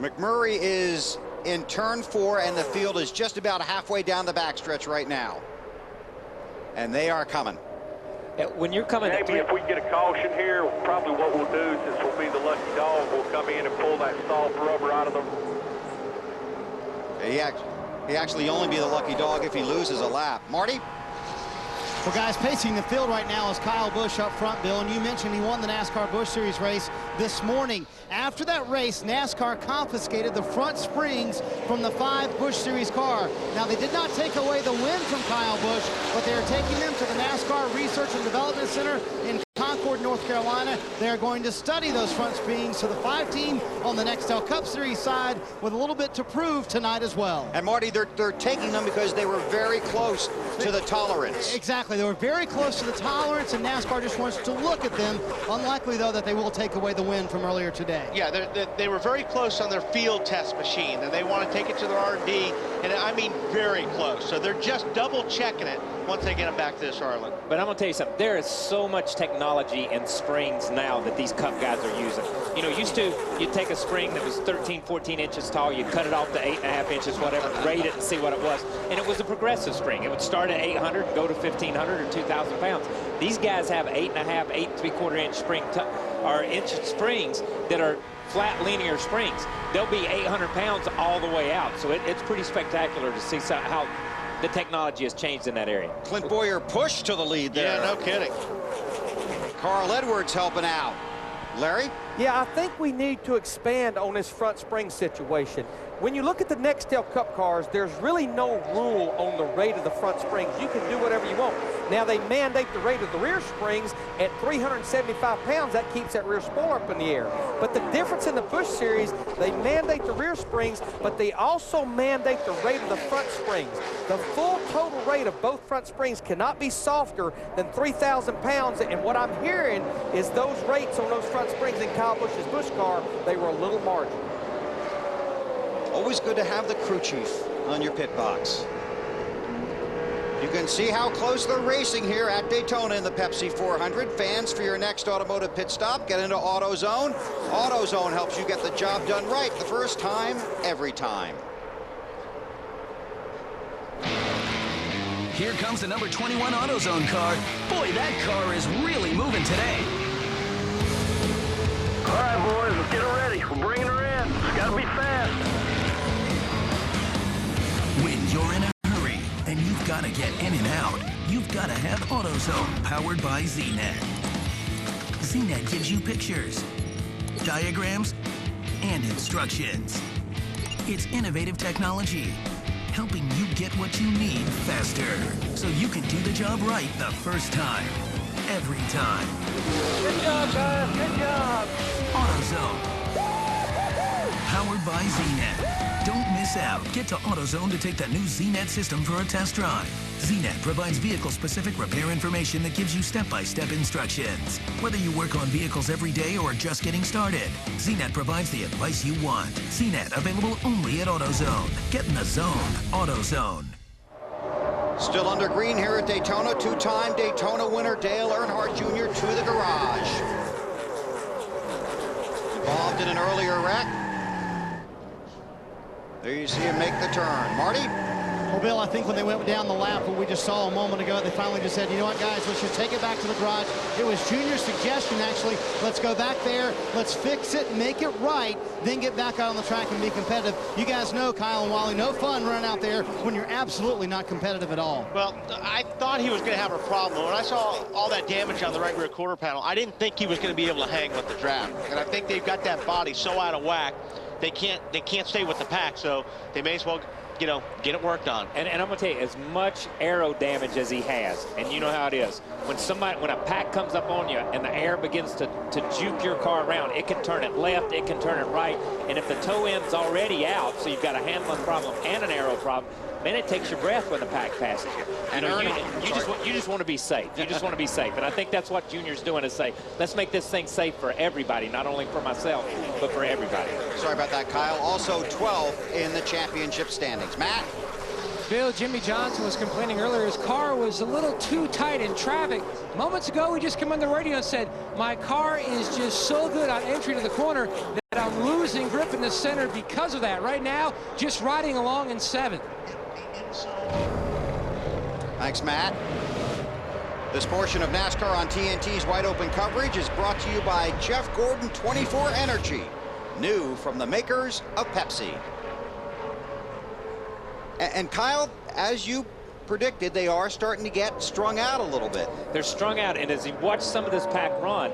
McMurray is in turn 4, and the field is just about halfway down the backstretch right now. And they are coming. When you're coming, Jamie, if we get a caution here, probably what we'll do, since we'll be the lucky dog, we'll come in and pull that soft rubber out of the... He actually only be the lucky dog if he loses a lap. Marty? Well, guys, pacing the field right now is Kyle Busch up front, Bill, and you mentioned he won the NASCAR Busch Series race this morning. After that race, NASCAR confiscated the front springs from the 5 Busch Series car. Now, they did not take away the win from Kyle Busch, but they are taking them to the NASCAR Research and Development Center in Concord, North Carolina. They are going to study those front springs, so the 5 team on the Nextel Cup Series side with a little bit to prove tonight as well. And Marty, they're taking them because they were very close to the tolerance. Exactly. They were very close to the tolerance, and NASCAR just wants to look at them. Unlikely, though, that they will take away the win from earlier today. Yeah, they were very close on their field test machine, and they want to take it to their R&D, and I mean very close. So they're just double checking it once they get them back to Charlotte. But I'm going to tell you something. There is so much technology in springs now that these Cup guys are using. You know, used to, you'd take a spring that was 13, 14 inches tall, you'd cut it off to 8.5 inches, whatever, grade it and see what it was. And it was a progressive spring. It would start at 800 and go to 1,500 or 2,000 pounds. These guys have 8.5, 8.75 inch spring or inch springs that are flat linear springs. They'll be 800 pounds all the way out. So it's pretty spectacular to see how the technology has changed in that area. Clint Boyer pushed to the lead there. Yeah, no kidding. Carl Edwards helping out. Larry? Yeah, I think we need to expand on this front spring situation. When you look at the Nextel Cup cars, there's really no rule on the rate of the front springs. You can do whatever you want. Now, they mandate the rate of the rear springs at 375 pounds. That keeps that rear spoiler up in the air. But the difference in the Busch Series, they mandate the rear springs, but they also mandate the rate of the front springs. The full total rate of both front springs cannot be softer than 3,000 pounds. And what I'm hearing is those rates on those front springs in Kyle Busch's Busch car, they were a little marginal. Always good to have the crew chief on your pit box. You can see how close they're racing here at Daytona in the Pepsi 400. Fans, for your next automotive pit stop, get into AutoZone. AutoZone helps you get the job done right the first time, every time. Here comes the number 21 AutoZone car. Boy, that car is really moving today. All right, boys, let's get her ready. We're bringing her in. It's got to be fast. When you're in a hurry and you've got to get in and out, you've got to have AutoZone, powered by ZNet. ZNet gives you pictures, diagrams, and instructions. It's innovative technology, helping you get what you need faster, so you can do the job right the first time, every time. Good job, guys. Good job. AutoZone, powered by ZNet. Don't miss out. Get to AutoZone to take that new ZNet system for a test drive. ZNet provides vehicle-specific repair information that gives you step-by-step instructions. Whether you work on vehicles every day or just getting started, ZNet provides the advice you want. ZNet, available only at AutoZone. Get in the zone. AutoZone. Still under green here at Daytona. Two-time Daytona winner Dale Earnhardt Jr. to the garage. Involved in an earlier wreck. There you see him make the turn. Marty? Well, Bill, I think when they went down the lap, what we just saw a moment ago, they finally just said, you know what, guys, let's just take it back to the garage. It was Junior's suggestion, actually. Let's go back there. Let's fix it, make it right, then get back out on the track and be competitive. You guys know, Kyle and Wally, no fun running out there when you're absolutely not competitive at all. Well, I thought he was going to have a problem. When I saw all that damage on the right rear quarter panel, I didn't think he was going to be able to hang with the draft. And I think they've got that body so out of whack, they can't stay with the pack, so they may as well, you know, get it worked on. And I'm going to tell you, as much aero damage as he has, and you know how it is, when a pack comes up on you and the air begins to juke your car around, it can turn it left, it can turn it right, and if the toe end's already out, so you've got a handling problem and an aero problem, then it takes your breath when the pack passes you. You just want to be safe. You just want to be safe. And I think that's what Junior's doing, is say, let's make this thing safe for everybody, not only for myself, but for everybody. Sorry about that, Kyle. Also 12th in the championship standings. Matt? Bill, Jimmy Johnson was complaining earlier his car was a little too tight in traffic. Moments ago, we just came on the radio and said, my car is just so good on entry to the corner that I'm losing grip in the center because of that. Right now, just riding along in 7th. Thanks, Matt. This portion of NASCAR on TNT's Wide Open coverage is brought to you by Jeff Gordon 24 Energy, new from the makers of Pepsi. And Kyle, as you predicted, they are starting to get strung out a little bit. They're strung out, and as you watch some of this pack run,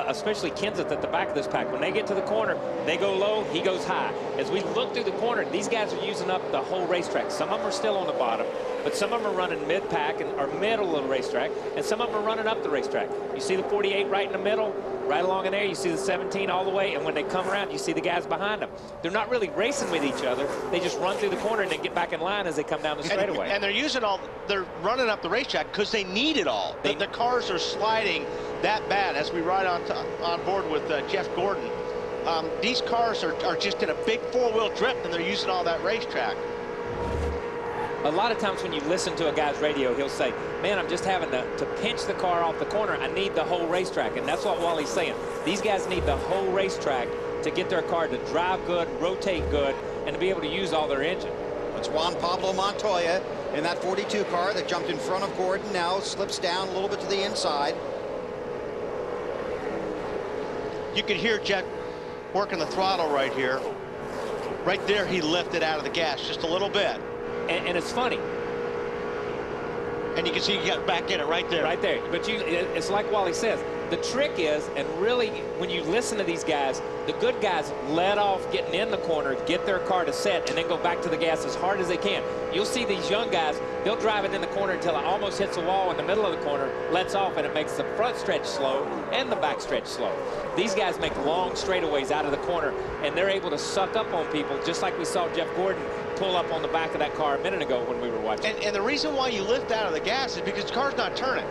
especially Kenseth at the back of this pack, when they get to the corner, they go low, he goes high. As we look through the corner, these guys are using up the whole racetrack. Some of them are still on the bottom, but some of them are running mid-pack or middle of the racetrack, and some of them are running up the racetrack. You see the 48 right in the middle, right along in there, you see the 17 all the way, and when they come around, you see the guys behind them. They're not really racing with each other. They just run through the corner and then get back in line as they come down the straightaway. And they're running up the racetrack because they need it all. The cars are sliding that bad. As we ride on board with Jeff Gordon, these cars are just in a big four-wheel drift, and they're using all that racetrack. A lot of times when you listen to a guy's radio, he'll say, man, I'm just having to pinch the car off the corner. I need the whole racetrack. And that's what Wally's saying. These guys need the whole racetrack to get their car to drive good, rotate good, and to be able to use all their engine. It's Juan Pablo Montoya in that 42 car that jumped in front of Gordon, now slips down a little bit to the inside. You could hear Jet working the throttle right here. Right there, he lifted out of the gas just a little bit. And it's funny. And you can see he got back in it right there. Right there. But it's like Wally says, the trick is, and really when you listen to these guys, the good guys let off getting in the corner, get their car to set, and then go back to the gas as hard as they can. You'll see these young guys, they'll drive it in the corner until it almost hits the wall in the middle of the corner, lets off, and it makes the front stretch slow and the back stretch slow. These guys make long straightaways out of the corner, and they're able to suck up on people, just like we saw Jeff Gordon pull up on the back of that car a minute ago when we were watching. And the reason why you lift out of the gas is because the car's not turning.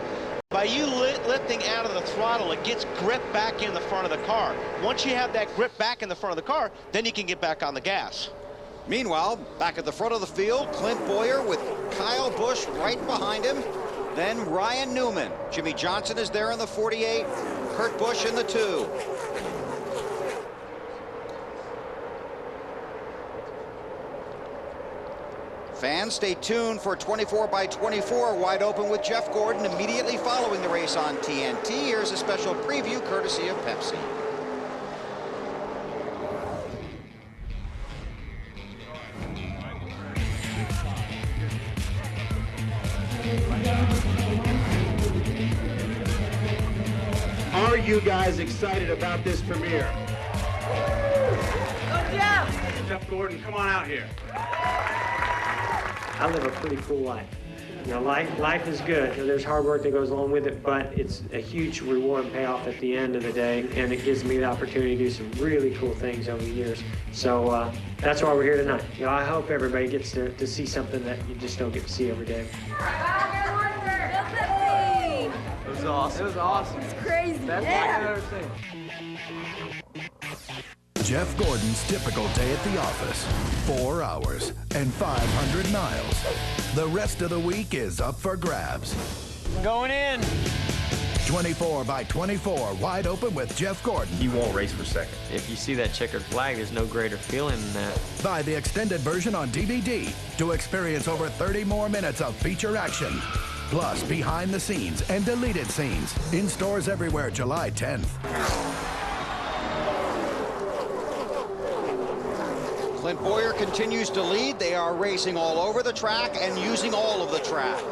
By you lifting out of the throttle, it gets grip back in the front of the car. Once you have that grip back in the front of the car, then you can get back on the gas. Meanwhile, back at the front of the field, Clint Boyer with Kyle Busch right behind him. Then Ryan Newman. Jimmy Johnson is there in the 48. Kurt Busch in the 2. Fans, stay tuned for 24x24 wide open with Jeff Gordon immediately following the race on TNT. Here's a special preview courtesy of Pepsi. Are you guys excited about this premiere? Go Jeff! Jeff Gordon, come on out here. I live a pretty cool life. You know, life is good. You know, there's hard work that goes along with it, but it's a huge reward and payoff at the end of the day, and it gives me the opportunity to do some really cool things over the years. So that's why we're here tonight. You know, I hope everybody gets to see something that you just don't get to see every day. It was awesome. It was awesome. It's crazy. Best I've ever seen. Jeff Gordon's typical day at the office, 4 hours and 500 miles. The rest of the week is up for grabs. Going in. 24x24 wide open with Jeff Gordon. You won't race for second. If you see that checkered flag, there's no greater feeling than that. Buy the extended version on DVD to experience over 30 more minutes of feature action. Plus behind the scenes and deleted scenes. In stores everywhere July 10th. Clint Boyer continues to lead. They are racing all over the track and using all of the track.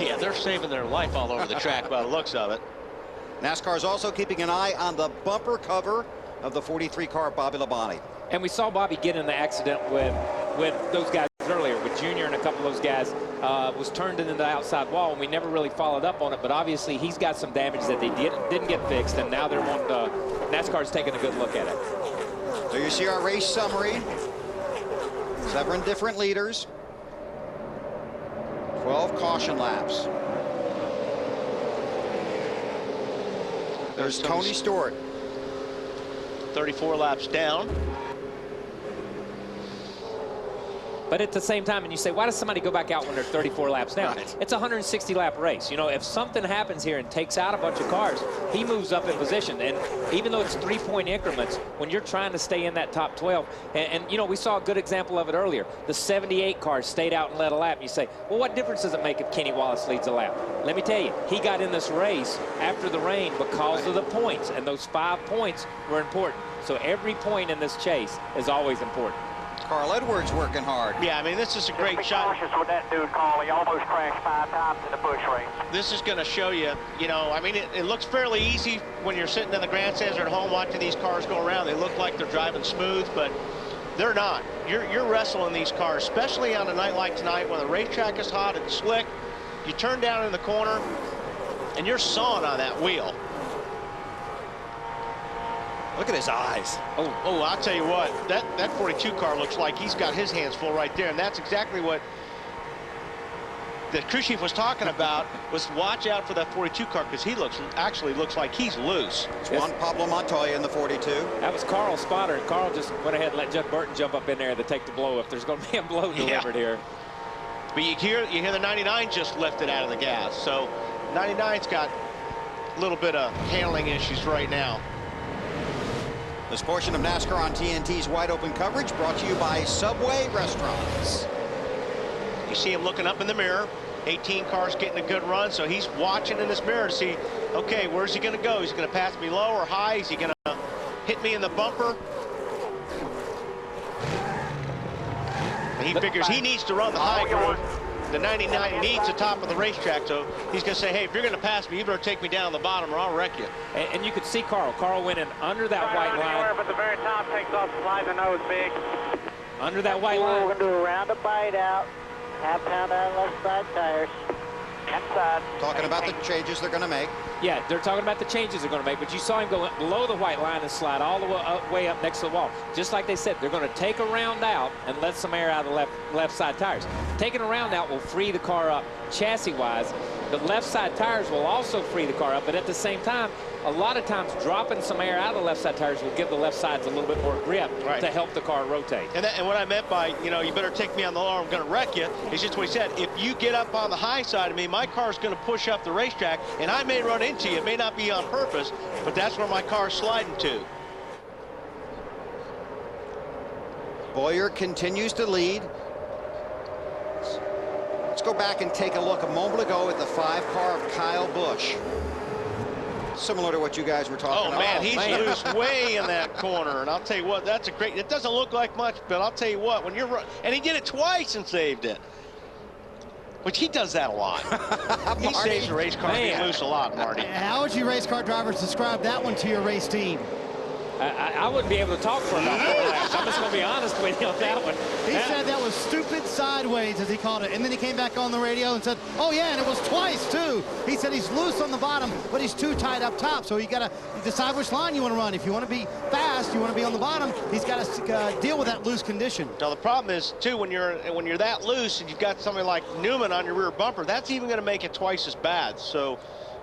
Yeah, they're saving their life all over the track by the looks of it. NASCAR is also keeping an eye on the bumper cover of the 43 car Bobby Labonte. And we saw Bobby get in the accident with those guys earlier, with Junior and a couple of those guys, was turned into the outside wall, and we never really followed up on it, but obviously he's got some damage that they didn't get fixed, and now they're wanting NASCAR's taking a good look at it. So you see our race summary. 7 different leaders, 12 caution laps. There's Tony Stewart. 34 laps down. But at the same time, and you say, why does somebody go back out when they're 34 laps down? Right. It's a 160-lap race. You know, if something happens here and takes out a bunch of cars, he moves up in position. And even though it's 3-point increments, when you're trying to stay in that top 12, and you know, we saw a good example of it earlier. The 78 cars stayed out and led a lap. And you say, well, what difference does it make if Kenny Wallace leads a lap? Let me tell you, he got in this race after the rain because of the points, and those 5 points were important. So every point in this chase is always important. Carl Edwards working hard. Yeah, I mean, this is a great shot. Cautious with that dude, Carl. He almost crashed 5 times in the Busch race. This is going to show you, you know, I mean, it looks fairly easy when you're sitting in the grandstands or at home watching these cars go around. They look like they're driving smooth, but they're not. You're wrestling these cars, especially on a night like tonight when the racetrack is hot and slick. You turn down in the corner, and you're sawing on that wheel. Look at his eyes. Oh, I'll tell you what, that 42 car looks like he's got his hands full right there, and that's exactly what the crew chief was talking about, was watch out for that 42 car, because he actually looks like he's loose. It's Juan Pablo Montoya in the 42. That was Carl's spotter, and Carl just went ahead and let Jeff Burton jump up in there to take the blow if there's going to be a blow delivered here. But you hear the 99 just lifted out of the gas. So 99's got a little bit of handling issues right now. This portion of NASCAR on TNT's Wide Open coverage brought to you by Subway Restaurants. You see him looking up in the mirror. 18 cars getting a good run, so he's watching in his mirror to see, okay, where's he going to go? He's going to pass me low or high? Is he going to hit me in the bumper? And he figures he needs to run the high groove. The 99 needs the top of the racetrack, so he's going to say, hey, if you're going to pass me, you better take me down the bottom or I'll wreck you. And you could see Carl. Carl went in under that white line. But the very top takes off, slide the nose big. Under that white line. We're going to do a round of bite out. Half pound out of left side tires. Inside. Talking about the changes they're going to make. Yeah, they're talking about the changes they're going to make, but you saw him go below the white line and slide all the way up next to the wall. Just like they said, they're going to take a round out and let some air out of the left side tires. Taking a round out will free the car up chassis-wise. The left side tires will also free the car up, but at the same time, a lot of times dropping some air out of the left side tires will give the left sides a little bit more grip to help the car rotate. And what I meant by, you know, you better take me on the low, I'm going to wreck you, is just what he said. If you get up on the high side of me, my car's going to push up the racetrack, and I may run into you. It may not be on purpose, but that's where my car's sliding to. Boyer continues to lead. Let's go back and take a look a moment ago at the 5 car of Kyle Busch. Similar to what you guys were talking about. Oh, man, he's loose way in that corner. And I'll tell you what, that's a great, it doesn't look like much, but I'll tell you what, when you're, and he did it twice and saved it. Which he does that a lot. He saves a race car being loose a lot, Marty. How would you race car drivers describe that one to your race team? I wouldn't be able to talk for about 4 laps. I'm just going to be honest with you on that one. He said that was stupid sideways, as he called it. And then he came back on the radio and said, oh, yeah, and it was twice, too. He said he's loose on the bottom, but he's too tight up top. So you got to decide which line you want to run. If you want to be fast, you want to be on the bottom, he's got to deal with that loose condition. Now, the problem is, too, when you're that loose and you've got somebody like Newman on your rear bumper, that's even going to make it twice as bad. So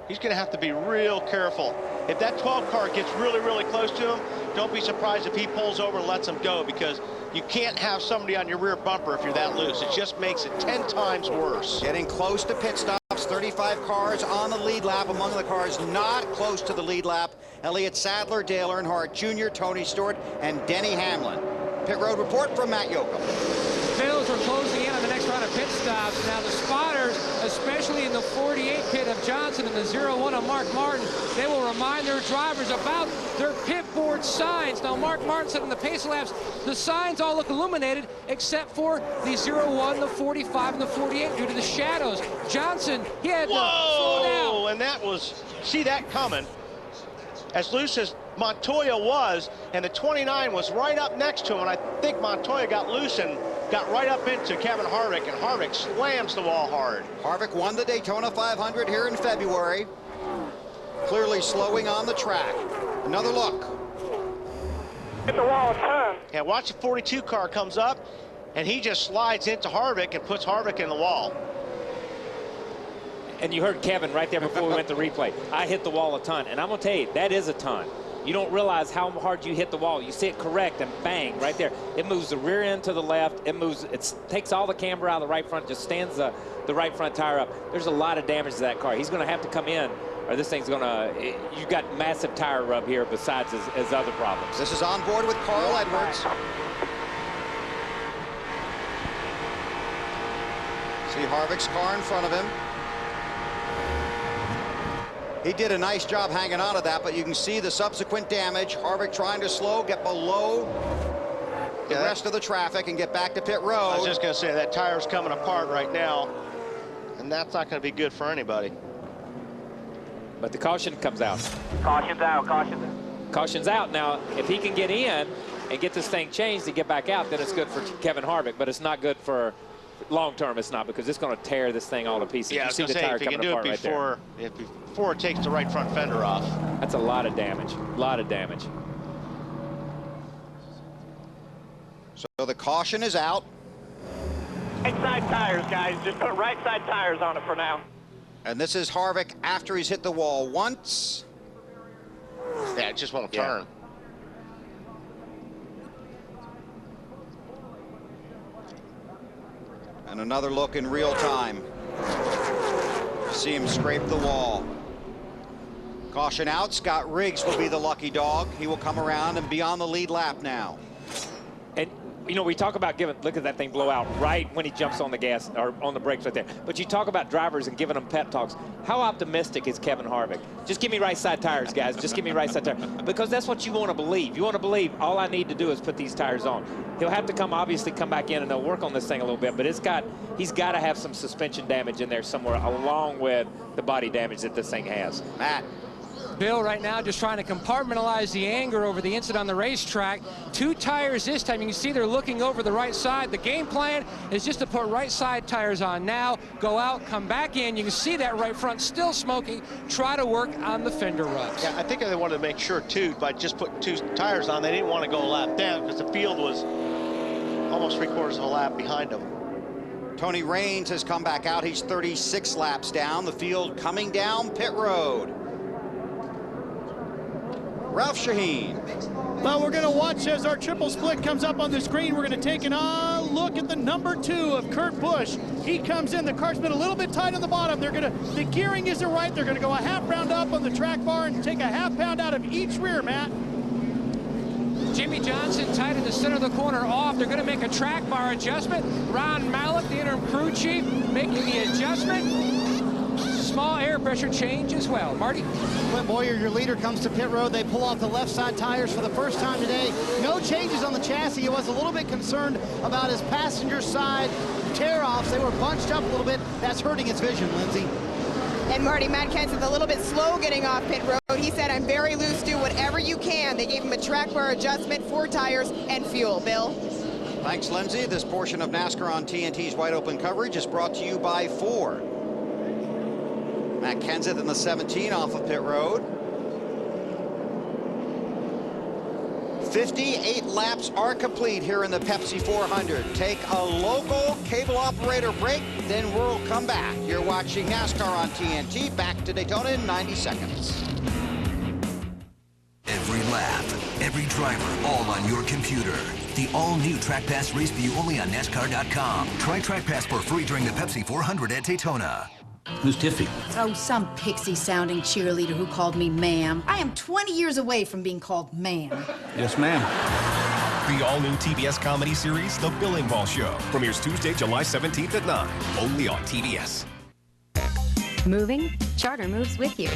he's going to have to be real careful. If that 12 car gets really, really close to him, don't be surprised if he pulls over and lets him go, because you can't have somebody on your rear bumper if you're that loose. It just makes it 10 times worse. Getting close to pit stops, 35 cars on the lead lap. Among the cars not close to the lead lap, Elliott Sadler, Dale Earnhardt Jr., Tony Stewart, and Denny Hamlin. Pit road report from Matt Yoakum. Bills are closing in on the next round of pit stops. Now the spotters, especially in the 48 pit of Johnson and the 01 of Mark Martin, they will remind their drivers about their pit board signs. Now Mark Martin said in the pace laps, the signs all look illuminated except for the 01, the 45, and the 48 due to the shadows. Johnson, he had to slow down. And that was, see that coming. As loose as Montoya was, and the 29 was right up next to him, and I think Montoya got loose and got right up into Kevin Harvick, and Harvick slams the wall hard. Harvick won the Daytona 500 here in February. Clearly slowing on the track. Another look. Hit the wall, turn. Yeah, watch the 42 car comes up, and he just slides into Harvick and puts Harvick in the wall. And you heard Kevin right there before we went to replay. I hit the wall a ton, and I'm going to tell you, that is a ton. You don't realize how hard you hit the wall. You see it correct, and bang, right there. It moves the rear end to the left. It moves, it takes all the camber out of the right front, just stands the right front tire up. There's a lot of damage to that car. He's going to have to come in, or this thing's going to, you've got massive tire rub here besides his other problems. This is on board with Carl Edwards. See Harvick's car in front of him. He did a nice job hanging on to that, but you can see the subsequent damage. Harvick trying to slow, get below the rest of the traffic and get back to pit road. I was just going to say, that tire's coming apart right now, and that's not going to be good for anybody. But the caution comes out. Caution's out, caution's out. Caution's out. Now, if he can get in and get this thing changed and get back out, then it's good for Kevin Harvick, but it's not good for long term. It's not, because it's going to tear this thing all to pieces. Yeah, you see the tire coming apart right there. Before it takes the right front fender off. That's a lot of damage. A lot of damage. So the caution is out. Right side tires, guys. Just put right side tires on it for now. And this is Harvick after he's hit the wall once. Yeah, it just won't turn. And another look in real time. See him scrape the wall. Caution out, Scott Riggs will be the lucky dog. He will come around and be on the lead lap now. And, you know, we talk about look at that thing blow out right when he jumps on the gas, or on the brakes right there. But you talk about drivers and giving them pep talks. How optimistic is Kevin Harvick? Just give me right side tires, guys. Just give me right side tires. Because that's what you want to believe. You want to believe all I need to do is put these tires on. He'll have to obviously come back in and they'll work on this thing a little bit, but he's got to have some suspension damage in there somewhere along with the body damage that this thing has. Matt. Bill right now just trying to compartmentalize the anger over the incident on the racetrack. 2 tires this time. You can see they're looking over the right side. The game plan is just to put right side tires on now, go out, come back in. You can see that right front still smoking. Try to work on the fender rubs. Yeah, I think they wanted to make sure, too, by just putting 2 tires on, they didn't want to go a lap down because the field was almost 3/4 of a lap behind them. Tony Raines has come back out. He's 36 laps down. The field coming down pit road. Ralph Shaheen. Well, we're going to watch as our triple split comes up on the screen. We're going to take a look at the number 2 of Kurt Busch. He comes in. The car's been a little bit tight on the bottom. The gearing isn't right. They're going to go a half round up on the track bar and take a half pound out of each rear, Matt. Jimmy Johnson tight in the center of the corner off. They're going to make a track bar adjustment. Ron Mallett, the interim crew chief, making the adjustment. Small air pressure change as well. Marty? Clint Boyer, your leader, comes to pit road. They pull off the left side tires for the first time today. No changes on the chassis. He was a little bit concerned about his passenger side tear-offs. They were bunched up a little bit. That's hurting his vision, Lindsay. And Marty, Matt Kenseth's a little bit slow getting off pit road. He said, I'm very loose, do whatever you can. They gave him a track bar adjustment, 4 tires, and fuel. Bill? Thanks, Lindsay. This portion of NASCAR on TNT's Wide Open coverage is brought to you by Ford. Matt Kenseth in the 17 off of pit road. 58 laps are complete here in the Pepsi 400. Take a local cable operator break, then we'll come back. You're watching NASCAR on TNT. Back to Daytona in 90 seconds. Every lap, every driver, all on your computer. The all-new Track Pass Race View only on NASCAR.com. Try Track Pass for free during the Pepsi 400 at Daytona. Who's Tiffy? Oh, some pixie-sounding cheerleader who called me ma'am. I am 20 years away from being called ma'am. Yes, ma'am. The all-new TBS comedy series, The Billing Ball Show, premieres Tuesday, July 17th at 9, only on TBS. Moving? Charter moves with you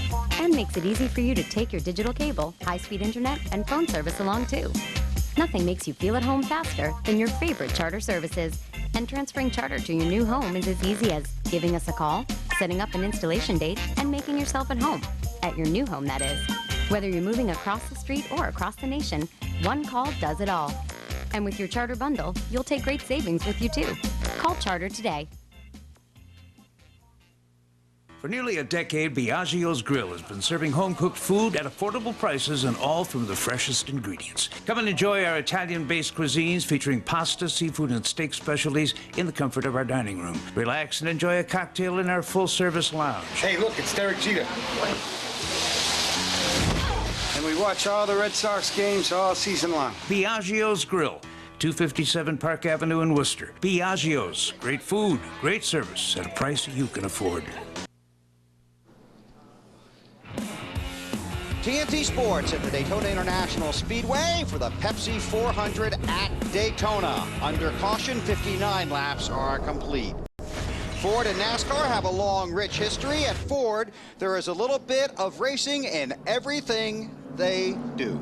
and makes it easy for you to take your digital cable, high-speed internet, and phone service along, too. Nothing makes you feel at home faster than your favorite Charter services. And transferring Charter to your new home is as easy as giving us a call, setting up an installation date, and making yourself at home. At your new home, that is. Whether you're moving across the street or across the nation, one call does it all. And with your Charter bundle, you'll take great savings with you, too. Call Charter today. For nearly a decade, Biagio's Grill has been serving home-cooked food at affordable prices and all from the freshest ingredients. Come and enjoy our Italian-based cuisines featuring pasta, seafood, and steak specialties in the comfort of our dining room. Relax and enjoy a cocktail in our full-service lounge. Hey, look, it's Derek Jeter. And we watch all the Red Sox games all season long. Biagio's Grill, 257 Park Avenue in Worcester. Biagio's, great food, great service at a price you can afford. TNT Sports at the Daytona International Speedway for the Pepsi 400 at Daytona. Under caution, 59 laps are complete. Ford and NASCAR have a long, rich history. At Ford, there is a little bit of racing in everything they do.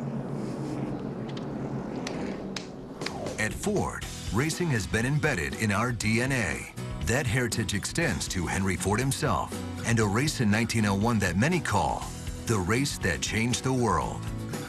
At Ford, racing has been embedded in our DNA. That heritage extends to Henry Ford himself and a race in 1901 that many call the race that changed the world.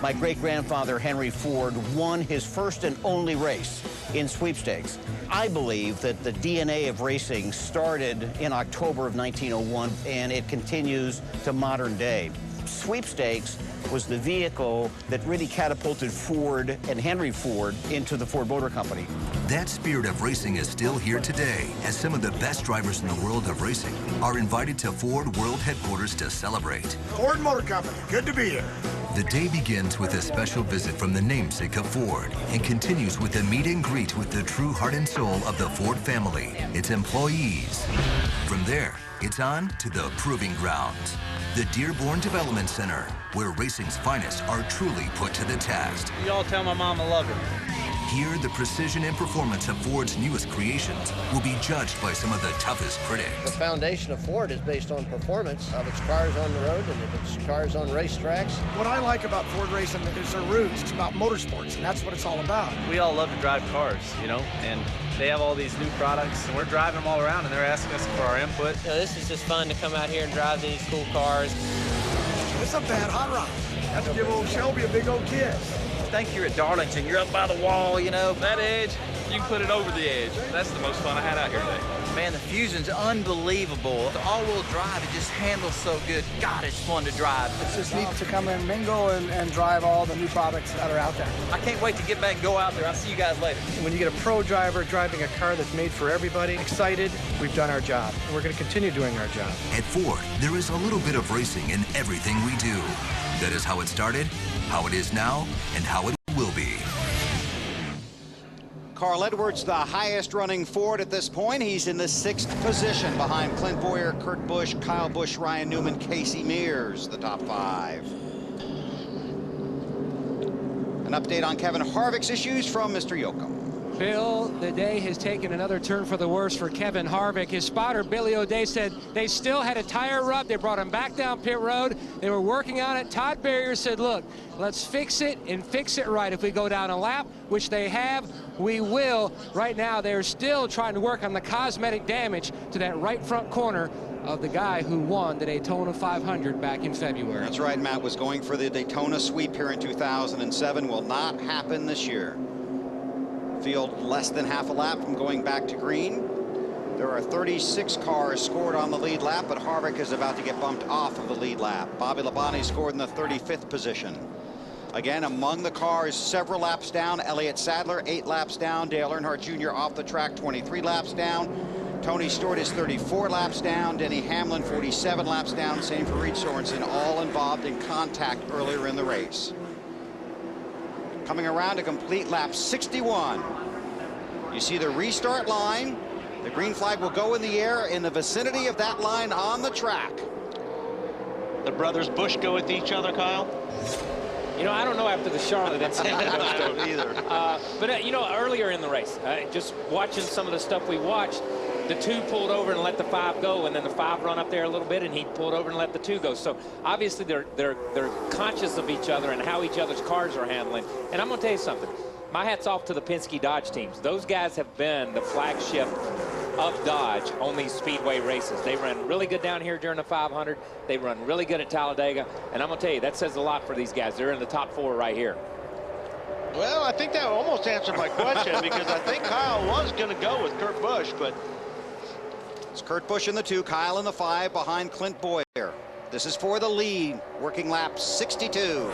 My great-grandfather, Henry Ford, won his first and only race in sweepstakes. I believe that the DNA of racing started in October of 1901, and it continues to modern day. Sweepstakes was the vehicle that really catapulted Ford and Henry Ford into the Ford Motor Company. That spirit of racing is still here today, as some of the best drivers in the world of racing are invited to Ford World Headquarters to celebrate. Ford Motor Company, good to be here. The day begins with a special visit from the namesake of Ford and continues with a meet and greet with the true heart and soul of the Ford family, its employees. From there, it's on to the proving grounds, the Dearborn Development Center, where racing's finest are truly put to the test. You all tell my mom I love her. Here, the precision and performance of Ford's newest creations will be judged by some of the toughest critics. The foundation of Ford is based on performance of its cars on the road and of its cars on racetracks. What I like about Ford racing is their roots. It's about motorsports, and that's what it's all about. We all love to drive cars, you know, and they have all these new products, and we're driving them all around, and they're asking us for our input. You know, this is just fun to come out here and drive these cool cars. It's a bad hot rod. Have to give old Shelby a big old kiss. Think you're at Darlington, you're up by the wall, you know. That edge, you can put it over the edge. That's the most fun I had out here today. Man, the Fusion's unbelievable. The all-wheel drive, it just handles so good. God, it's fun to drive. It's just neat to come and mingle and drive all the new products that are out there. I can't wait to get back and go out there. I'll see you guys later. When you get a pro driver driving a car that's made for everybody, excited, we've done our job. And we're going to continue doing our job. At Ford, there is a little bit of racing in everything we do. That is how it started, how it is now, and how it will be. Carl Edwards, the highest running Ford at this point. He's in the 6th position behind Clint Boyer, Kurt Busch, Kyle Busch, Ryan Newman, Casey Mears, the top 5. An update on Kevin Harvick's issues from Mr. Yoakum. Bill, the day has taken another turn for the worse for Kevin Harvick. His spotter, Billy O'Day, said they still had a tire rub. They brought him back down pit road. They were working on it. Todd Barrier said, look, let's fix it and fix it right. If we go down a lap, which they have, we will. Right now, they're still trying to work on the cosmetic damage to that right front corner of the guy who won the Daytona 500 back in February. That's right, Matt was going for the Daytona sweep here in 2007. Will not happen this year. Field less than half a lap from going back to green. There are 36 cars scored on the lead lap, but Harvick is about to get bumped off of the lead lap. Bobby Labonte scored in the 35th position. Again, among the cars, several laps down. Elliott Sadler, 8 laps down. Dale Earnhardt Jr. off the track, 23 laps down. Tony Stewart is 34 laps down. Denny Hamlin, 47 laps down. Same for Reed Sorensen, all involved in contact earlier in the race. Coming around to complete lap 61. You see the restart line. The green flag will go in the air in the vicinity of that line on the track. The brothers Busch go with each other, Kyle? You know, I don't know after the Charlotte incident. I don't either. But, you know, earlier in the race, just watching some of the stuff we watched, the 2 pulled over and let the 5 go, and then the 5 run up there a little bit, and he pulled over and let the 2 go. So obviously they're conscious of each other and how each other's cars are handling. And I'm going to tell you something. My hat's off to the Penske Dodge teams. Those guys have been the flagship of Dodge on these speedway races. They run really good down here during the 500. They run really good at Talladega. And I'm going to tell you, that says a lot for these guys. They're in the top 4 right here. Well, I think that almost answered my question because I think Kyle was going to go with Kurt Busch, but it's Kurt Busch in the 2, Kyle in the 5 behind Clint Boyer. This is for the lead, working lap 62.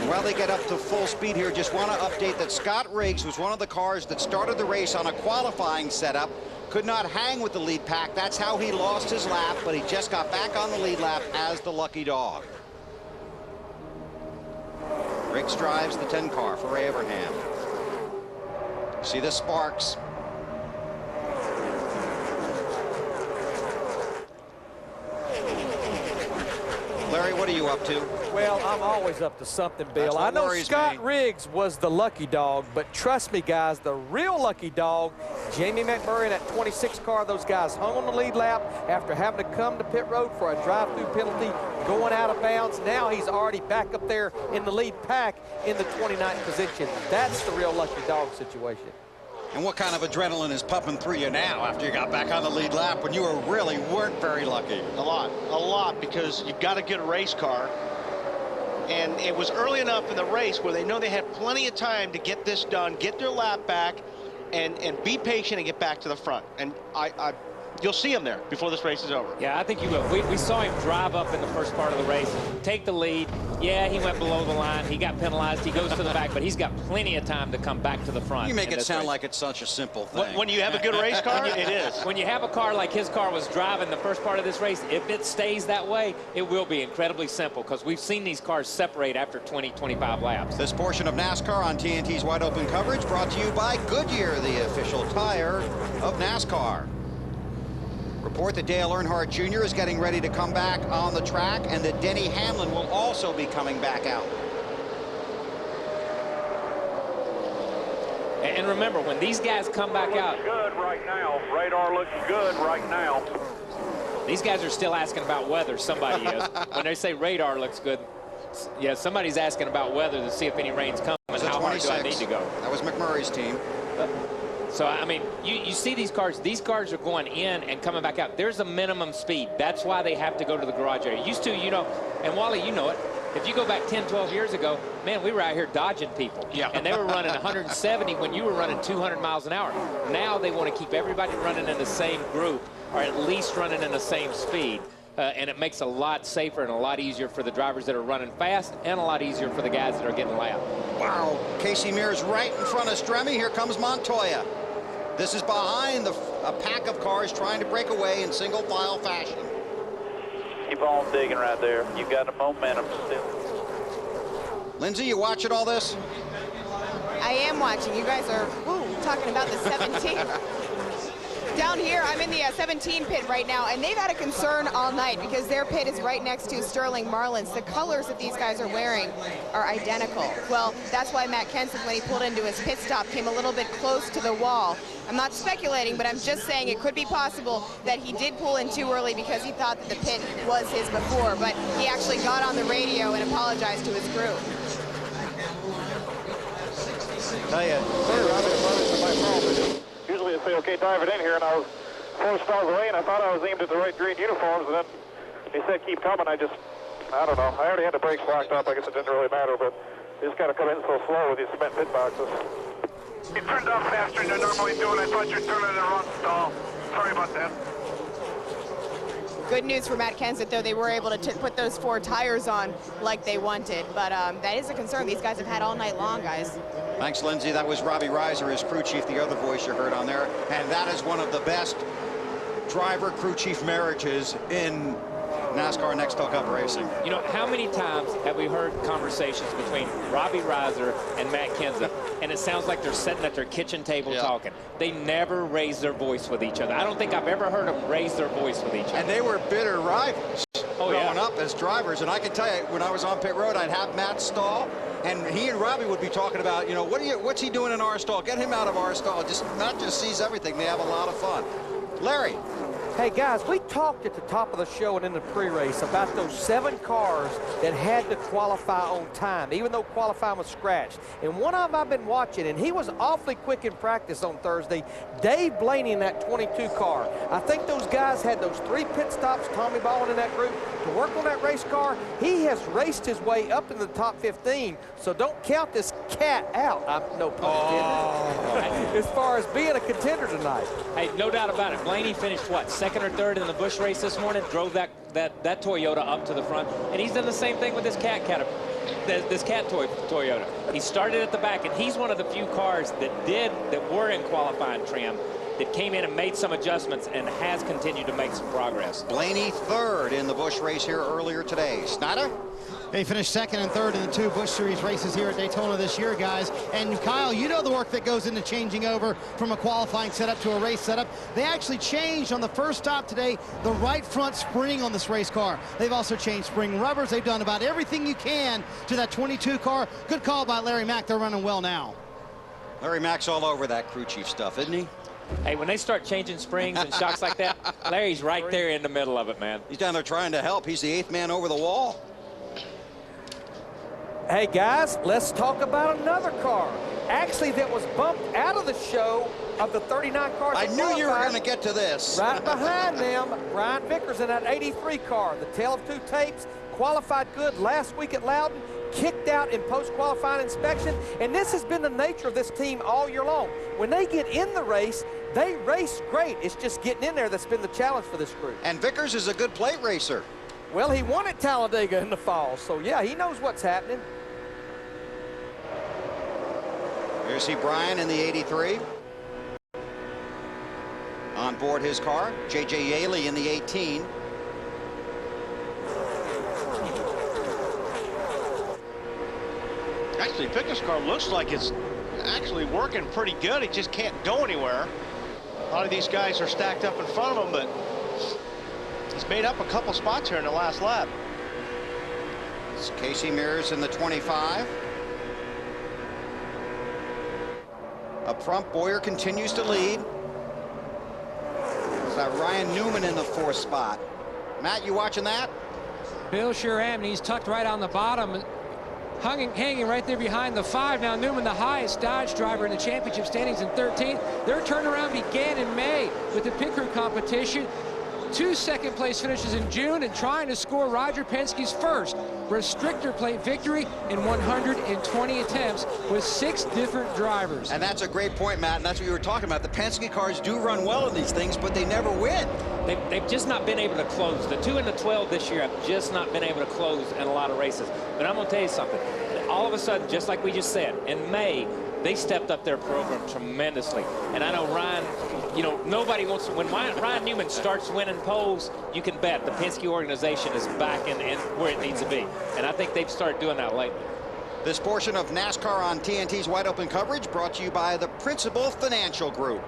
While they get up to full speed here, just want to update that Scott Riggs was one of the cars that started the race on a qualifying setup. Could not hang with the lead pack. That's how he lost his lap, but he just got back on the lead lap as the lucky dog. Riggs drives the 10 car for Ray Abraham. See the sparks. Larry, what are you up to? Well, I'm always up to something, Bill. I know Scott Riggs was the lucky dog, but trust me, guys, the real lucky dog, Jamie McMurray in that 26 car, those guys hung on the lead lap after having to come to pit road for a drive-through penalty, going out of bounds. Now he's already back up there in the lead pack in the 29th position. That's the real lucky dog situation. And what kind of adrenaline is pumping through you now after you got back on the lead lap when you really weren't very lucky? A lot, because you've got a good race car. And it was early enough in the race where they know they had plenty of time to get this done, get their lap back, and be patient and get back to the front. And you'll see him there before this race is over. Yeah, I think you will. We saw him drive up in the first part of the race, take the lead. Yeah, he went below the line. He got penalized. He goes to the back, but he's got plenty of time to come back to the front. You make it sound race. like it's such a simple thing. When you have a good race car, it is. When you have a car like his car was driving the first part of this race, if it stays that way, it will be incredibly simple because we've seen these cars separate after 20, 25 laps. This portion of NASCAR on TNT's Wide Open coverage brought to you by Goodyear, the official tire of NASCAR. Report that Dale Earnhardt Jr. is getting ready to come back on the track, and that Denny Hamlin will also be coming back out. And remember, when these guys come back out, good right now. Radar looks good right now. These guys are still asking about weather. Somebody is. When they say radar looks good, yeah, somebody's asking about weather to see if any rain's coming. How hard do I need to go? That was McMurray's team. So, I mean, you see these cars are going in and coming back out. There's a minimum speed. That's why they have to go to the garage area. Used to, you know, and Wally, you know it. If you go back 10, 12 years ago, man, we were out here dodging people. Yeah. And they were running 170 when you were running 200 miles an hour. Now they want to keep everybody running in the same group or at least running in the same speed. And it makes it a lot safer and a lot easier for the drivers that are running fast and a lot easier for the guys that are getting loud. Wow, Casey Mears right in front of Stremme. Here comes Montoya. This is behind a pack of cars trying to break away in single file fashion. Keep on digging right there. You've got the momentum still. Lindsay, you watching all this? I am watching. You guys are talking about the 17. Down here, I'm in the 17 pit right now, and they've had a concern all night because their pit is right next to Sterling Marlin's. The colors that these guys are wearing are identical. Well, that's why Matt Kenseth, when he pulled into his pit stop, came a little bit close to the wall. I'm not speculating, but I'm just saying it could be possible that he did pull in too early because he thought that the pit was his before, but he actually got on the radio and apologized to his crew. Tell you, Usually it's okay driving in here, and I was 4 stalls away, and I thought I was aimed at the right green uniforms, and then he said keep coming. I don't know. I already had the brakes locked up. I guess it didn't really matter, but you just got to come in so slow with these cement pit boxes. You turned off faster than you normally do, and I thought you were turning in the wrong stall. Sorry about that. Good news for Matt Kenseth, though. They were able to put those 4 tires on like they wanted. But that is a concern these guys have had all night long, guys. Thanks, Lindsay. That was Robbie Reiser, his crew chief, the other voice you heard on there. And that is one of the best driver-crew chief marriages in NASCAR Nextel Cup racing. You know, how many times have we heard conversations between Robbie Reiser and Matt Kenseth, and it sounds like they're sitting at their kitchen table talking. They never raise their voice with each other. I don't think I've ever heard them raise their voice with each other. And they were bitter rivals growing up as drivers. And I can tell you, when I was on pit road, I'd have Matt's stall, and he and Robbie would be talking about, you know, what's he doing in our stall? Get him out of our stall. Matt just sees everything. They have a lot of fun. Larry. Hey, guys, we talked at the top of the show and in the pre-race about those 7 cars that had to qualify on time, even though qualifying was scratched. And one of them I've been watching, and he was awfully quick in practice on Thursday, Dave Blaney in that 22 car. I think those guys had those 3 pit stops, Tommy Baldwin in that group, to work on that race car. He has raced his way up into the top 15, so don't count this cat out. No pun intended. As far as being a contender tonight. Hey, no doubt about it. Blaney finished, what, 2nd or 3rd in the Busch race this morning, drove that Toyota up to the front, and he's done the same thing with this cat Toyota. He started at the back, and he's one of the few cars that were in qualifying trim that came in and made some adjustments and has continued to make some progress. Blaney 3rd in the Busch race here earlier today. Snyder? They finished 2nd and 3rd in the 2 Busch Series races here at Daytona this year, guys. And Kyle, you know the work that goes into changing over from a qualifying setup to a race setup. They actually changed on the first stop today the right front spring on this race car. They've also changed spring rubbers. They've done about everything you can to that 22 car. Good call by Larry Mack. They're running well now. Larry Mack's all over that crew chief stuff, isn't he? Hey, when they start changing springs and shocks like that, Larry's right there in the middle of it, man. He's down there trying to help. He's the 8th man over the wall. Hey, guys, let's talk about another car. Actually, that was bumped out of the show of the 39 cars. I knew you were going to get to this. Right behind them, Ryan Vickers in that 83 car. The tale of 2 tapes, qualified good last week at Loudon, kicked out in post-qualifying inspection, and this has been the nature of this team all year long. When they get in the race, They race great. It's just getting in there that's been the challenge for this group. And Vickers is a good plate racer. Well, he won at Talladega in the fall, so yeah, he knows what's happening. Here's see Brian in the 83. On board his car, J.J. Yaley in the 18. Actually, Vicker's car looks like it's actually working pretty good. He just can't go anywhere. A lot of these guys are stacked up in front of him, but he's made up a couple spots here in the last lap. It's Casey Mears in the 25. Up front, Boyer continues to lead. It's Ryan Newman in the 4th spot. Matt, you watching that? Bill sure am, and he's tucked right on the bottom, hanging right there behind the 5. Now Newman, the highest Dodge driver in the championship standings, in 13th. Their turnaround began in May with the pit crew competition. 2 second-place finishes in June, and trying to score Roger Penske's first restrictor plate victory in 120 attempts with 6 different drivers. And that's a great point, Matt, and that's what you were talking about. The Penske cars do run well in these things, but they never win. They've just not been able to close. The 2 and the 12 this year have just not been able to close in a lot of races. But I'm going to tell you something. All of a sudden, just like we just said, in May, they stepped up their program tremendously. And I know Ryan, you know, nobody wants to, when Ryan Newman starts winning poles, you can bet the Penske organization is back in where it needs to be. And I think they've started doing that lately. This portion of NASCAR on TNT's Wide Open coverage brought to you by the Principal Financial Group.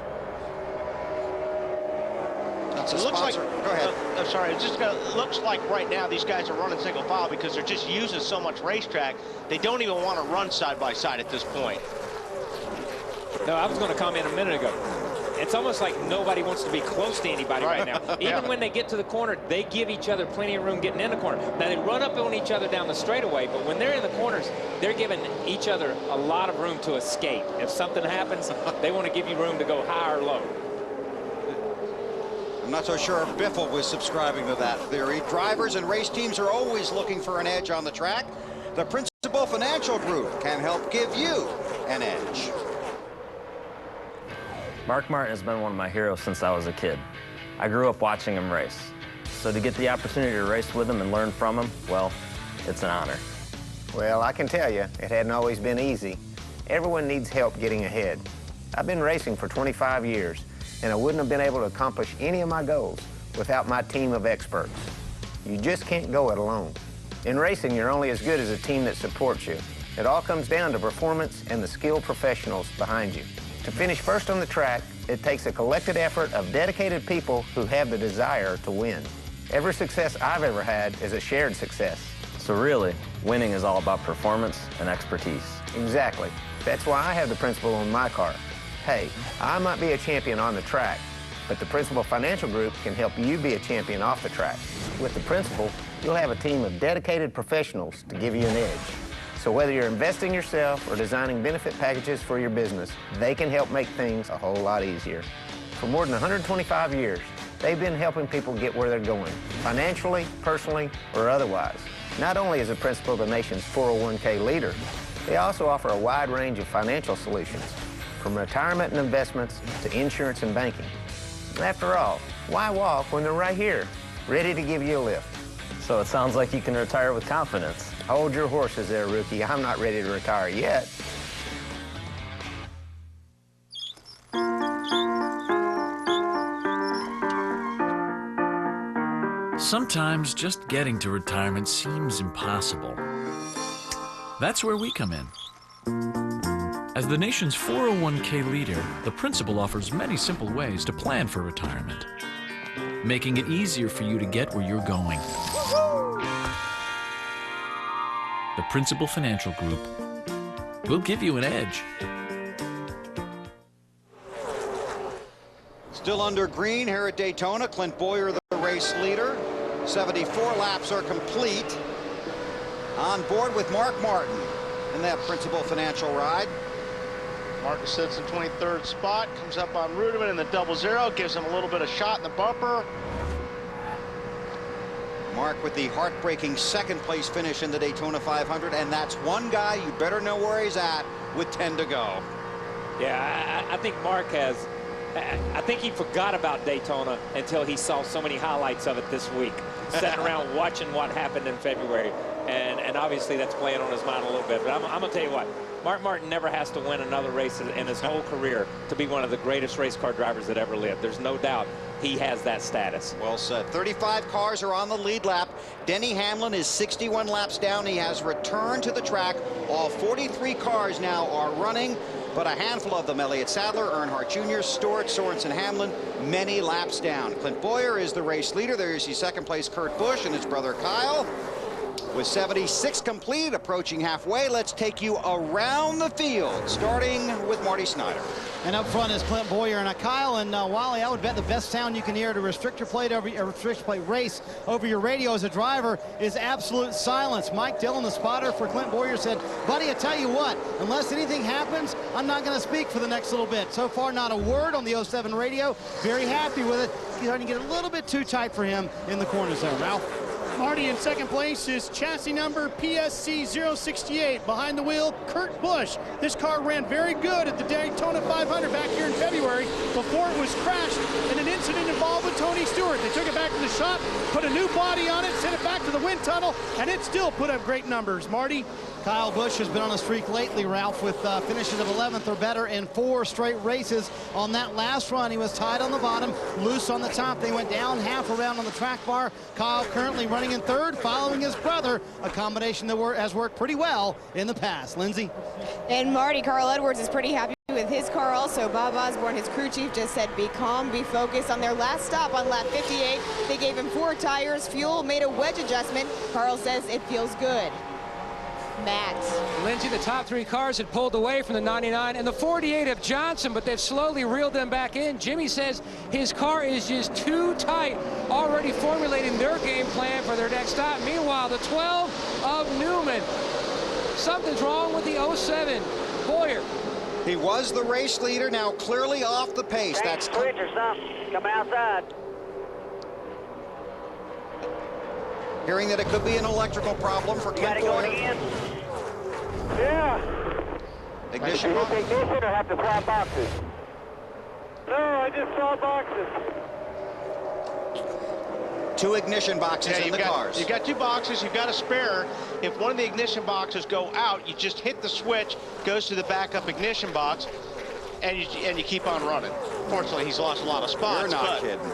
That's a sponsor. Go ahead. I'm sorry. It just looks like right now these guys are running single file because they're just using so much racetrack. They don't even want to run side by side at this point. No, I was going to comment a minute ago. It's almost like nobody wants to be close to anybody right now. Even when they get to the corner, they give each other plenty of room getting in the corner. Now, they run up on each other down the straightaway, but when they're in the corners, they're giving each other a lot of room to escape. If something happens, they want to give you room to go high or low. I'm not so sure if Biffle was subscribing to that theory. Drivers and race teams are always looking for an edge on the track. The Principal Financial Group can help give you an edge. Mark Martin has been one of my heroes since I was a kid. I grew up watching him race. So to get the opportunity to race with him and learn from him, well, it's an honor. Well, I can tell you, it hadn't always been easy. Everyone needs help getting ahead. I've been racing for 25 years, and I wouldn't have been able to accomplish any of my goals without my team of experts. You just can't go it alone. In racing, you're only as good as a team that supports you. It all comes down to performance and the skilled professionals behind you. To finish first on the track, it takes a collected effort of dedicated people who have the desire to win. Every success I've ever had is a shared success. So really, winning is all about performance and expertise. Exactly. That's why I have the Principal on my car. Hey, I might be a champion on the track, but the Principal Financial Group can help you be a champion off the track. With the Principal, you'll have a team of dedicated professionals to give you an edge. So whether you're investing yourself or designing benefit packages for your business, they can help make things a whole lot easier. For more than 125 years, they've been helping people get where they're going, financially, personally, or otherwise. Not only is the Principal the nation's 401k leader, they also offer a wide range of financial solutions, from retirement and investments to insurance and banking. After all, why walk when they're right here, ready to give you a lift? So it sounds like you can retire with confidence. Hold your horses there, rookie. I'm not ready to retire yet. Sometimes just getting to retirement seems impossible. That's where we come in. As the nation's 401k leader, the Principal offers many simple ways to plan for retirement, making it easier for you to get where you're going. The Principal Financial Group will give you an edge. Still under green here at Daytona. Clint Boyer, the race leader. 74 laps are complete. On board with Mark Martin in that Principal Financial ride. Martin sits in 23rd spot, comes up on Ruderman in the 00, gives him a little bit of shot in the bumper. Mark with the heartbreaking second place finish in the Daytona 500, and that's one guy you better know where he's at with 10 to go. Yeah, I think Mark has I think he forgot about Daytona until he saw so many highlights of it this week, sitting around watching what happened in February. And obviously that's playing on his mind a little bit. But I'm going to tell you what, Mark Martin never has to win another race in his whole career to be one of the greatest race car drivers that ever lived. There's no doubt he has that status. Well said. 35 cars are on the lead lap. Denny Hamlin is 61 laps down. He has returned to the track. All 43 cars now are running, but a handful of them, Elliott Sadler, Earnhardt Jr., Stewart, Sorensen, Hamlin, many laps down. Clint Bowyer is the race leader. There you see second place Kurt Busch and his brother Kyle. With 76 complete, approaching halfway, let's take you around the field, starting with Marty Snyder. And up front is Clint Bowyer and Kyle. And Wally, I would bet the best sound you can hear at a restrictor plate race over your radio as a driver is absolute silence. Mike Dillon, the spotter for Clint Bowyer, said, buddy, I tell you what, unless anything happens, I'm not going to speak for the next little bit. So far, not a word on the 07 radio. Very happy with it. He's starting to get a little bit too tight for him in the corner zone. Ralph? Marty in second place is chassis number PSC 068. Behind the wheel, Kurt Busch. This car ran very good at the Daytona 500 back here in February before it was crashed in an incident involved with Tony Stewart. They took it back to the shop, put a new body on it, sent it back to the wind tunnel, and it still put up great numbers. Marty? Kyle Busch has been on a streak lately, Ralph, with finishes of 11th or better in 4 straight races. On that last run, he was tied on the bottom, loose on the top. They went down half around on the track bar. Kyle currently running in 3rd, following his brother, a combination that has worked pretty well in the past. Lindsay? And Marty, Carl Edwards is pretty happy with his car also. Bob Osborne, his crew chief, just said be calm, be focused. On their last stop on lap 58, they gave him 4 tires, fuel, made a wedge adjustment. Carl says it feels good. Matt. Lindsay, the top 3 cars had pulled away from the 99 and the 48 of Johnson, but they've slowly reeled them back in. Jimmy says his car is just too tight, already formulating their game plan for their next stop. Meanwhile, the 12 of Newman. Something's wrong with the 07. Bowyer. He was the race leader, now clearly off the pace. That's switch or something. Coming outside. Hearing that it could be an electrical problem for Clint Bowyer. Yeah. Ignition box? Ignition or have to swap boxes? No, I just saw boxes. 2 ignition boxes in the cars. You've got 2 boxes. You've got a spare. If one of the ignition boxes go out, you just hit the switch, goes to the backup ignition box, and you keep on running. Fortunately, he's lost a lot of spots. You're not kidding.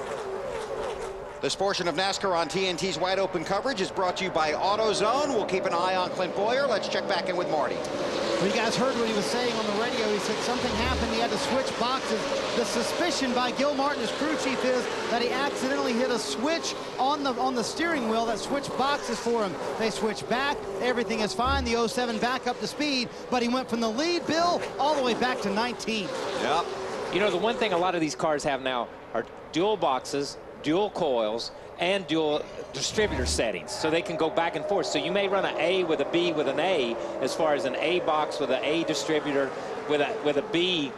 This portion of NASCAR on TNT's Wide Open coverage is brought to you by AutoZone. We'll keep an eye on Clint Bowyer. Let's check back in with Marty. Well, you guys heard what he was saying on the radio. He said something happened. He had to switch boxes. The suspicion by Gil Martin, his crew chief, is that he accidentally hit a switch on the steering wheel that switched boxes for him. They switched back. Everything is fine. The 07 back up to speed, but he went from the lead, Bill, all the way back to 19. Yep. You know, the one thing a lot of these cars have now are dual boxes, dual coils, and dual distributor settings, so they can go back and forth. So you may run an A with a B with an A, as far as an A box with an A distributor with a B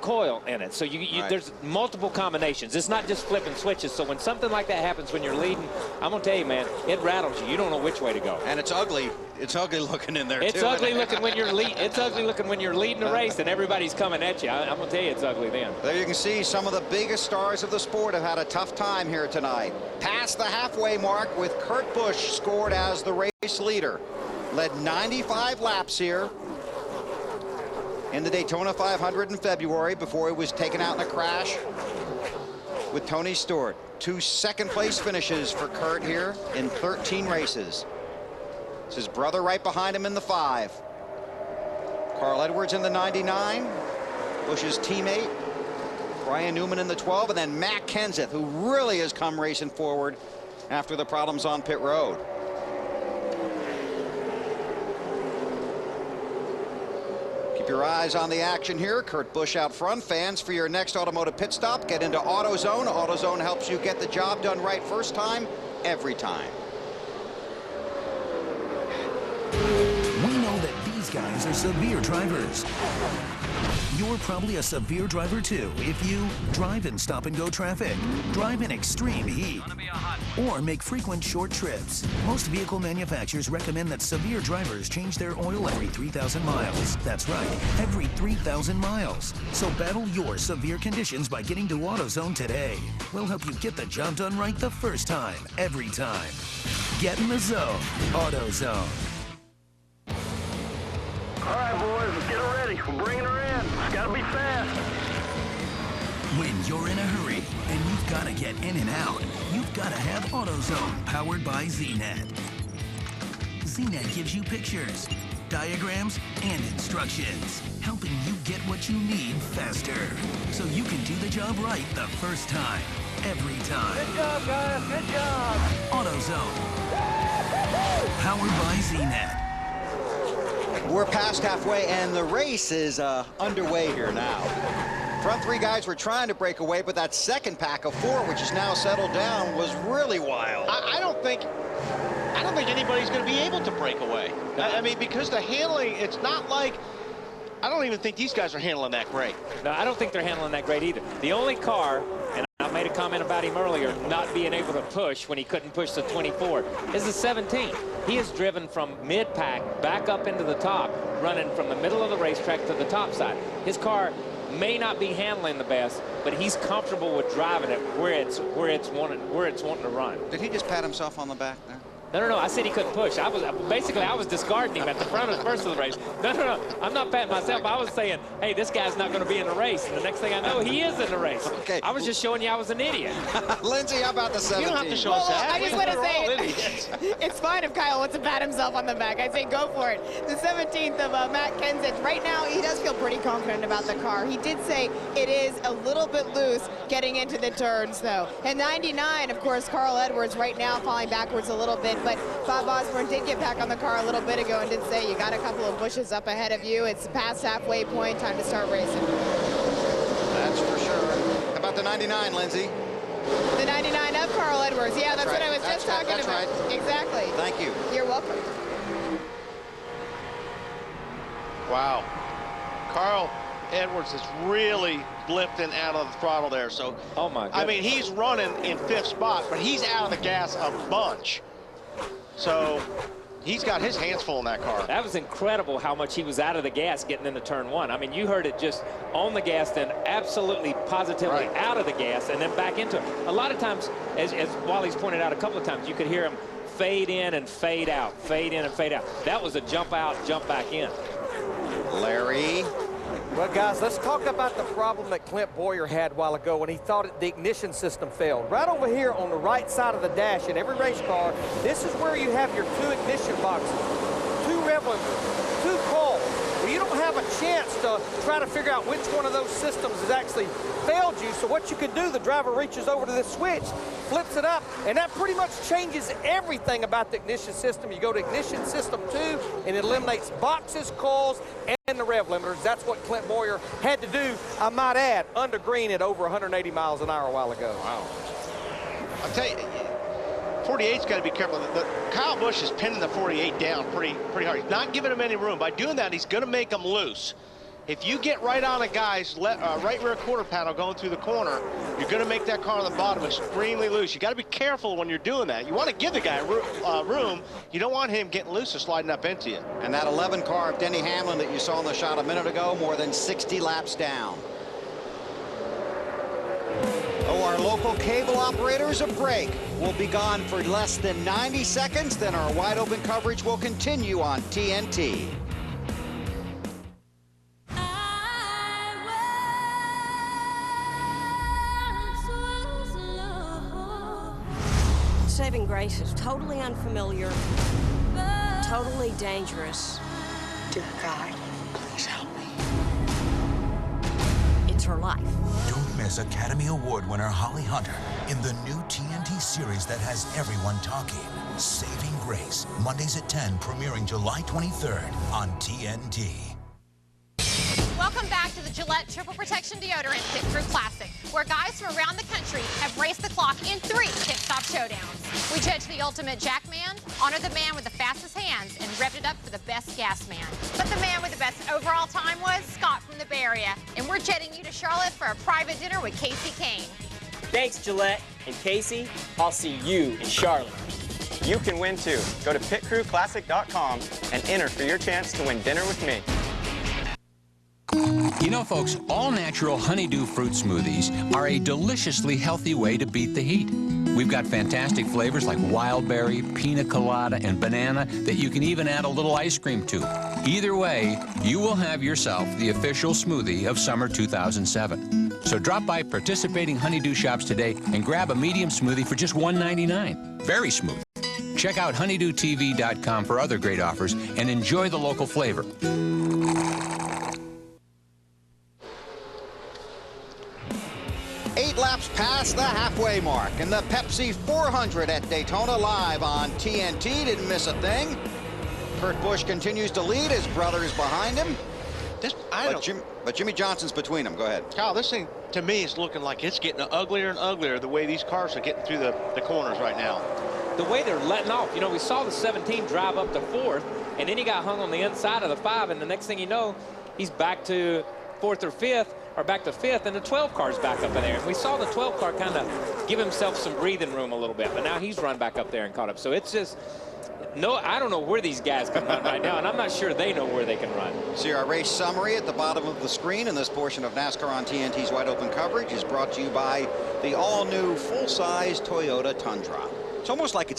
coil in it. So right. There's multiple combinations. It's not just flipping switches. So when something like that happens when you're leading, I'm gonna tell you, man, it rattles you. You don't know which way to go. And it's ugly. It's ugly looking in there. It's ugly looking when you're It's ugly looking when you're leading a race and everybody's coming at you. I'm gonna tell you, it's ugly then. There you can see some of the biggest stars of the sport have had a tough time here tonight. Past the halfway mark with Kurt Busch scored as the race leader. Led 95 laps here in the Daytona 500 in February before he was taken out in a crash with Tony Stewart. 2 second-place finishes for Kurt here in 13 races. It's his brother right behind him in the 5. Carl Edwards in the 99. Busch's teammate, Brian Newman in the 12. And then Matt Kenseth, who really has come racing forward after the problems on pit road. Keep your eyes on the action here. Kurt Busch out front. Fans, for your next automotive pit stop, get into AutoZone. AutoZone helps you get the job done right first time, every time. We know that these guys guys are severe drivers. You're probably a severe driver too if you drive in stop-and-go traffic, drive in extreme heat, or make frequent short trips. Most vehicle manufacturers recommend that severe drivers change their oil every 3,000 miles. That's right, every 3,000 miles. So battle your severe conditions by getting to AutoZone today. We'll help you get the job done right the first time, every time. Get in the zone. AutoZone. All right, boys, let's get her ready. We're bringing her in. It's got to be fast. When you're in a hurry and you've got to get in and out, you've got to have AutoZone, powered by ZNet. ZNet gives you pictures, diagrams, and instructions, helping you get what you need faster, so you can do the job right the first time, every time. Good job, guys. Good job. AutoZone, powered by ZNet. We're past halfway, and the race is underway here now. Front three guys were trying to break away, but that second pack of four, which is now settled down, was really wild. I don't think anybody's going to be able to break away. I mean, because the handling, it's not like, I don't even think these guys are handling that great. No, I don't think they're handling that great either. The only car, and I made a comment about him earlier, not being able to push when he couldn't push the 24, is the 17. He is driven from mid-pack back up into the top, running from the middle of the racetrack to the top side. His car may not be handling the best, but he's comfortable with driving it where it's wanting to run. Did he just pat himself on the back there? No, I said he couldn't push. I was discarding him at the front of the first of the race. No, I'm not patting myself. I was saying, hey, this guy's not going to be in the race. And the next thing I know, he is in the race. Okay. I was just showing you I was an idiot. Lindsay, how about the 17? You don't have to show us that. I just want to say, it's fine if Kyle wants to pat himself on the back. I say go for it. The 17th of Matt Kenseth. Right now, he does feel pretty confident about the car. He did say it is a little bit loose getting into the turns, though. And 99, of course, Carl Edwards right now falling backwards a little bit, but Bob Osborne did get back on the car a little bit ago and did say you got a couple of bushes up ahead of you. It's past halfway point, time to start racing. That's for sure. How about the 99, Lindsay? The 99 of Carl Edwards. Yeah, that's what I was just talking about. Right. Exactly. Thank you. You're welcome. Wow. Carl Edwards is really lifting out of the throttle there. So, oh my goodness. I mean, he's running in 5th spot, but he's out of the gas a bunch. So he's got his hands full in that car. That was incredible how much he was out of the gas getting into turn one. I mean, you heard it just on the gas, then absolutely positively out of the gas, and then back into it. A lot of times, as Wally's pointed out a couple of times, you could hear him fade in and fade out, fade in and fade out. That was a jump out, jump back in. Larry. Well, guys, let's talk about the problem that Clint Boyer had a while ago when he thought the ignition system failed. Right over here on the right side of the dash in every race car, this is where you have your 2 ignition boxes, 2 rev limiters, 2 coils. Well, you don't have a chance to try to figure out which one of those systems has actually failed you. So what you can do, the driver reaches over to this switch, flips it up, and that pretty much changes everything about the ignition system. You go to ignition system 2, and it eliminates boxes, coils, and the rev limiters. That's what Clint Boyer had to do, I might add, under green at over 180 miles an hour a while ago. Wow. I'll tell you, 48's got to be careful. Kyle Busch is pinning the 48 down pretty hard. He's not giving him any room. By doing that, he's going to make him loose. If you get right on a guy's right rear quarter panel going through the corner, you're going to make that car on the bottom extremely loose. You got to be careful when you're doing that. You want to give the guy room. You don't want him getting loose or sliding up into you. And that 11 car of Denny Hamlin that you saw in the shot a minute ago, more than 60 laps down. Oh, our local cable operators a break. We'll be gone for less than 90 seconds. Then our wide open coverage will continue on TNT. Saving grace is totally unfamiliar, totally dangerous. Dear God, please help me. It's her life. Don't miss Academy Award winner Holly Hunter in the new TNT series that has everyone talking. Saving Grace, Mondays at 10, premiering July 23rd on TNT. Welcome back to the Gillette Triple Protection Deodorant Pit Crew Classic, where guys from around the country have raced the clock in 3 pit stop showdowns. We judge the ultimate jackman, Honor the man with the fastest hands and revved it up for the best gas man. But the man with the best overall time was Scott from the Bay Area. And we're jetting you to Charlotte for a private dinner with Casey Kane. Thanks, Gillette. And Casey, I'll see you in Charlotte. You can win too. Go to pitcrewclassic.com and enter for your chance to win dinner with me. You know, folks, all-natural honeydew fruit smoothies are a deliciously healthy way to beat the heat. We've got fantastic flavors like wild berry, pina colada, and banana that you can even add a little ice cream to. Either way, you will have yourself the official smoothie of summer 2007. So drop by participating honeydew shops today and grab a medium smoothie for just $1.99. Very smooth. Check out honeydewtv.com for other great offers and enjoy the local flavor. 8 laps past the halfway mark, and the Pepsi 400 at Daytona live on TNT. Didn't miss a thing. Kurt Busch continues to lead. His brother is behind him. But Jimmy Johnson's between them. Go ahead. Kyle, this thing, to me, is looking like it's getting uglier and uglier the way these cars are getting through the corners right now. The way they're letting off. You know, we saw the 17 drive up to 4th, and then he got hung on the inside of the 5, and the next thing you know, he's back to 4th or 5th, or back to 5th, and the 12 car's back up in there. And we saw the 12 car kind of give himself some breathing room a little bit, but now he's run back up there and caught up. So it's just, no, I don't know where these guys can run right now, and I'm not sure they know where they can run. See, our race summary at the bottom of the screen, and this portion of NASCAR on TNT's Wide Open coverage is brought to you by the all-new full-size Toyota Tundra. It's almost like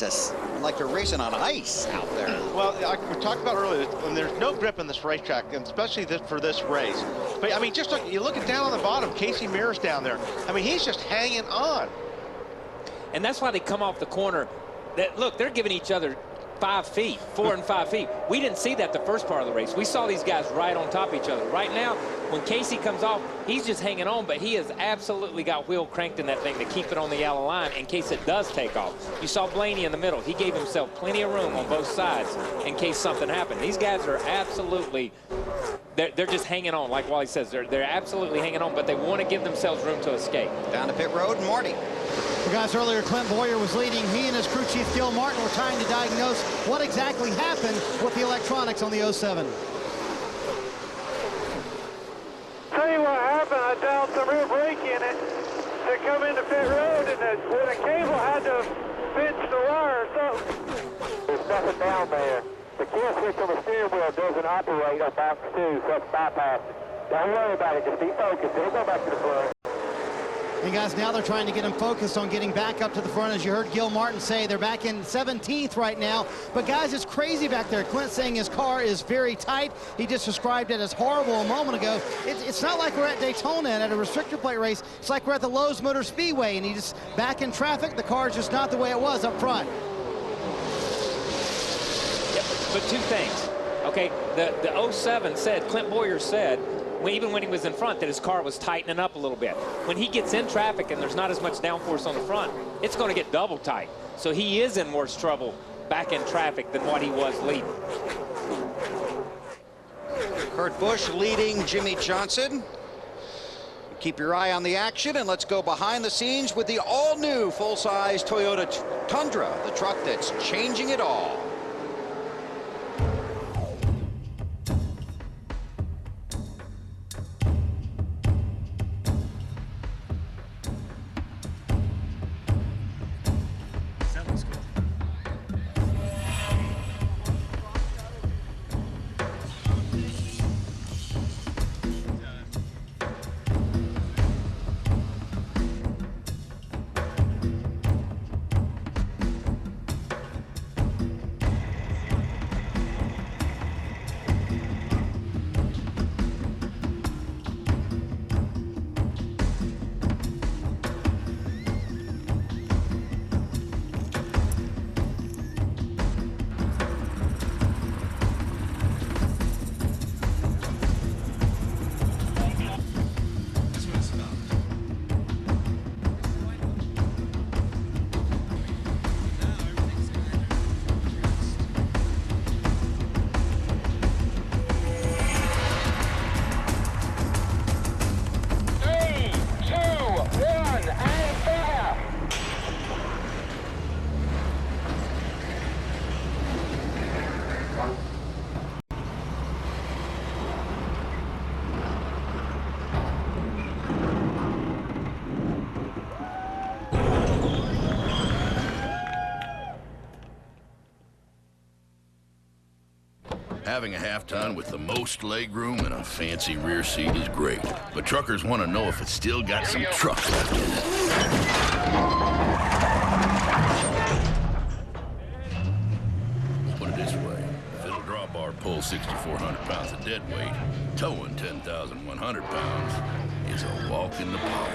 like they're racing on ice out there. Well, like we talked about earlier, when there's no grip in this racetrack, and especially for this race. But I mean, just look, you look at down on the bottom, Casey Mears down there. I mean, he's just hanging on. And that's why they come off the corner. Look, they're giving each other 5 feet, 4 and 5 feet. We didn't see that the first part of the race. We saw these guys right on top of each other. Right now, when Casey comes off, he's just hanging on, but he has absolutely got wheel cranked in that thing to keep it on the yellow line in case it does take off. You saw Blaney in the middle. He gave himself plenty of room on both sides in case something happened. These guys are absolutely, they're just hanging on, like Wally says. They're absolutely hanging on, but they want to give themselves room to escape. Down to pit road, and Marty. Well, guys, earlier Clint Boyer was leading. He and his crew chief Gil Martin were trying to diagnose what exactly happened with the electronics on the 07. Tell you what happened, I downed some real brake in it to come into pit road, and when the cable had to pinch the wire or something. There's nothing down there. The kill switch on the steering wheel doesn't operate on box 2, so it's bypassed. Don't worry about it, just be focused. It'll go back to the front. And guys, now they're trying to get him focused on getting back up to the front. As you heard Gil Martin say, they're back in 17th right now. But guys, it's crazy back there. Clint saying his car is very tight. He just described it as horrible a moment ago. It's not like we're at Daytona and at a restrictor plate race. It's like we're at the Lowe's Motor Speedway, and he just back in traffic. The car is just not the way it was up front. Yep, but 2 things. Okay, the 07 said, Clint Boyer said, even when he was in front, that his car was tightening up a little bit. When he gets in traffic and there's not as much downforce on the front, it's going to get double tight. So he is in worse trouble back in traffic than what he was leading. Kurt Busch leading Jimmy Johnson. Keep your eye on the action, and let's go behind the scenes with the all-new full-size Toyota Tundra, the truck that's changing it all. Having a half-ton with the most legroom and a fancy rear seat is great, but truckers want to know if it's still got some truck left in it. Put it this way, if it'll drop bar pull 6,400 pounds of dead weight, towing 10,100 pounds is a walk in the park.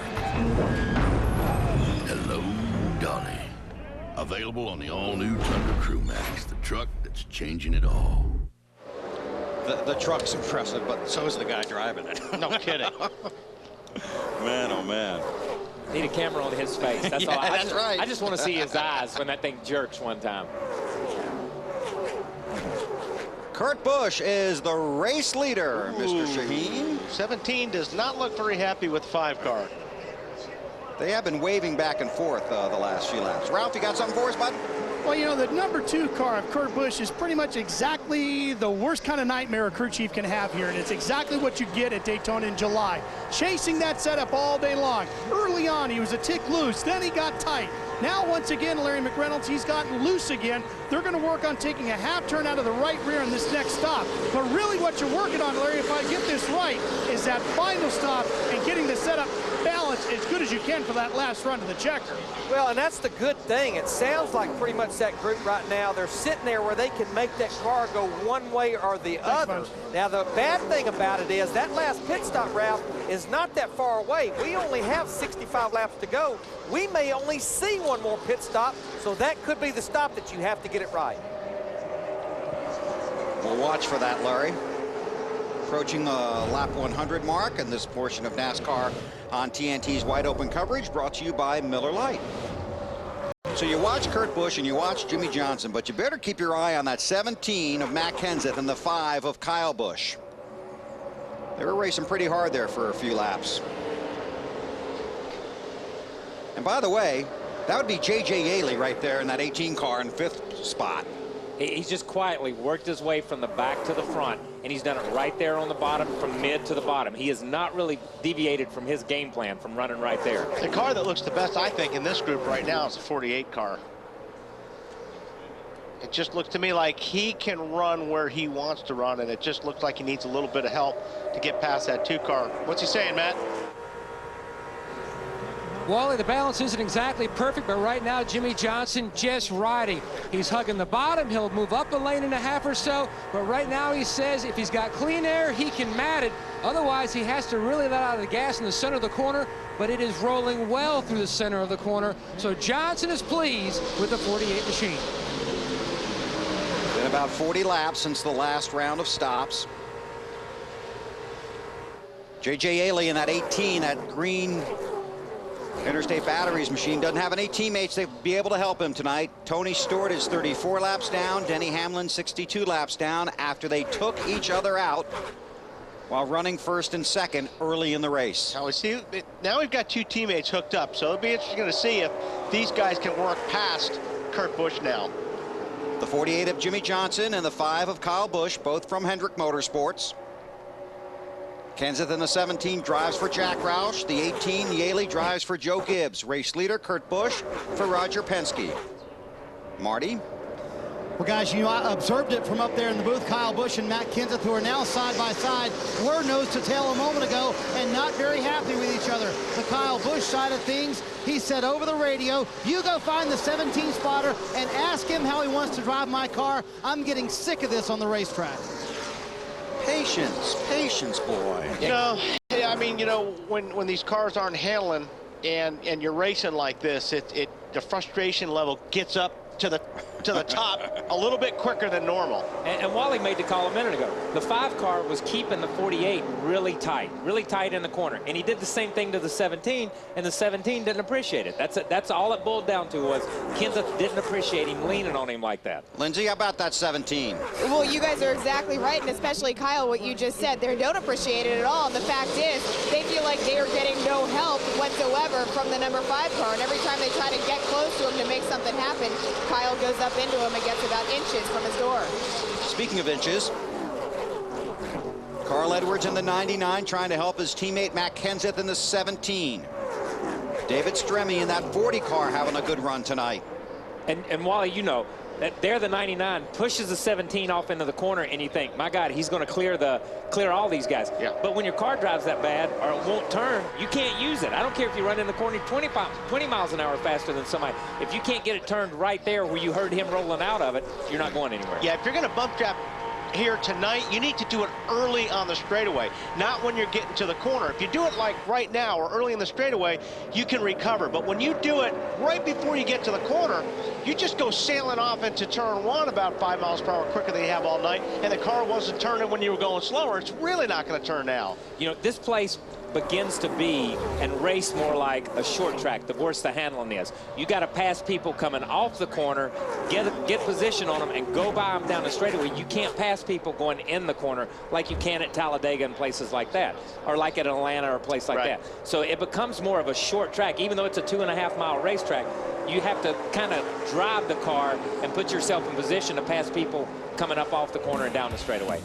Hello, Dolly. Available on the all-new Thunder Crew Max, the truck that's changing it all. The truck's impressive, but so is the guy driving it. No kidding. Man, oh man. Need a camera on his face. That's Yeah, all. that's right. I just want to see his eyes when that thing jerks one time. Kurt Busch is the race leader, Mr. Shaheen. 17 does not look very happy with the 5 car. They have been waving back and forth the last few laps. Ralph, you got something for us, bud? Well, you know, the number 2 car of Kurt Busch is pretty much exactly the worst kind of nightmare a crew chief can have here, and it's exactly what you get at Daytona in July. Chasing that setup all day long. Early on, he was a tick loose, then he got tight. Now, once again, Larry McReynolds, he's gotten loose again. They're going to work on taking a half turn out of the right rear in this next stop. But really what you're working on, Larry, if I get this right, is that final stop and getting the setup balanced as good as you can for that last run to the checker. Well, and that's the good thing. It sounds like pretty much that group right now, they're sitting there where they can make that car go one way or the other. Now, the bad thing about it is that last pit stop, Ralph, is not that far away. We only have 65 laps to go. We may only see one more pit stop, so that could be the stop that you have to get it right. We'll watch for that, Larry. Approaching the lap 100 mark in this portion of NASCAR on TNT's Wide Open coverage, brought to you by Miller Lite. So you watch Kurt Busch and you watch Jimmy Johnson, but you better keep your eye on that 17 of Matt Kenseth and the 5 of Kyle Busch. They were racing pretty hard there for a few laps. And by the way, that would be J.J. Yaley right there in that 18 car in 5th spot. He's just quietly worked his way from the back to the front, and he's done it right there on the bottom, from mid to the bottom. He has not really deviated from his game plan from running right there. The car that looks the best, I think, in this group right now is the 48 car. It just looks to me like he can run where he wants to run, and it just looks like he needs a little bit of help to get past that 2 car. What's he saying, Matt? Wally, the balance isn't exactly perfect, but right now Jimmy Johnson just riding. He's hugging the bottom. He'll move up a lane and a half or so, but right now he says if he's got clean air, he can mat it. Otherwise, he has to really let out of the gas in the center of the corner, but it is rolling well through the center of the corner. So Johnson is pleased with the 48 machine. Been about 40 laps since the last round of stops. J.J. Yaley in that 18, that green Interstate Batteries machine, doesn't have any teammates that would be able to help him tonight. Tony Stewart is 34 laps down. Denny Hamlin 62 laps down after they took each other out while running first and second early in the race. Now we've got 2 teammates hooked up, so it'll be interesting to see if these guys can work past Kurt Busch now. The 48 of Jimmy Johnson and the 5 of Kyle Busch, both from Hendrick Motorsports. Kenseth in the 17 drives for Jack Roush. The 18, Yaley, drives for Joe Gibbs. Race leader Kurt Busch for Roger Penske. Marty? Well, guys, you know, I observed it from up there in the booth. Kyle Busch and Matt Kenseth, who are now side by side, were nose to tail a moment ago and not very happy with each other. The Kyle Busch side of things, he said over the radio, you go find the 17 spotter and ask him how he wants to drive my car. I'm getting sick of this on the racetrack. Patience, boy. You know, I mean, you know, when these cars aren't handling and you're racing like this, the frustration level gets up to the top a little bit quicker than normal. And Wally made the call a minute ago. The 5 car was keeping the 48 really tight in the corner. And he did the same thing to the 17, and the 17 didn't appreciate it. That's all it boiled down to, was Kenseth didn't appreciate him leaning on him like that. Lindsay, how about that 17? Well, you guys are exactly right, and especially Kyle, what you just said. They don't appreciate it at all. And the fact is, they feel like they are getting no help whatsoever from the number 5 car. And every time they try to get close to him to make something happen, Kyle goes up into him and gets about inches from his door. Speaking of inches, Carl Edwards in the 99 trying to help his teammate Matt Kenseth in the 17. David Stremme in that 40 car having a good run tonight. And Wally, you know, They're the 99, pushes the 17 off into the corner, and you think, my God, he's going to clear all these guys. Yeah. But when your car drives that bad or it won't turn, you can't use it. I don't care if you run in the corner 20 miles an hour faster than somebody. If you can't get it turned right there where you heard him rolling out of it, you're not going anywhere. Yeah, if you're going to bump trap here tonight, you need to do it early on the straightaway, not when you're getting to the corner. If you do it like right now or early in the straightaway, you can recover. But when you do it right before you get to the corner, you just go sailing off into turn one about 5 miles per hour quicker than you have all night, and the car wasn't turning when you were going slower. It's really not going to turn now. You know, this place begins to be and race more like a short track, the worse the handling is. You got to pass people coming off the corner, get position on them, and go by them down the straightaway. You can't pass people going in the corner like you can at Talladega and places like that, or like at Atlanta or a place like that. So it becomes more of a short track. Even though it's a 2.5 mile racetrack, you have to kind of drive the car and put yourself in position to pass people coming up off the corner and down the straightaway.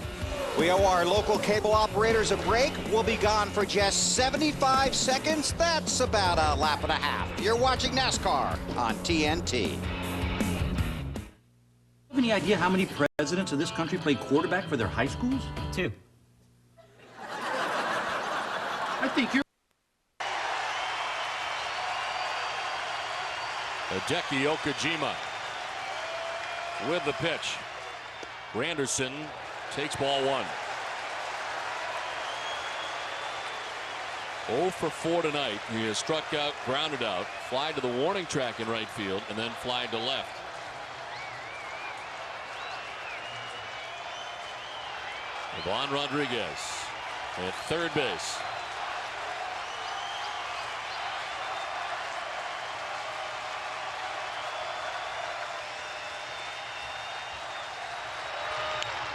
We owe our local cable operators a break. We'll be gone for just 75 seconds. That's about a lap and a half. You're watching NASCAR on TNT. Have any idea how many presidents of this country played quarterback for their high schools? 2. I think you're... Hideki Okajima with the pitch. Granderson takes ball 1. 0 for 4 tonight. He has struck out, grounded out, fly to the warning track in right field, and then fly to left. Ivan Rodriguez at third base.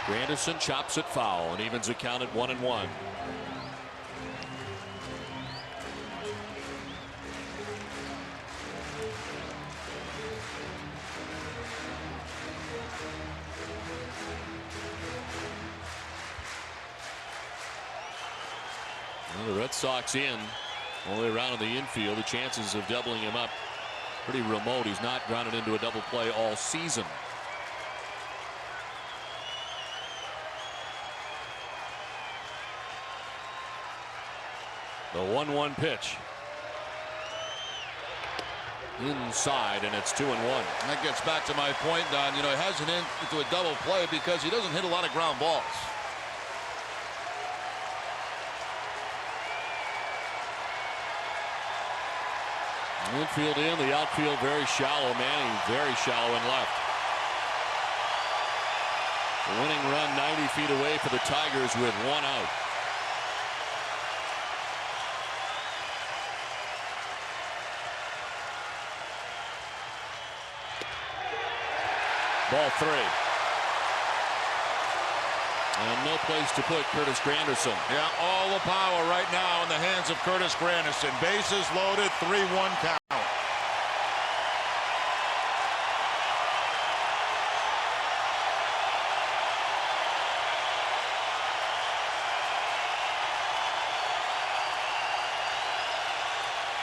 Granderson chops it foul and evens it count at 1-1. Well, the Red Sox in, only around in the infield. The chances of doubling him up pretty remote. He's not grounded into a double play all season. The 1-1 pitch. Inside, and it's 2-1. And that gets back to my point, Don. You know, he hasn't into a double play because he doesn't hit a lot of ground balls. Infield in, the outfield very shallow. Manning very shallow and left. The winning run 90 feet away for the Tigers with 1 out. Ball 3. And no place to put Curtis Granderson. Yeah, all the power right now in the hands of Curtis Granderson. Bases loaded, 3-1 count.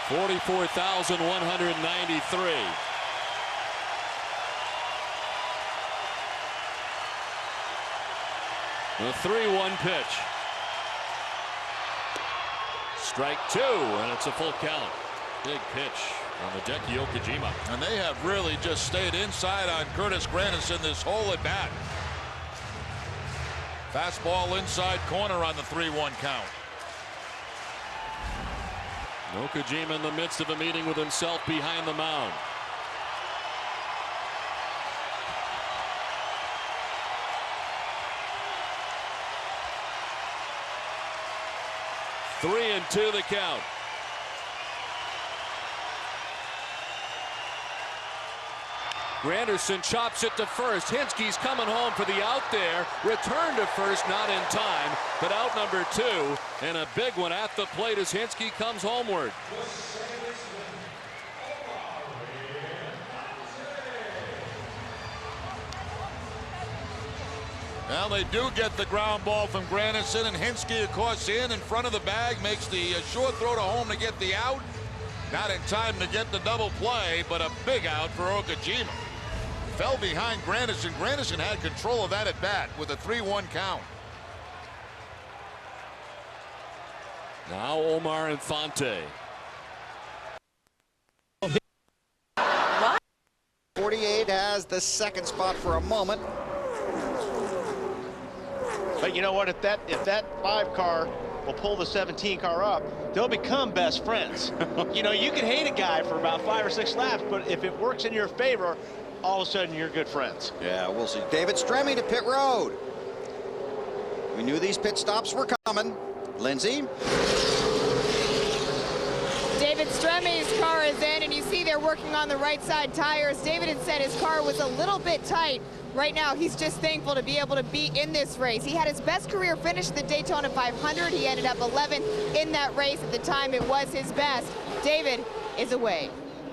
$44,193. The 3-1 pitch. Strike 2, and it's a full count. Big pitch on Hideki Okajima. And they have really just stayed inside on Curtis Granderson this whole at bat. Fastball inside corner on the 3-1 count. Okajima in the midst of a meeting with himself behind the mound. Three and 2 the count. Granderson chops it to first. Hinsky's coming home for the out there. Return to first, not in time, but out number 2. And a big one at the plate as Hinsky comes homeward. Now they do get the ground ball from Granderson, and Hinsky, of course, in front of the bag, makes the short throw to home to get the out. Not in time to get the double play, but a big out for Okajima. fell behind Granderson. Granderson had control of that at bat with a 3-1 count. Now Omar Infante. 48 has the second spot for a moment. But you know what? If that 5 car will pull the 17 car up, they'll become best friends. You know, you can hate a guy for about 5 or 6 laps, but if it works in your favor, all of a sudden you're good friends. Yeah, we'll see. David Stremme to pit road. We knew these pit stops were coming. Lindsay. David Stremme's car is in, and you see they're working on the right side tires. David had said his car was a little bit tight. Right now, he's just thankful to be able to be in this race. He had his best career finish at the Daytona 500. He ended up 11th in that race. At the time, it was his best. David is away.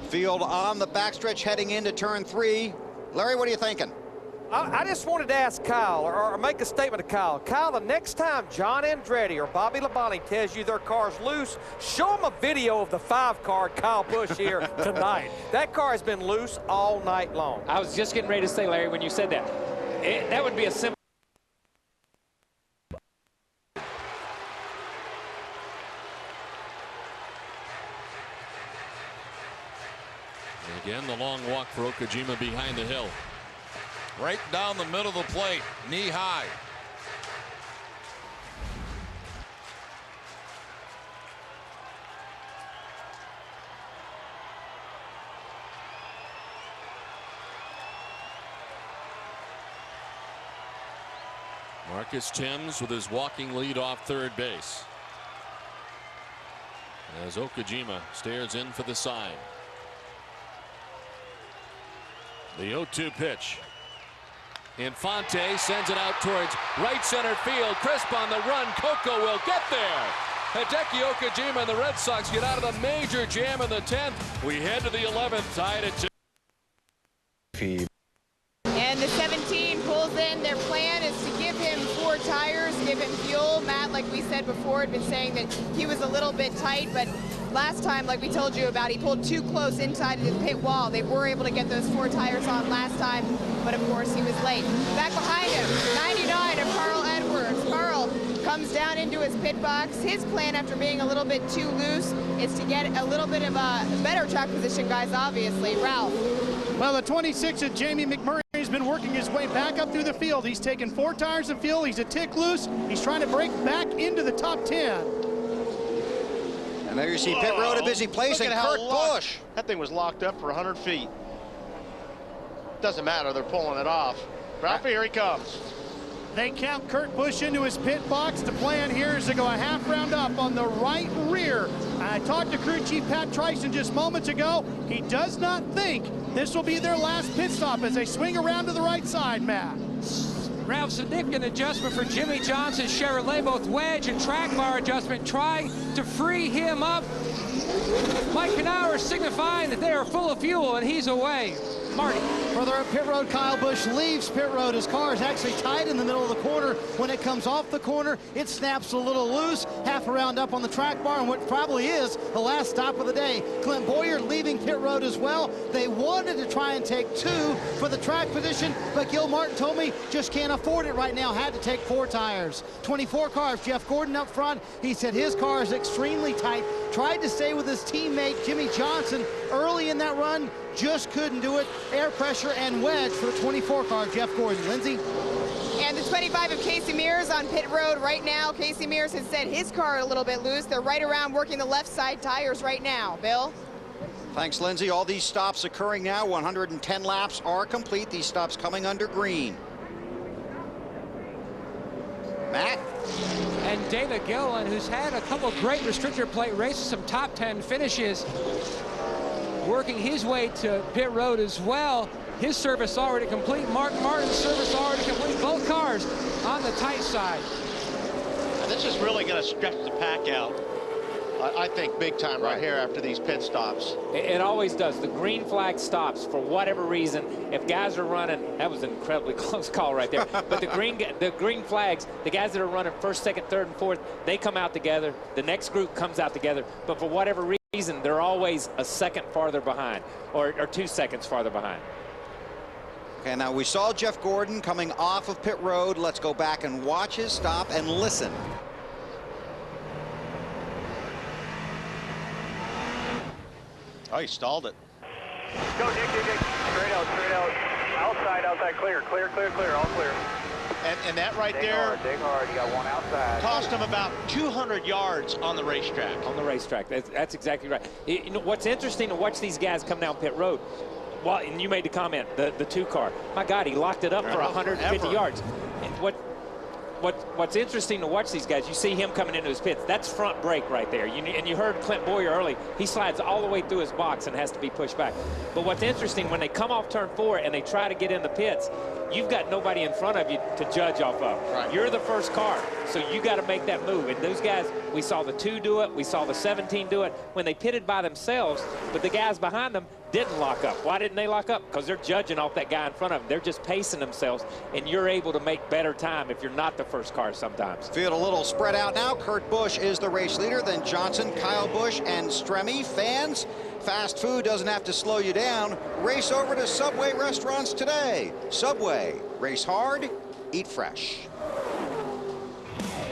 Field on the backstretch heading into turn 3. Larry, what are you thinking? I just wanted to ask Kyle, or make a statement to Kyle. Kyle, the next time John Andretti or Bobby Labonte tells you their car's loose, show them a video of the 5-car Kyle Busch here tonight. That car has been loose all night long. I was just getting ready to say, Larry, when you said that, that would be a simple. Again, the long walk for Okajima behind the hill. Right down the middle of the plate, knee high. Marcus Thames with his walking lead off third base. As Okajima stares in for the sign. The 0-2 pitch. Infante sends it out towards right center field. Crisp on the run. Coco will get there. Hideki Okajima and the Red Sox get out of the major jam in the 10th. We head to the 11th, tied at 2. And the 17 pulls in. Their plan is to give him 4 tires, give him fuel. Matt, like we said before, had been saying that he was a little bit tight, but last time, like we told you about, he pulled too close inside of the pit wall. They were able to get those 4 tires on last time, but of course he was late. Back behind him, 99 of Carl Edwards. Carl comes down into his pit box. His plan, after being a little bit too loose, is to get a little bit of a better track position, guys, obviously. Ralph. Well, the 26 of Jamie McMurray has been working his way back up through the field. He's taken 4 tires of fuel. He's a tick loose. He's trying to break back into the top 10. And there you see pit road a busy place, and Kurt Busch. That thing was locked up for 100 feet. Doesn't matter, they're pulling it off. Ralphie, here he comes. They count Kurt Busch into his pit box. The plan here is to go a half round up on the right rear. I talked to crew chief Pat Tryson just moments ago. He does not think this will be their last pit stop as they swing around to the right side, Matt. Ralph, significant adjustment for Jimmy Johnson's Chevrolet, both wedge and track bar adjustment, trying to free him up. Mike Knauer signifying that they are full of fuel, and he's away. Marty. Further up pit road, Kyle Busch leaves pit road. His car is actually tied in the middle of the corner. When it comes off the corner, it snaps a little loose, half a round up on the track bar, and what probably is the last stop of the day. Clint Boyer leaving pit road as well. They wanted to try and take 2 for the track position, but Gil Martin told me just can't afford it right now. Had to take 4 tires. 24 cars, Jeff Gordon up front. He said his car is extremely tight. Tried to stay with his teammate Jimmy Johnson early in that run, just couldn't do it. Air pressure and wedge for the 24 car, Jeff Gordon. Lindsay? And the 25 of Casey Mears on pit road right now. Casey Mears has said his car a little bit loose. They're right around working the left side tires right now. Bill? Thanks, Lindsay. All these stops occurring now. 110 laps are complete. These stops coming under green. Matt? And David Gilliland, who's had a couple of great restrictor plate races, some top 10 finishes, working his way to pit road as well. His service already complete. Mark Martin's service already complete. Both cars on the tight side. And this is really going to stretch the pack out, I think, big time right here after these pit stops. It always does. The green flag stops for whatever reason. If guys are running, that was an incredibly close call right there. But the green flags, the guys that are running first, second, third, and fourth, they come out together. The next group comes out together. But for whatever reason, they're always a second farther behind, or 2 seconds farther behind. Okay, now we saw Jeff Gordon coming off of pit road. Let's go back and watch his stop and listen. Oh, he stalled it. Go, Nick. Straight out. Outside, clear, all clear. And that right dig there. Dig hard, you got one outside. Cost him about 200 yards on the racetrack. On the racetrack, that's exactly right. You know, what's interesting to watch these guys come down pit road. Well, and you made the comment, the 2-car. My God, he locked it up for 150 yards. And what's interesting to watch these guys, you see him coming into his pits. That's front brake right there. And you heard Clint Boyer early. He slides all the way through his box and has to be pushed back. But what's interesting, when they come off turn 4 and they try to get in the pits, you've got nobody in front of you to judge off of. Right. You're the first car, so you got to make that move. And those guys, we saw the 2 do it. We saw the 17 do it when they pitted by themselves, but the guys behind them didn't lock up. Why didn't they lock up? Because they're judging off that guy in front of them. They're just pacing themselves, and you're able to make better time if you're not the first car sometimes. Field a little spread out now. Kurt Busch is the race leader, then Johnson, Kyle Busch, and Stremme. Fans, fast food doesn't have to slow you down. Race over to Subway restaurants today. Subway, race hard, eat fresh.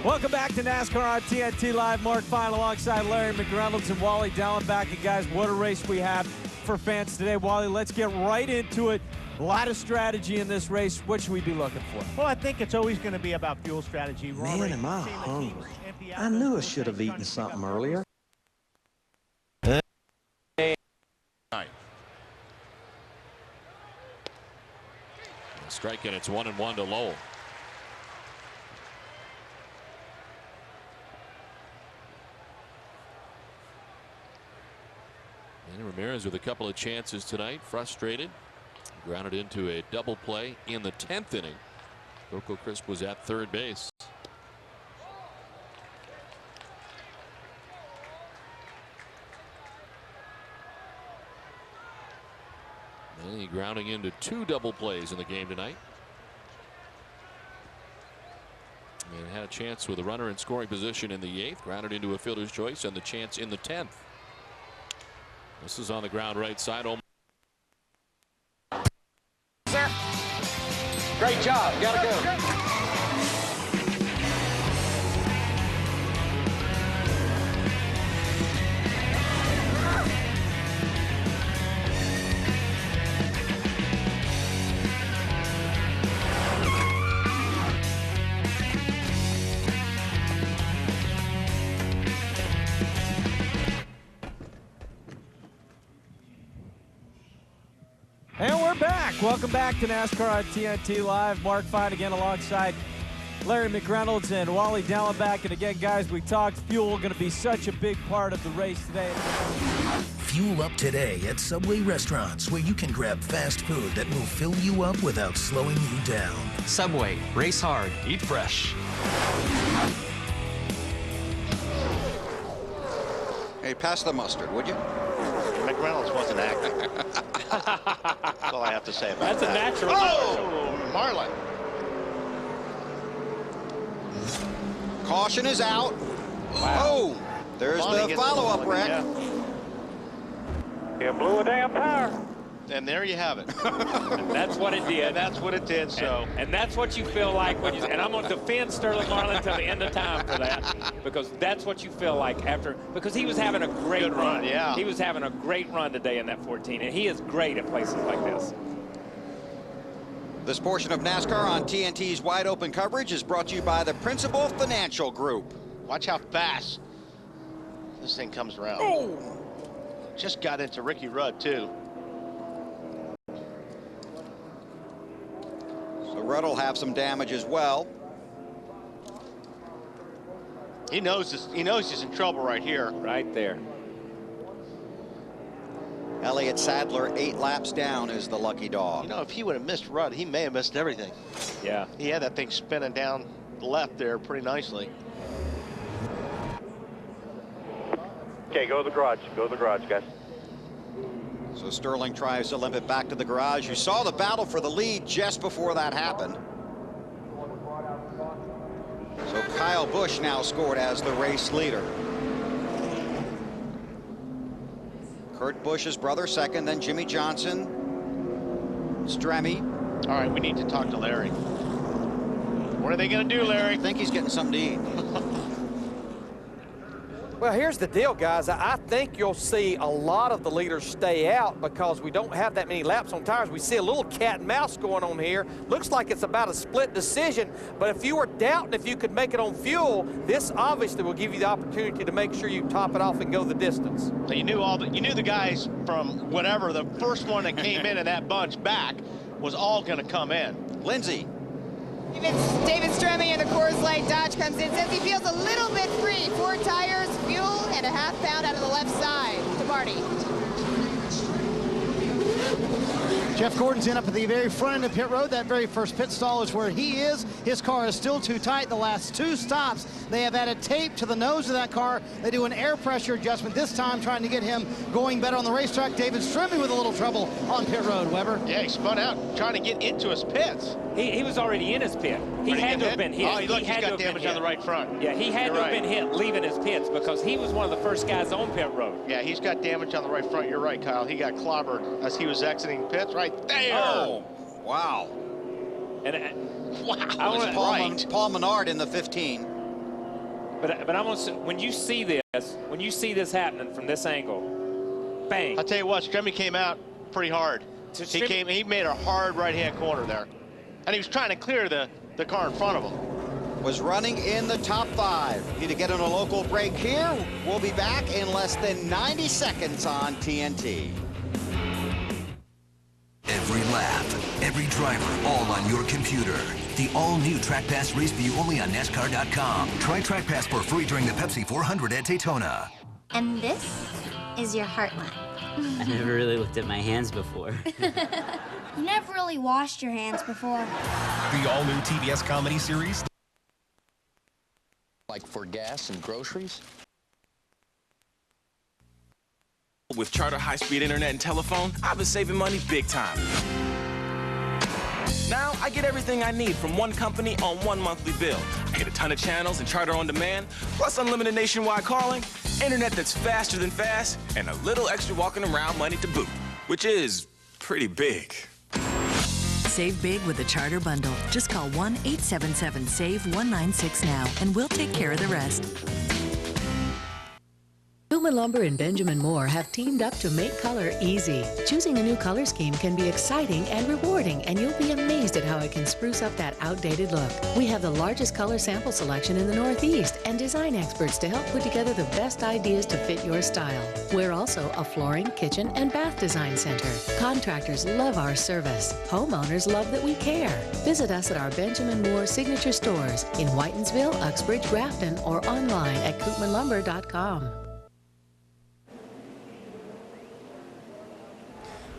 Welcome back to NASCAR on TNT Live. Mark Fine alongside Larry McReynolds and Wally Dallenbach. And guys, what a race we have for fans today. Wally, let's get right into it. A lot of strategy in this race. What should we be looking for? Well, I think it's always going to be about fuel strategy. Man, am I hungry. I knew I should have eaten something earlier. Striking, it's 1-1 to Lowell. And Ramirez with a couple of chances tonight, frustrated. Grounded into a double play in the 10th inning. Coco Crisp was at third base. And he grounding into 2 double plays in the game tonight. And had a chance with a runner in scoring position in the 8th, grounded into a fielder's choice, and the chance in the 10th. This is on the ground right side. Sir. Great job. Gotta go. And we're back. Welcome back to NASCAR on TNT Live. Mark Fine again alongside Larry McReynolds and Wally Dallenbach. And again, guys, we talked fuel going to be such a big part of the race today. Fuel up today at Subway restaurants, where you can grab fast food that will fill you up without slowing you down. Subway, race hard, eat fresh. Hey, pass the mustard, would you? McReynolds wasn't acting. That's all I have to say about That's that. a natural. Oh, Marlin. Caution is out. Wow. Oh, there's the follow-up wreck. You blew a damn tire. And there you have it. And that's what it did. And that's what it did. So. And that's what you feel like when you. And I'm going to defend Sterling Marlin until the end of time for that, because that's what you feel like after. Because he was having a great run. Yeah. He was having a great run today in that 14, and he is great at places like this. This portion of NASCAR on TNT's Wide Open coverage is brought to you by the Principal Financial Group. Watch how fast this thing comes around. Oh. Just got into Ricky Rudd, too. So Rudd will have some damage as well. He knows this. He knows he's in trouble right here. Right there. Elliott Sadler 8 laps down is the lucky dog. You know, if he would have missed Rudd, he may have missed everything. Yeah. He had that thing spinning down the left there pretty nicely. Okay, go to the garage. Go to the garage, guys. So Sterling tries to limp it back to the garage. You saw the battle for the lead just before that happened. So Kyle Busch now scored as the race leader. Kurt Busch's brother second, then Jimmy Johnson, Stremme, All right, we need to talk to Larry. What are they going to do, Larry? I think he's getting something to eat. Well, here's the deal, guys. I think you'll see a lot of the leaders stay out because we don't have that many laps on tires. We see a little cat and mouse going on here. Looks like it's about a split decision, but if you were doubting if you could make it on fuel, this obviously will give you the opportunity to make sure you top it off and go the distance. So you knew the guys from whatever, the first one that came in that bunch back was all going to come in. Lindsay. David Stremme in the Coors Light Dodge comes in, says he feels a little bit free. 4 tires, fuel, and a half pound out of the left side to Marty. Jeff Gordon's in up at the very front end of pit road. That very first pit stall is where he is. His car is still too tight. The last 2 stops, they have added tape to the nose of that car. They do an air pressure adjustment this time, trying to get him going better on the racetrack. David Stremme with a little trouble on pit road, Weber. Yeah, he spun out trying to get into his pits. He was already in his pit. He had to have been hit. Oh, look, he's got damage on the right front. Yeah, he had to have been hit leaving his pits because he was one of the first guys on pit road. Yeah, he's got damage on the right front. You're right, Kyle. He got clobbered as he was exiting pits right there. Oh, wow. And wow. Paul Menard in the 15. But I want to, when you see this happening from this angle, bang. I'll tell you what, Stremme came out pretty hard. He made a hard right-hand corner there. And he was trying to clear the car in front of him. Was running in the top 5. Need to get on a local break here. We'll be back in less than 90 seconds on TNT. Every lap, every driver, all on your computer. The all-new Track Pass Race View only on NASCAR.com. Try Track Pass for free during the Pepsi 400 at Daytona. And this is your heartline. I never really looked at my hands before. You never really washed your hands before. The all-new TBS comedy series. Like for gas and groceries? With Charter high-speed internet and telephone, I've been saving money big time. Now, I get everything I need from one company on one monthly bill. I get a ton of channels and Charter on demand, plus unlimited nationwide calling, internet that's faster than fast, and a little extra walking around money to boot, which is pretty big. Save big with the Charter bundle. Just call 1-877-SAVE-196 now, and we'll take care of the rest. Hillman Lumber and Benjamin Moore have teamed up to make color easy. Choosing a new color scheme can be exciting and rewarding, and you'll be amazed at how it can spruce up that outdated look. We have the largest color sample selection in the Northeast and design experts to help put together the best ideas to fit your style. We're also a flooring, kitchen, and bath design center. Contractors love our service. Homeowners love that we care. Visit us at our Benjamin Moore signature stores in Whitensville, Uxbridge, Grafton, or online at koopmanlumber.com.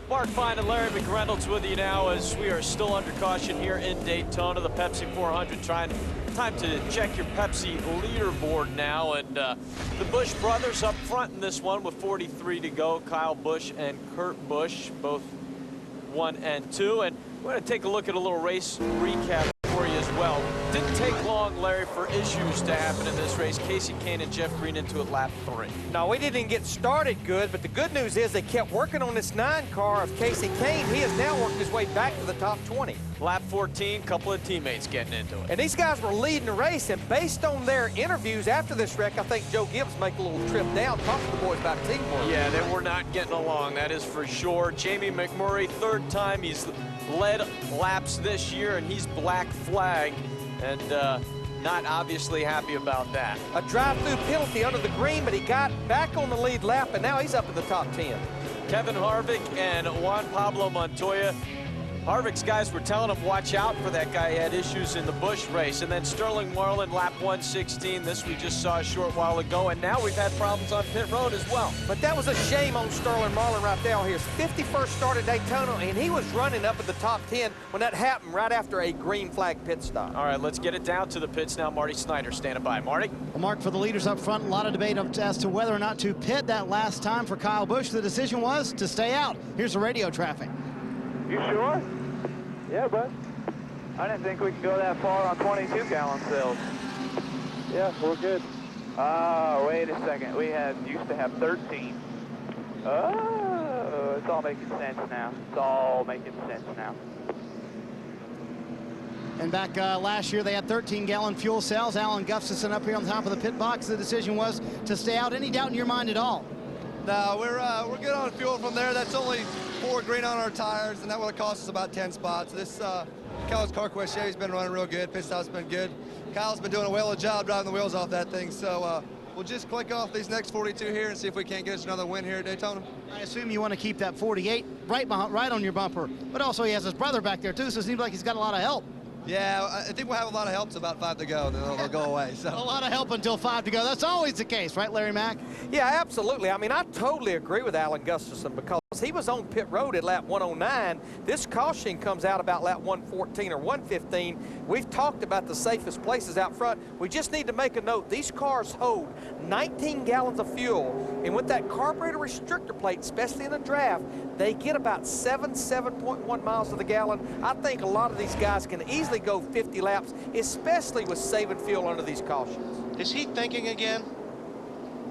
Mark Fine and Larry McReynolds with you now as we are still under caution here in Daytona. The Pepsi 400 time to check your Pepsi leaderboard now. And the Busch brothers up front in this one with 43 to go. Kyle Busch and Kurt Busch, both 1 and 2. And we're going to take a look at a little race recap for you as well. Didn't take long, Larry, for issues to happen in this race. Casey Kane and Jeff Green into it lap 3. No, we didn't get started good, but the good news is they kept working on this 9 car of Casey Kane. He has now worked his way back to the top 20. Lap 14, couple of teammates getting into it. And these guys were leading the race, and based on their interviews after this wreck, I think Joe Gibbs make a little trip down, talk to the boys about teamwork. Yeah, they were not getting along, that is for sure. Jamie McMurray, 3rd time he's led laps this year, and he's black flagged, and not obviously happy about that. A drive-through penalty under the green, but he got back on the lead lap, and now he's up in the top 10. Kevin Harvick and Juan Pablo Montoya. Harvick's guys were telling him watch out for that guy. He had issues in the Busch race. And then Sterling Marlin, lap 116. This we just saw a short while ago. And now we've had problems on pit road as well. But that was a shame on Sterling Marlin right there. His 51st start at Daytona, and he was running up at the top 10 when that happened right after a green flag pit stop. All right, let's get it down to the pits now. Marty Snyder standing by. Marty? Well, Mark, for the leaders up front, a lot of debate as to whether or not to pit that last time for Kyle Busch. The decision was to stay out. Here's the radio traffic. You sure? Yeah, bud. I didn't think we could go that far on 22-gallon cells. Yeah, we're good. Wait a second. We used to have 13. Oh, it's all making sense now. It's all making sense now. And back last year, they had 13-gallon fuel cells. Alan Gustafson up here on top of the pit box. The decision was to stay out. Any doubt in your mind at all? No, we're good on fuel from there. That's only 4 green on our tires, and that would have cost us about 10 spots. This Kyle's CarQuest Chevy's been running real good. Pit stop's been good. Kyle's been doing a well job driving the wheels off that thing. So we'll just click off these next 42 here and see if we can't get us another win here at Daytona. I assume you want to keep that 48 right on your bumper, but also he has his brother back there too, so it seems like he's got a lot of help. Yeah, I think we'll have a lot of help to about 5 to go, then they'll go away. So. A lot of help until 5 to go. That's always the case, right, Larry Mack? Yeah, absolutely. I mean, I totally agree with Alan Gustafson because he was on pit road at lap 109. This caution comes out about lap 114 or 115. We've talked about the safest places out front. We just need to make a note. These cars hold 19 gallons of fuel, and with that carburetor restrictor plate, especially in a draft, they get about 7.1 miles to the gallon. I think a lot of these guys can easily go 50 laps, especially with saving fuel under these cautions. Is he thinking again?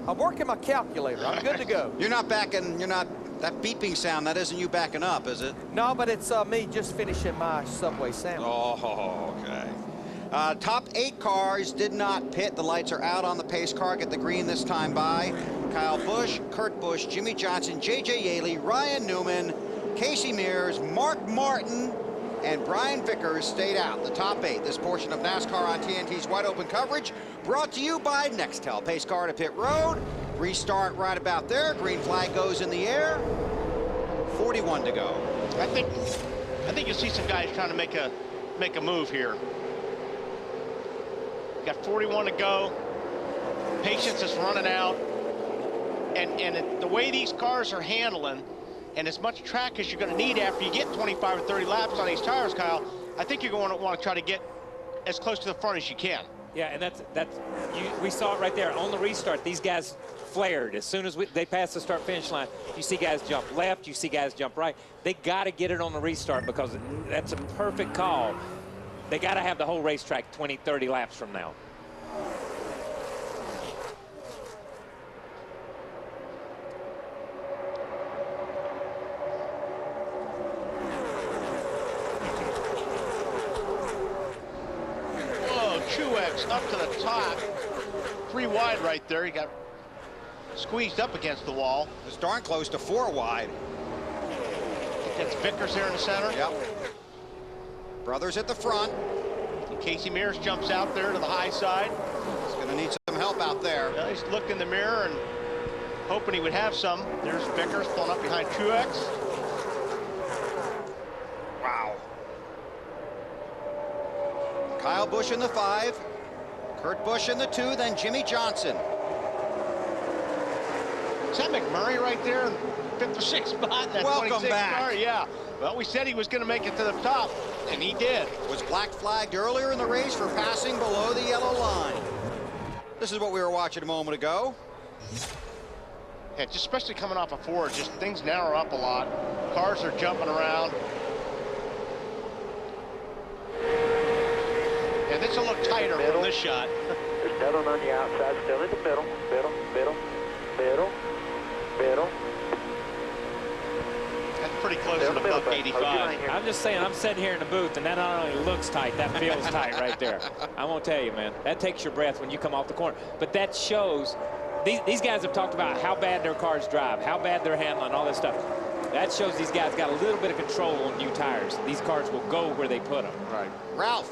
I'm working my calculator. I'm good to go. You're not backing, that beeping sound, that isn't you backing up, is it? No, but it's me just finishing my Subway sandwich. Oh, okay. Top 8 cars did not pit. The lights are out on the pace car. Get the green this time by Kyle Busch, Kurt Busch, Jimmy Johnson, J.J. Yaley, Ryan Newman, Casey Mears, Mark Martin, and Brian Vickers stayed out. The top 8. This portion of NASCAR on TNT's Wide Open Coverage brought to you by Nextel. Pace car to pit road. Restart right about there. Green flag goes in the air. 41 to go. I think you'll see some guys trying to make a move here. Got 41 to go. Patience is running out. And the way these cars are handling, and as much track as you're going to need after you get 25 or 30 laps on these tires, Kyle, I think you're going to want to try to get as close to the front as you can. Yeah, and we saw it right there on the restart. These guys flared as soon as they passed the start-finish line. You see guys jump left, you see guys jump right. They got to get it on the restart because that's a perfect call. They got to have the whole racetrack 20, 30 laps from now. Truex up to the top. 3 wide right there. He got squeezed up against the wall. It's darn close to 4 wide. That's Vickers there in the center. Yep. Brothers at the front. And Casey Mears jumps out there to the high side. He's going to need some help out there. Yeah, he's looked in the mirror and hoping he would have some. There's Vickers pulling up behind Truex. Wow. Kyle Busch in the 5, Kurt Busch in the 2, then Jimmy Johnson. Is that McMurray right there in 5th or 6th spot in that Welcome 26 back. car? Yeah. Well, we said he was going to make it to the top, and he did. Was black flagged earlier in the race for passing below the yellow line. This is what we were watching a moment ago. Yeah, just especially coming off a Ford, just things narrow up a lot. Cars are jumping around. Yeah, this will look tighter from this shot. There's nothing on the outside, still in the middle. That's pretty close to the buck 85. I'm just saying, I'm sitting here in the booth, and that not only looks tight, that feels tight right there. I won't tell you, man. That takes your breath when you come off the corner. But that shows, these guys have talked about how bad their cars drive, how bad they're handling, all this stuff. That shows these guys got a little bit of control on new tires. These cars will go where they put them. Right. Ralph.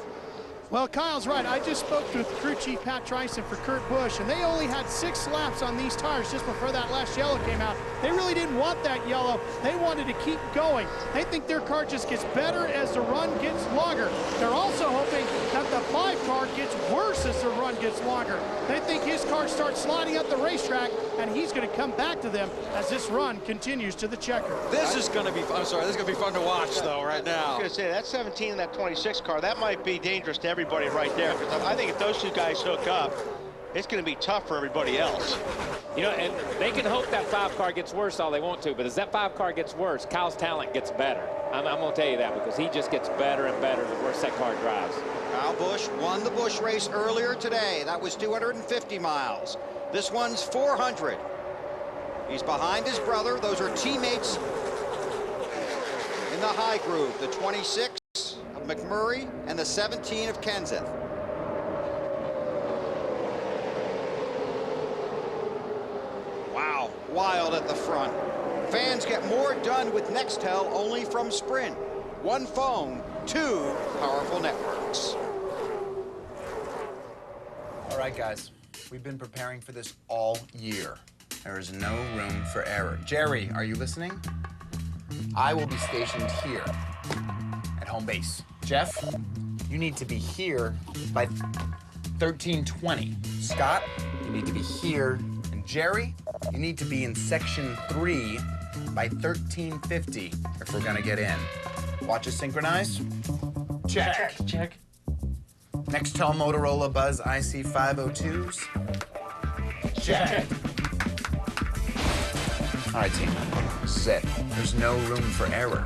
Well, Kyle's right. I just spoke to crew chief Pat Tryson for Kurt Busch, and they only had 6 laps on these tires just before that last yellow came out. They really didn't want that yellow. They wanted to keep going. They think their car just gets better as the run gets longer. They're also hoping that the 5 car gets worse as the run gets longer. They think his car starts sliding up the racetrack, and he's going to come back to them as this run continues to the checker. This is going to be, I'm sorry, this is going to be fun to watch, though, right now. I was going to say, that 17 and that 26 car, that might be dangerous to everybody right there. Because I think if those 2 guys hook up, it's going to be tough for everybody else. You know, and they can hope that 5 car gets worse all they want to, but as that 5 car gets worse, Kyle's talent gets better. I'm going to tell you that because he just gets better and better the worse that car drives. Kyle Busch won the Busch race earlier today. That was 250 miles. This one's 400. He's behind his brother. Those are teammates in the high groove. The 26 of McMurray and the 17 of Kenseth. Wow, wild at the front. Fans get more done with Nextel only from Sprint. One phone, two powerful networks. All right, guys, we've been preparing for this all year. There is no room for error. Jerry, are you listening? I will be stationed here at home base. Jeff, you need to be here by 1320. Scott, you need to be here. And Jerry, you need to be in section 3 by 1350 if we're gonna get in. Watches synchronized? Check. Check. Nextel Motorola Buzz IC 502s? Check. All right, team. This is it. There's no room for error.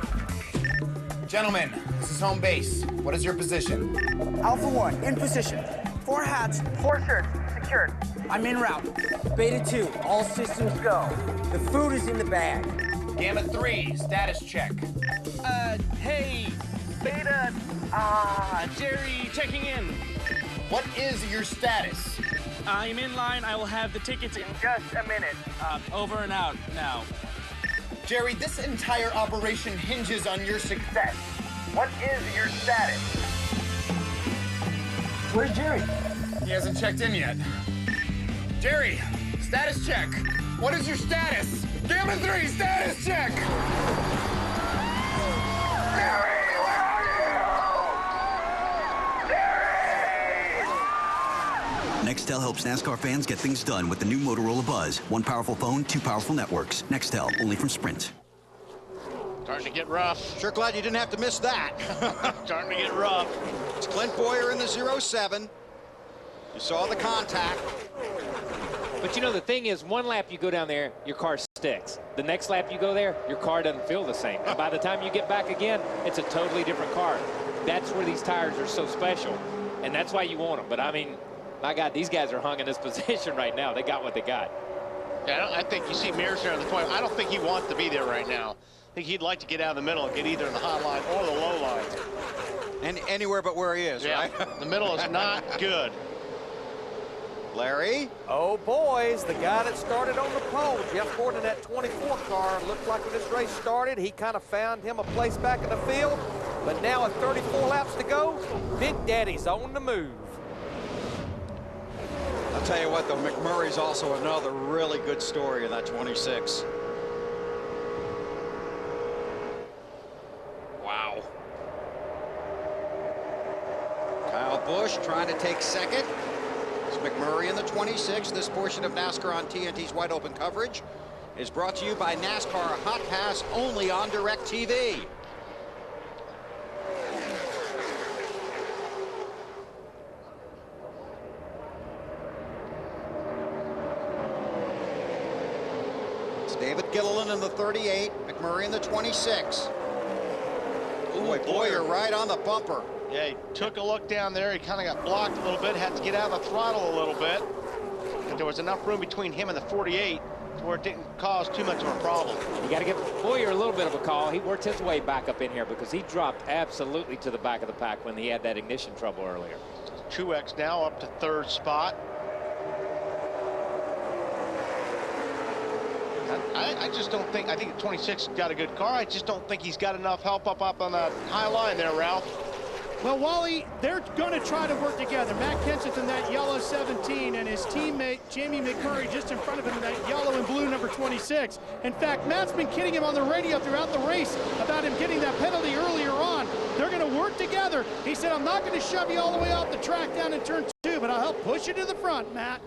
Gentlemen, this is home base. What is your position? Alpha 1, in position. 4 hats, 4 shirts, secured. I'm en route. Beta 2, all systems go. The food is in the bag. Gamma 3, status check. Hey, Beta, Jerry checking in. What is your status? I'm in line. I will have the tickets in just a minute. Over and out now. Jerry, this entire operation hinges on your success. What is your status? Where's Jerry? He hasn't checked in yet. Jerry, status check. What is your status? Gamma 3, status check! Jerry, where are you? Nextel helps NASCAR fans get things done with the new Motorola Buzz. One powerful phone, two powerful networks. Nextel, only from Sprint. Starting to get rough. Sure glad you didn't have to miss that. Starting to get rough. It's Clint Boyer in the 07. You saw the contact. But you know, the thing is, one lap you go down there, your car sticks. The next lap you go there, your car doesn't feel the same. And by the time you get back again, it's a totally different car. That's where these tires are so special. And that's why you want them. But I mean, my God, these guys are hung in this position right now. They got what they got. Yeah, I think you see Mears there on the 20. I don't think he wants to be there right now. I think he'd like to get out of the middle and get either in the high line or the low line. And anywhere but where he is, yeah, right? The middle is not good. Larry? Oh, boys, the guy that started on the pole, Jeff Gordon, in that 24 car, looked like when this race started, he kind of found him a place back in the field. But now with 34 laps to go, Big Daddy's on the move. I'll tell you what, though, McMurray's also another really good story in that 26. Wow. Kyle Busch trying to take second. It's McMurray in the 26. This portion of NASCAR on TNT's Wide Open coverage is brought to you by NASCAR Hot Pass, only on DirecTV. It's David Gilliland in the 38, McMurray in the 26. Ooh, Boyer right on the bumper. Yeah, he took a look down there. He kind of got blocked a little bit, had to get out of the throttle a little bit. But there was enough room between him and the 48 to where it didn't cause too much of a problem. You got to give Boyer a little bit of a call. He worked his way back up in here because he dropped absolutely to the back of the pack when he had that ignition trouble earlier. Truex now up to third spot. I just don't think, I think the 26 got a good car. I just don't think he's got enough help up on the high line there, Ralph. Well, Wally, they're going to try to work together. Matt Kenseth in that yellow 17 and his teammate Jamie McMurray just in front of him in that yellow and blue number 26. In fact, Matt's been kidding him on the radio throughout the race about him getting that penalty earlier on. They're going to work together. He said, I'm not going to shove you all the way off the track down in turn 2, but I'll help push you to the front, Matt.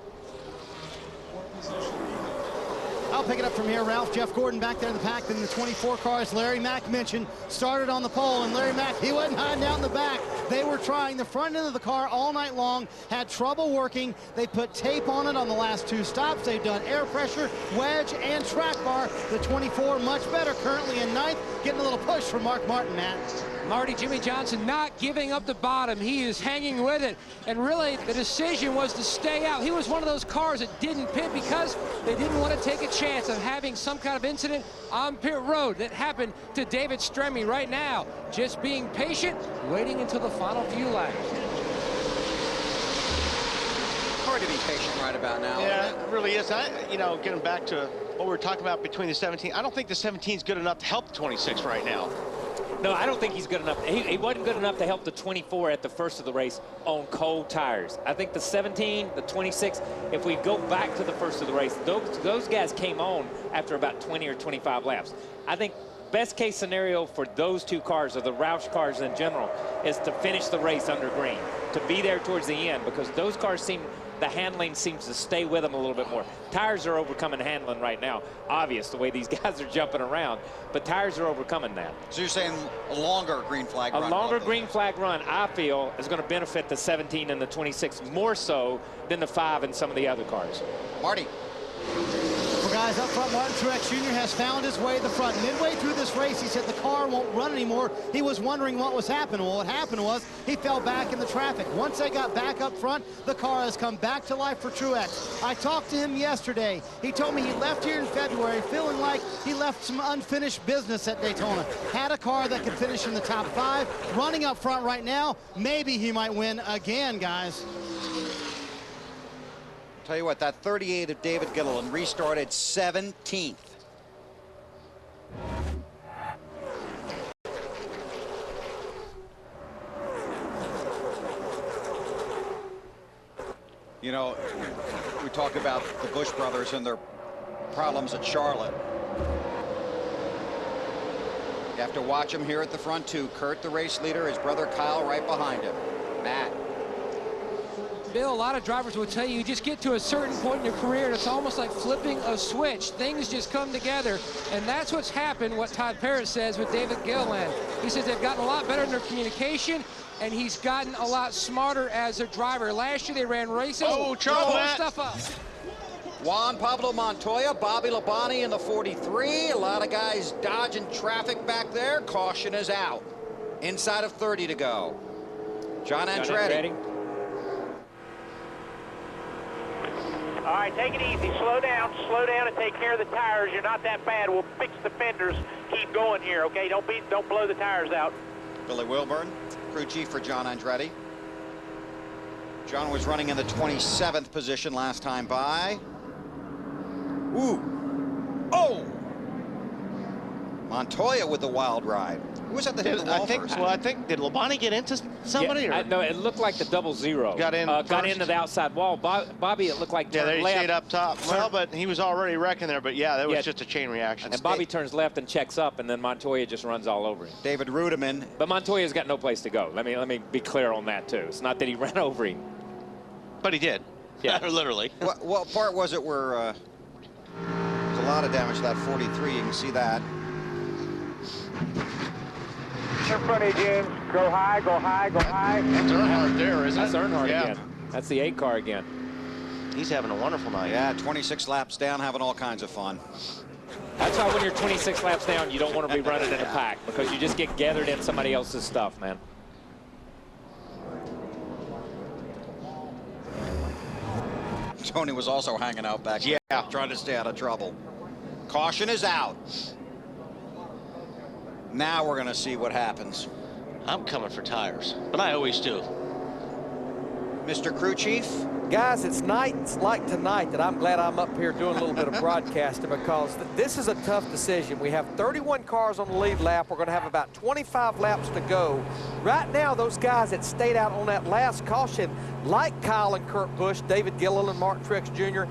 I'll pick it up from here, Ralph. Jeff Gordon back there in the pack in the 24 cars. Larry Mack mentioned started on the pole, and Larry Mack, he wasn't hiding down the back. They were trying the front end of the car all night long, had trouble working. They put tape on it on the last 2 stops. They've done air pressure, wedge, and track bar. The 24 much better, currently in 9th, getting a little push from Mark Martin, Matt. Marty, Jimmy Johnson not giving up the bottom. He is hanging with it. And really, the decision was to stay out. He was one of those cars that didn't pit because they didn't want to take a chance of having some kind of incident on pit road that happened to David Stremme right now. Just being patient, waiting until the final few laps. Hard to be patient right about now. Yeah, it really is. You know, getting back to what we were talking about between the 17, I don't think the 17 is good enough to help the 26 right now. No, I don't think he's good enough. He wasn't good enough to help the 24 at the first of the race on cold tires. I think the 17, the 26, if we go back to the first of the race, those guys came on after about 20 or 25 laps. I think best case scenario for those two cars, or the Roush cars in general, is to finish the race under green, to be there towards the end, because those cars the handling seems to stay with them a little bit more. Tires are overcoming handling right now. Obvious the way these guys are jumping around, but tires are overcoming that. So you're saying a longer green flag run? A longer green flag run, I feel, is going to benefit the 17 and the 26 more so than the 5 and some of the other cars. Marty. Well, guys, up front, Martin Truex Jr. has found his way to the front. Midway through this race, he said the car won't run anymore. He was wondering what was happening. Well, what happened was he fell back in the traffic. Once they got back up front, the car has come back to life for Truex. I talked to him yesterday. He told me he left here in February feeling like he left some unfinished business at Daytona. Had a car that could finish in the top 5. Running up front right now, maybe he might win again, guys. Tell you what, that 38 of David Gilliland restarted 17th. You know, we talk about the Busch brothers and their problems at Charlotte. You have to watch them here at the front too. Kurt, the race leader, his brother Kyle right behind him. Matt. Bill, a lot of drivers will tell you just get to a certain point in your career and it's almost like flipping a switch. Things just come together, and that's what's happened, what Todd Parrott says with David Gilliland. He says they've gotten a lot better in their communication, and he's gotten a lot smarter as a driver. Last year they ran races. Oh, Charles, stuff up. Juan Pablo Montoya, Bobby Labonte in the 43. A lot of guys dodging traffic back there. Caution is out. Inside of 30 to go. John Andretti. All right, take it easy. Slow down and take care of the tires. You're not that bad. We'll fix the fenders. Keep going here, okay? Don't blow the tires out. Billy Wilburn, crew chief for John Andretti. John was running in the 27th position last time by. Ooh. Oh! Montoya with the wild ride. Who was at the hit of the wall first? Well, I think, did Labonte get into somebody? Yeah, or? No, it looked like the 00. Got into the outside wall. Bobby, it looked like turned left. Stayed up top. Well, but he was already wrecking there. But yeah, that was just a chain reaction. And Bobby turns left and checks up, and then Montoya just runs all over him. David Rudiman. But Montoya's got no place to go. Let me be clear on that too. It's not that he ran over him, but he did. Yeah, literally. What part was it where there's a lot of damage to that 43? You can see that. In front of you, James. Go high, go high, go high. That's Earnhardt there, isn't it? That's Earnhardt yeah. again. That's the 8 car again. He's having a wonderful night. Yeah, 26 laps down, having all kinds of fun. That's why when you're 26 laps down, you don't want to be running in a pack, because you just get gathered in somebody else's stuff, man. Tony was also hanging out back there, trying to stay out of trouble. Caution is out. Now we're going to see what happens. I'm coming for tires, but I always do. Mr. Crew Chief? Guys, it's nights like tonight that I'm glad I'm up here doing a little bit of broadcasting, because this is a tough decision. We have 31 cars on the lead lap. We're going to have about 25 laps to go. Right now, those guys that stayed out on that last caution, like Kyle and Kurt Busch, David Gilliland, and Mark Truex Jr.,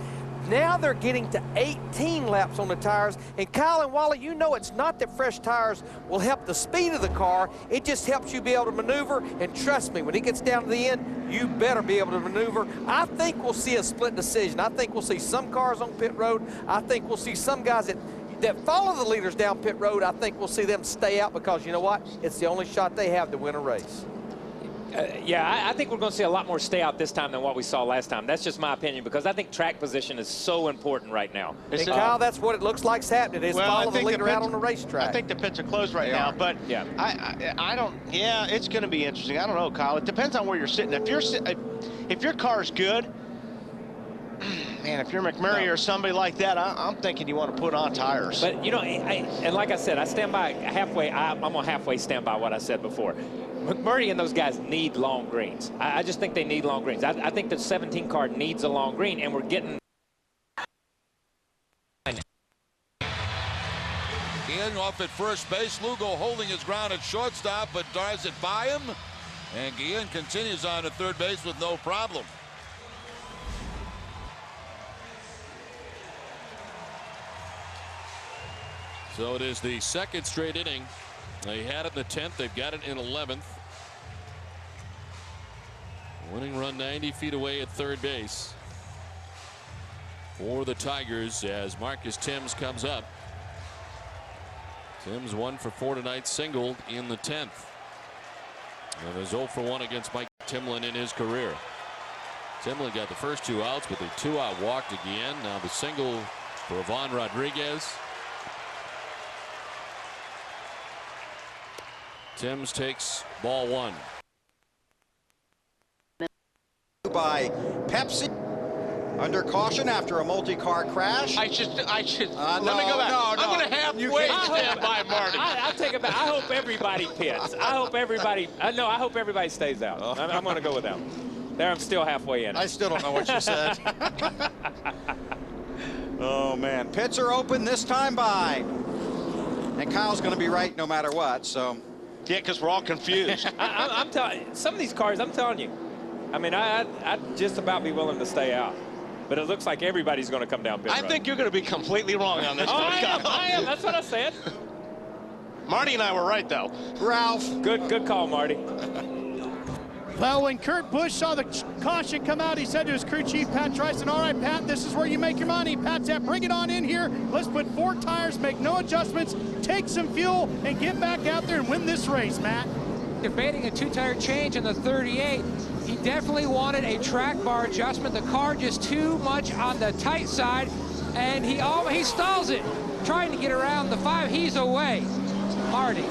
now they're getting to 18 laps on the tires. And Kyle and Wally, you know it's not that fresh tires will help the speed of the car. It just helps you be able to maneuver. And trust me, when it gets down to the end, you better be able to maneuver. I think we'll see a split decision. I think we'll see some cars on pit road. I think we'll see some guys that follow the leaders down pit road. I think we'll see them stay out, because you know what? It's the only shot they have to win a race. Yeah, I think we're going to see a lot more stay out this time than what we saw last time. That's just my opinion, because I think track position is so important right now. And Kyle, that's what it looks like's happening. Is follow the leader out on the racetrack. I think the pits are closed right now, but yeah, I don't. Yeah, it's going to be interesting. I don't know, Kyle. It depends on where you're sitting. If your car's good, Man, if you're McMurray or somebody like that, I'm thinking you want to put on tires. But, you know, and like I said, I stand by halfway. I'm going to halfway stand by what I said before. McMurray and those guys need long greens. I just think they need long greens. I think the 17 car needs a long green, and we're getting... Guillen off at first base. Lugo holding his ground at shortstop, but drives it by him. And Guillen continues on to third base with no problem. So it is the second straight inning. They had it in the 10th. They've got it in 11th. Winning run 90 feet away at third base for the Tigers as Marcus Thames comes up. Thames 1 for 4 tonight, singled in the 10th. And is 0 for 1 against Mike Timlin in his career. Timlin got the first 2 outs, but the 2-out walked again. Now the single for Ivan Rodriguez. Thames takes ball 1. By Pepsi. Under caution after a multi-car crash. I should. No, let me go back. no. I'm going to halfway stand by Marty. I'll take it back. I hope everybody pits. I hope everybody. No, I hope everybody stays out. I'm going to go with them. There, I'm still halfway in. I still don't know what you said. Oh man, pits are open this time by, and Kyle's going to be right no matter what. So. Yeah, because we're all confused. I'm telling you, some of these cars, I'm telling you. I mean, I'd just about be willing to stay out. But it looks like everybody's going to come down pit road. I think you're going to be completely wrong on this. I am. That's what I said. Marty and I were right, though. Ralph. Good call, Marty. Well, when Kurt Busch saw the caution come out, he said to his crew chief, Pat Tryson, all right, Pat, this is where you make your money. Pat said, bring it on in here. Let's put 4 tires, make no adjustments, take some fuel, and get back out there and win this race, Matt. Debating a 2-tire change in the 38. He definitely wanted a track bar adjustment. The car just too much on the tight side, and he stalls it, trying to get around the 5. He's away. Marty.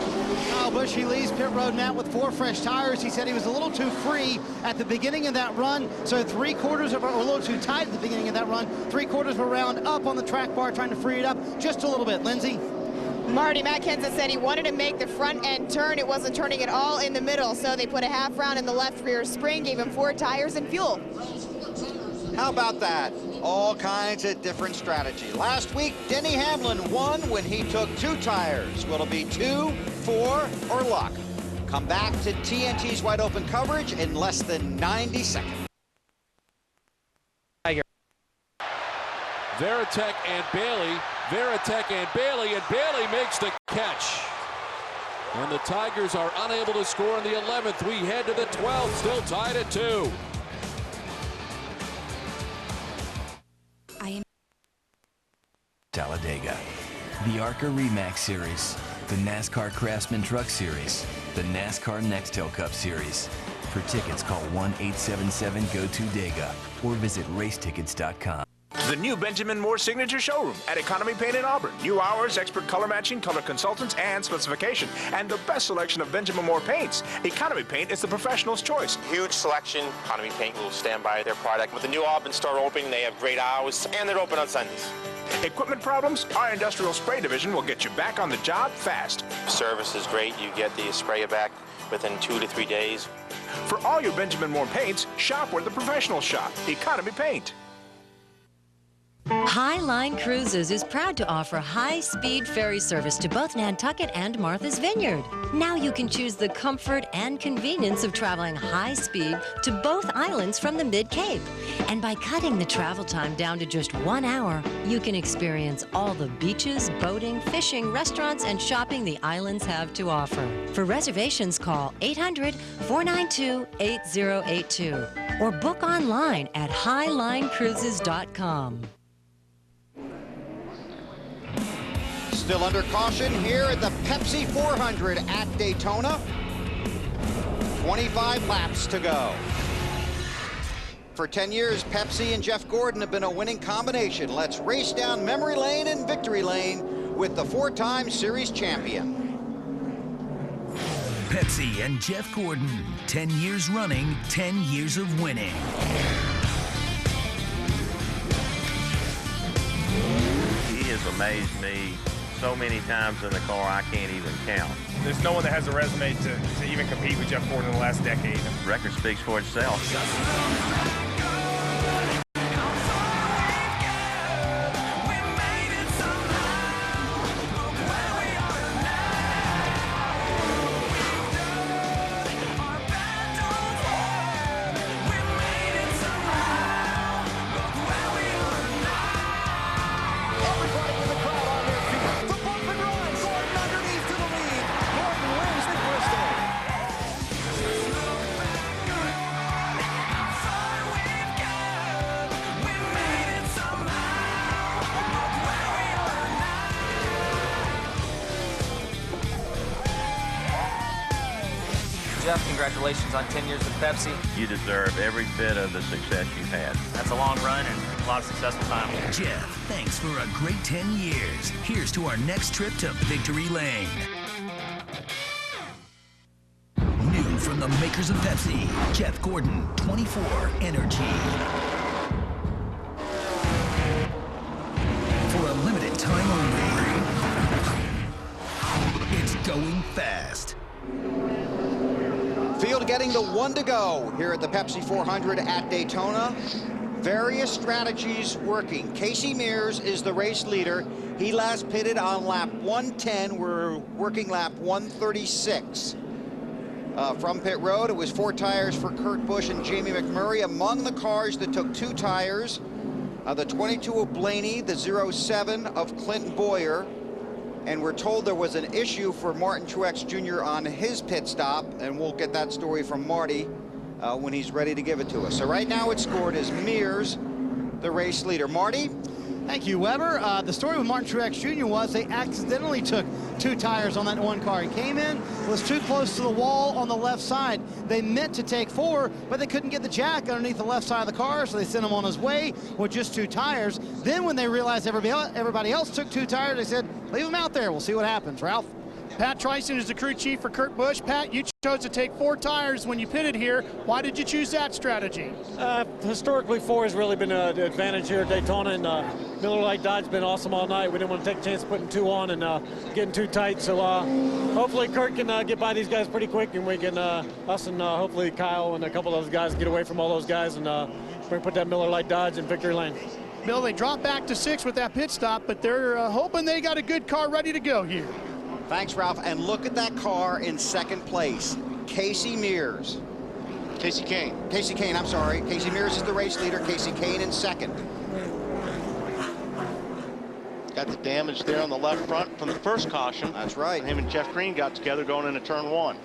Kyle Busch, he leaves pit road, Matt, with 4 fresh tires. He said he was a little too free at the beginning of that run, so 3/4 of a little too tight at the beginning of that run. 3/4 of a round up on the track bar, trying to free it up just a little bit. Lindsay. Marty, Matt Kenseth said he wanted to make the front end turn. It wasn't turning at all in the middle, so they put a half round in the left rear spring, gave him 4 tires and fuel. How about that? All kinds of different strategy. Last week, Denny Hamlin won when he took 2 tires. Will it be 2, 4, or luck? Come back to TNT's wide open coverage in less than 90 seconds. Veritek and Bailey. Veritek and Bailey makes the catch. And the Tigers are unable to score in the 11th. We head to the 12th, still tied at 2. Talladega, the ARCA Remax Series, the NASCAR Craftsman Truck Series, the NASCAR Nextel Cup Series. For tickets, call 1-877-GO-TO-DEGA or visit racetickets.com. The new Benjamin Moore Signature Showroom at Economy Paint in Auburn. New hours, expert color matching, color consultants, and specification. And the best selection of Benjamin Moore paints. Economy Paint is the professional's choice. Huge selection. Economy Paint will stand by their product. With the new Auburn store opening, they have great hours, and they're open on Sundays. Equipment problems? Our industrial spray division will get you back on the job fast. Service is great. You get the sprayer back within 2 to 3 days. For all your Benjamin Moore paints, shop where the professionals shop. Economy Paint. Highline Cruises is proud to offer high-speed ferry service to both Nantucket and Martha's Vineyard. Now you can choose the comfort and convenience of traveling high-speed to both islands from the Mid-Cape. And by cutting the travel time down to just 1 hour, you can experience all the beaches, boating, fishing, restaurants, and shopping the islands have to offer. For reservations, call 800-492-8082 or book online at highlinecruises.com. Still under caution here at the Pepsi 400 at Daytona. 25 laps to go. For 10 years, Pepsi and Jeff Gordon have been a winning combination. Let's race down memory lane and victory lane with the 4-time series champion. Pepsi and Jeff Gordon, 10 years running, 10 years of winning. amazed me so many times in the car I can't even count. There's no one that has a resume to even compete with Jeff Gordon in the last decade. The record speaks for itself. Jeff, congratulations on 10 years with Pepsi. You deserve every bit of the success you've had. That's a long run and a lot of successful time. Jeff, thanks for a great 10 years. Here's to our next trip to Victory Lane. New from the makers of Pepsi, Jeff Gordon, 24 Energy. For a limited time only, it's going fast. Field getting the 1 to go here at the Pepsi 400 at Daytona. Various strategies working. Casey Mears is the race leader. He last pitted on lap 110. We're working lap 136. From pit road, it was 4 tires for Kurt Busch and Jamie McMurray. Among the cars that took 2 tires, the 22 of Blaney, the 07 of Clinton Boyer, and we're told there was an issue for Martin Truex Jr. on his pit stop, and we'll get that story from Marty when he's ready to give it to us. So right now it's scored as Mears, the race leader. Marty? Thank you, Weber. The story with Martin Truex Jr. was they accidentally took 2 tires on that one car. He came in, was too close to the wall on the left side. They meant to take 4, but they couldn't get the jack underneath the left side of the car, so they sent him on his way with just 2 tires. Then when they realized everybody else took 2 tires, they said, leave them out there. We'll see what happens. Ralph? Pat Tryson is the crew chief for Kurt Busch. Pat, you chose to take 4 tires when you pitted here. Why did you choose that strategy? Historically, 4 has really been an advantage here at Daytona, and Miller Lite Dodge's been awesome all night. We didn't want to take a chance of putting 2 on and getting too tight. So hopefully Kurt can get by these guys pretty quick, and we can, us and hopefully Kyle and a couple of those guys get away from all those guys, and we can put that Miller Lite Dodge in victory lane. Bill, they dropped back to 6 with that pit stop, but they're hoping they got a good car ready to go here. Thanks, Ralph. And look at that car in 2nd place. Casey Mears. Casey Kane. Casey Kane, I'm sorry. Casey Mears is the race leader. Casey Kane in 2nd. Got the damage there on the left front from the first caution. That's right. Him and Jeff Green got together going into turn 1.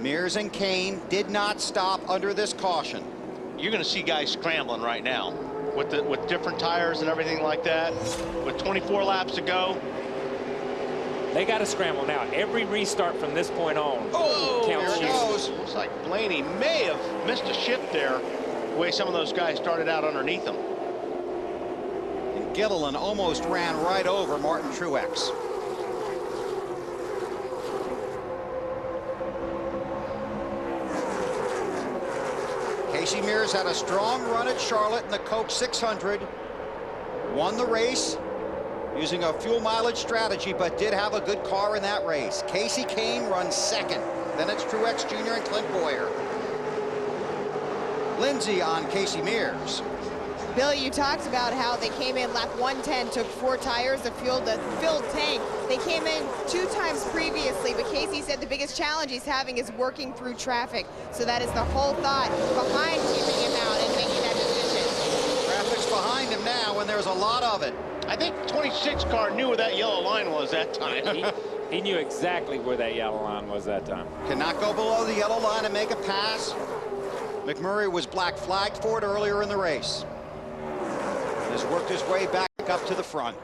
Mears and Kane did not stop under this caution. You're going to see guys scrambling right now with different tires and everything like that. With 24 laps to go. They got to scramble now. Every restart from this point on counts. There it goes. Looks like Blaney may have missed a shift there, the way some of those guys started out underneath him. And Gilliland almost ran right over Martin Truex. Casey Mears had a strong run at Charlotte in the Coke 600. Won the race using a fuel mileage strategy, but did have a good car in that race. Casey Kane runs 2nd. Then it's Truex Jr. and Clint Boyer. Lindsay on Casey Mears. Billy, you talked about how they came in lap 110, took 4 tires to fuel the filled tank. They came in 2 times previously, but Casey said the biggest challenge he's having is working through traffic. So that is the whole thought behind keeping him out and making that decision. Traffic's behind him now, and there's a lot of it. I think 26 car knew where that yellow line was that time. He knew exactly where that yellow line was that time. Cannot go below the yellow line and make a pass. McMurray was black flagged for it earlier in the race. Has worked his way back up to the front.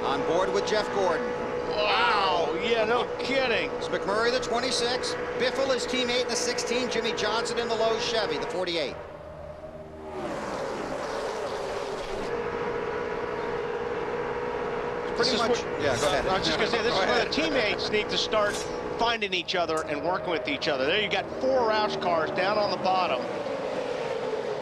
On board with Jeff Gordon. Wow, yeah, no kidding. It's McMurray, the 26. Biffle, his teammate in the 16. Jimmy Johnson in the Lowe's Chevy, the 48. Pretty much, yeah, go ahead. I was just going to say, this is where the teammates need to start finding each other and working with each other. There you got 4 Roush cars down on the bottom.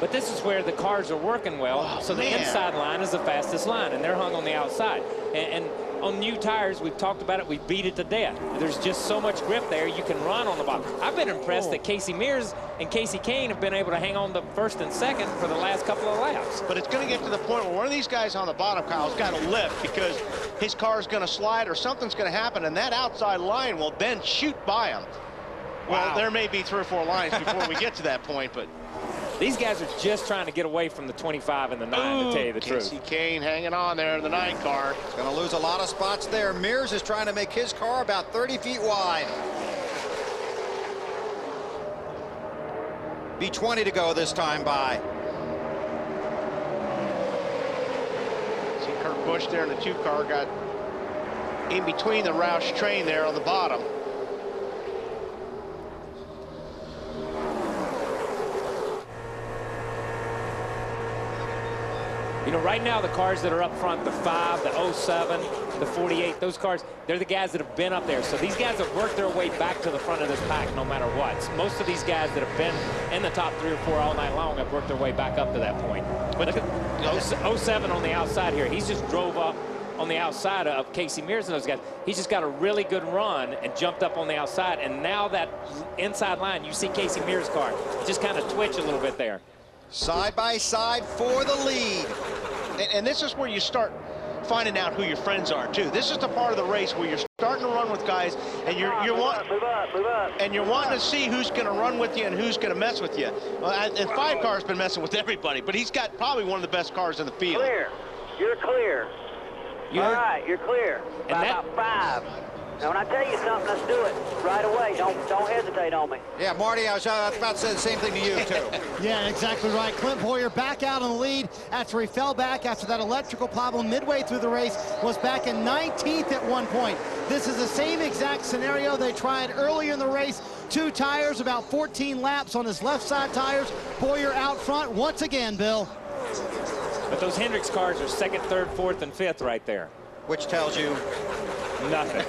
But this is where the cars are working well. Oh, so the man. inside line is the fastest line, and they're hung on the outside. And on new tires, we've talked about it, we beat it to death. There's just so much grip there, you can run on the bottom. I've been impressed that Casey Mears and Casey Kane have been able to hang on the first and second for the last couple of laps. But it's going to get to the point where one of these guys on the bottom, Kyle's got to lift because his car's going to slide or something's going to happen, and that outside line will then shoot by him. Well, there may be 3 or 4 lines before we get to that point, but these guys are just trying to get away from the 25 and the 9, to tell you the truth. Casey Kane hanging on there in the 9 car. Going to lose a lot of spots there. Mears is trying to make his car about 30 feet wide. B20 to go this time by. See Kurt Busch there in the 2 car got in between the Roush train there on the bottom. You know, right now the cars that are up front, the 5, the 07, the 48, those cars, they're the guys that have been up there. So these guys have worked their way back to the front of this pack no matter what. Most of these guys that have been in the top 3 or 4 all night long have worked their way back up to that point. But look at 07 on the outside here. He's just drove up on the outside of Casey Mears and those guys. He's just got a really good run and jumped up on the outside. And now that inside line, you see Casey Mears' car just kind of twitch a little bit there. Side by side for the lead. And this is where you start finding out who your friends are too. This is the part of the race where you're starting to run with guys and you're wanting to see who's going to run with you and who's going to mess with you. Well, and 5 car's been messing with everybody, but he's got probably one of the best cars in the field. Clear. You're clear. All right, you're clear. By about 5. Now, when I tell you something, let's do it right away. Don't hesitate on me. Yeah, Marty, I was about to say the same thing to you, too. Yeah, exactly right. Clint Boyer back out on the lead after he fell back after that electrical problem midway through the race, was back in 19th at one point. This is the same exact scenario they tried earlier in the race. 2 tires, about 14 laps on his left side tires. Boyer out front once again, Bill. But those Hendricks cars are 2nd, 3rd, 4th, and 5th right there. Which tells you? Nothing.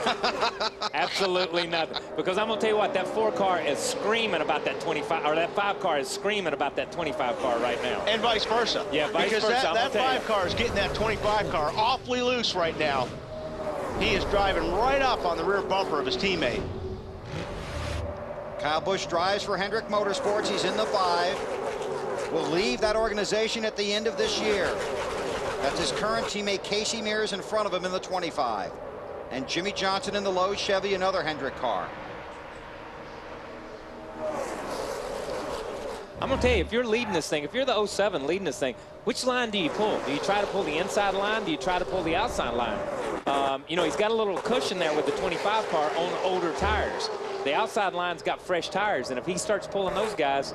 Absolutely nothing. Because I'm going to tell you what, that 4 car is screaming about that 25, or that 5 car is screaming about that 25 car right now. And vice versa. Yeah, vice versa. Because that 5 car is getting that 25 car awfully loose right now. He is driving right up on the rear bumper of his teammate. Kyle Busch drives for Hendrick Motorsports. He's in the 5. Will leave that organization at the end of this year. That's his current teammate Casey Mears in front of him in the 25. And Jimmy Johnson in the low Chevy, another Hendrick car. I'm going to tell you, if you're leading this thing, if you're the 07 leading this thing, which line do you pull? Do you try to pull the inside line? Do you try to pull the outside line? You know, he's got a little cushion there with the 25 car on older tires. The outside line's got fresh tires, and if he starts pulling those guys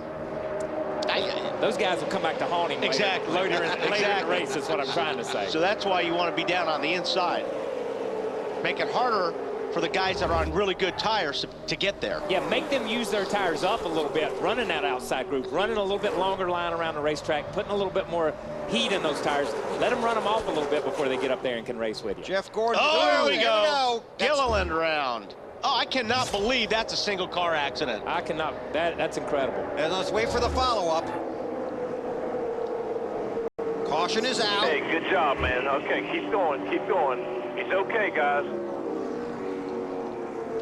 will come back to haunt him exactly. later in the race, is what I'm trying to say. So that's why you want to be down on the inside. Make it harder for the guys that are on really good tires to get there. Yeah, make them use their tires up a little bit, running that outside group, running a little bit longer line around the racetrack, putting a little bit more heat in those tires. Let them run them off a little bit before they get up there and can race with you. Jeff Gordon. Oh, there we go. Gilliland round. Oh, I cannot believe that's a single car accident. I cannot. That's incredible. And let's wait for the follow-up. Caution is out. Hey, good job, man. Okay, keep going, keep going. It's okay, guys.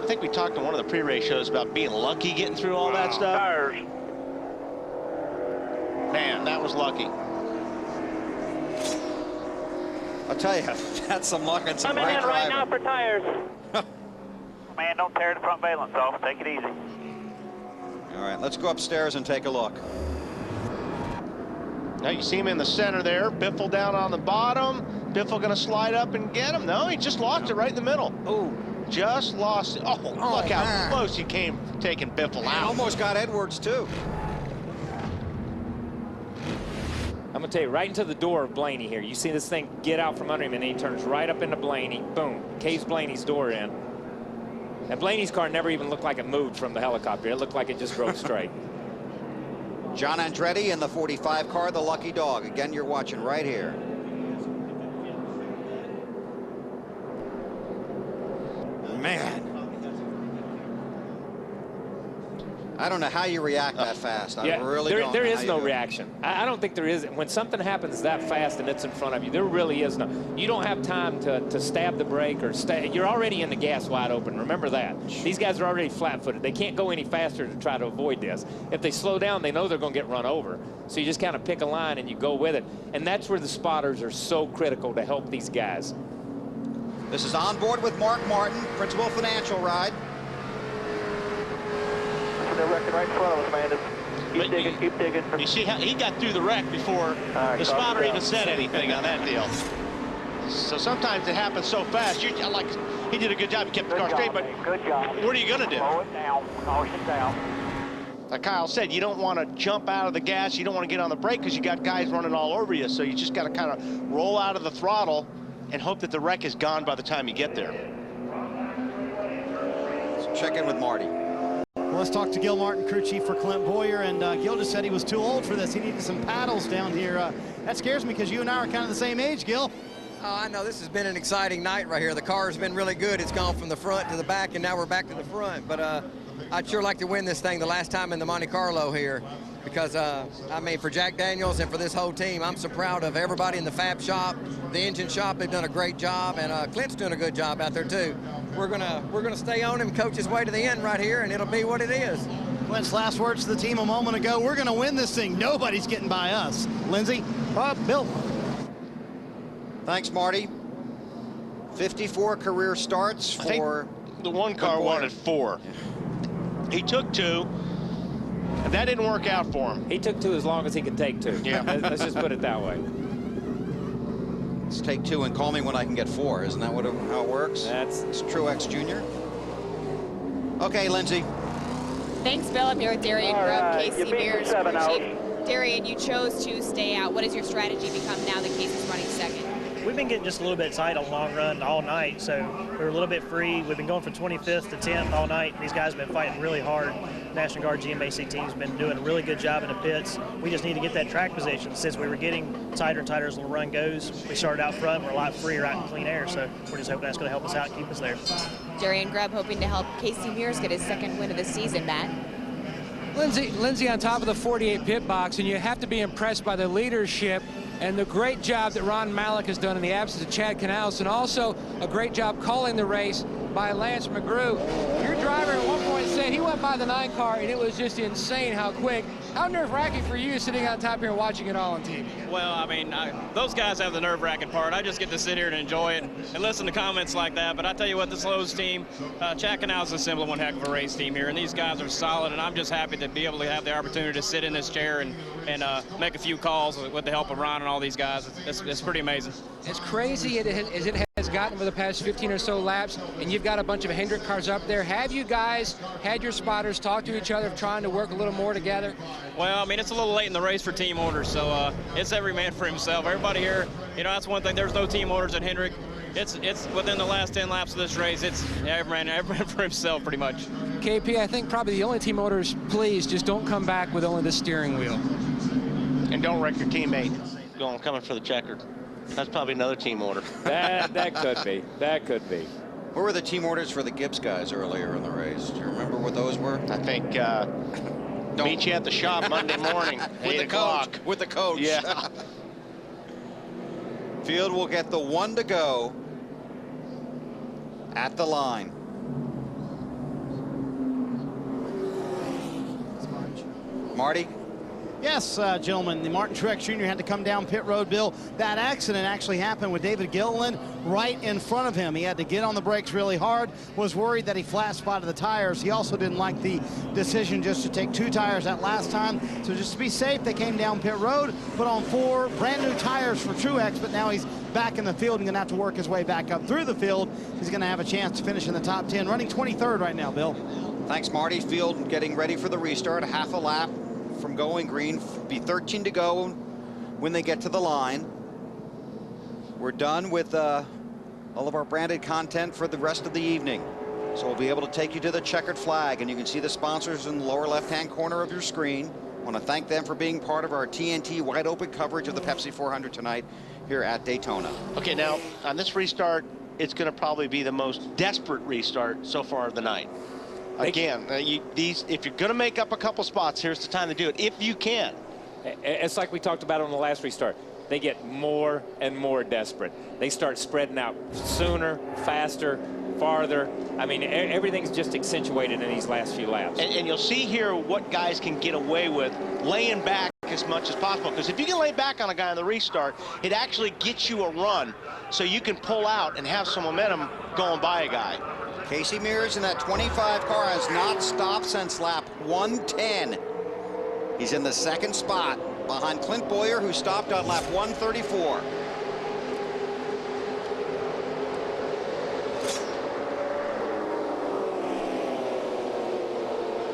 I think we talked in one of the pre-race shows about being lucky getting through all that stuff. Tires. Man, that was lucky. I'll tell you, that's some luck and some Coming great in right driving. now for tires. Man, don't tear the front valence off. Take it easy. All right, let's go upstairs and take a look. Now you see him in the center there. Biffle down on the bottom. Biffle going to slide up and get him. No, he just lost it right in the middle. Oh, just lost it. Oh, look how close he came taking Biffle out. Almost got Edwards, too. I'm going to tell you, right into the door of Blaney here. You see this thing get out from under him, and he turns right up into Blaney. Boom. Caves Blaney's door in. And Blaney's car never even looked like it moved from the helicopter. It looked like it just drove straight. John Andretti in the 45 car, the lucky dog. Again, you're watching right here. Man. I don't know how you react that fast. I really don't. There is no reaction. I don't think there is. When something happens that fast and it's in front of you, there really is no. You don't have time to stab the brake or stay. You're already in the gas wide open. Remember that. These guys are already flat-footed. They can't go any faster to try to avoid this. If they slow down, they know they're going to get run over. So you just kind of pick a line and you go with it. And that's where the spotters are so critical to help these guys. This is On Board with Mark Martin, Principal Financial Ride. The wreck right in front of us, man. Keep digging, keep digging. You see how he got through the wreck before the spotter even said anything on that deal. So sometimes it happens so fast. He did a good job. He kept the car straight, but good job. What are you going to do? Slow it down. Caution down. Like Kyle said, you don't want to jump out of the gas. You don't want to get on the brake because you got guys running all over you. So you just got to kind of roll out of the throttle and hope that the wreck is gone by the time you get there. Let's check in with Marty. Well, let's talk to Gil Martin, crew chief for Clint Boyer, and Gil just said he was too old for this. He needed some paddles down here. That scares me because you and I are kind of the same age, Gil. Oh, I know this has been an exciting night right here. The car's been really good. It's gone from the front to the back, and now we're back to the front. But I'd sure like to win this thing the last time in the Monte Carlo here because, I mean, for Jack Daniels and for this whole team, I'm so proud of everybody in the fab shop, the engine shop. They've done a great job, and Clint's doing a good job out there, too. We're gonna stay on him, coach his way to the end right here, and it'll be what it is. Clint's last words to the team a moment ago: we're gonna win this thing. Nobody's getting by us. Lindsey, Bob, Bill. Thanks, Marty. 54 career starts for the one car wanted 4. Yeah. He took 2, and that didn't work out for him. He took 2 as long as he could take 2. Yeah. Let's just put it that way. Let's take 2 and call me when I can get 4. Isn't that how it works? It's Truex Jr. Okay, Lindsey. Thanks, Bill. I'm here with Darian Grubb, Casey Mears, crew chief. Darian, you chose to stay out. What has your strategy become now that Casey's running second? We've been getting just a little bit tight on long run all night, so we're a little bit free. We've been going from 25th to 10th all night. These guys have been fighting really hard. National Guard GMAC team's been doing a really good job in the pits. We just need to get that track position. Since we were getting tighter and tighter as the run goes, we started out front. We're a lot freer out in clean air, so we're just hoping that's going to help us out and keep us there. Darian Grubb hoping to help Casey Mears get his second win of the season, Matt. Lindsey on top of the 48 pit box, and you have to be impressed by the leadership and the great job that Ron Malik has done in the absence of Chad Canales, and also a great job calling the race by Lance McGrew. Your driver at one point said he went by the 9 car, and it was just insane how quick. How nerve-wracking for you sitting on top here and watching it all on TV? Well, I mean, those guys have the nerve-wracking part. I just get to sit here and enjoy it and listen to comments like that. But I tell you what, this Lowe's team, Chad Canales is simply one heck of a race team here, and these guys are solid, and I'm just happy to be able to have the opportunity to sit in this chair and make a few calls with the help of Ron and all these guys. It's pretty amazing. As crazy as it has gotten for the past 15 or so laps, and you've got a bunch of Hendrick cars up there, have you guys had your spotters talk to each other, trying to work a little more together? Well, I mean, it's a little late in the race for team orders, so it's every man for himself. Everybody here, you know, that's one thing. There's no team orders at Hendrick. It's within the last 10 laps of this race. It's every man for himself, pretty much. KP, I think probably the only team orders, please just don't come back with only the steering wheel. And don't wreck your teammate coming for the checkered. That's probably another team order. That could be. That could be. What were the team orders for the Gibbs guys earlier in the race? Do you remember what those were? I think meet you at the shop Monday morning, 8 o'clock. With the coach. Yeah. Field will get the 1 to go at the line. Marty? Yes, gentlemen, the Martin Truex Jr. had to come down pit road, Bill. That accident actually happened with David Gilliland right in front of him. He had to get on the brakes really hard, was worried that he flat spotted the tires. He also didn't like the decision just to take 2 tires that last time. So just to be safe, they came down pit road, put on 4 brand new tires for Truex, but now he's back in the field and gonna have to work his way back up through the field. He's gonna have a chance to finish in the top 10, running 23rd right now, Bill. Thanks, Marty. Field getting ready for the restart, half a lap from going green, be 13 to go when they get to the line. We're done with all of our branded content for the rest of the evening. So we'll be able to take you to the checkered flag, and you can see the sponsors in the lower left-hand corner of your screen. I want to thank them for being part of our TNT wide open coverage of the Pepsi 400 tonight here at Daytona. Okay, now on this restart, it's going to probably be the most desperate restart so far of the night. Again, if you're going to make up a couple spots, here's the time to do it, if you can. It's like we talked about on the last restart. They get more and more desperate. They start spreading out sooner, faster, farther. I mean, everything's just accentuated in these last few laps. And you'll see here what guys can get away with laying back as much as possible. Because if you can lay back on a guy on the restart, it actually gets you a run so you can pull out and have some momentum going by a guy. Casey Mears in that 25 car has not stopped since lap 110. He's in the second spot behind Clint Boyer, who stopped on lap 134.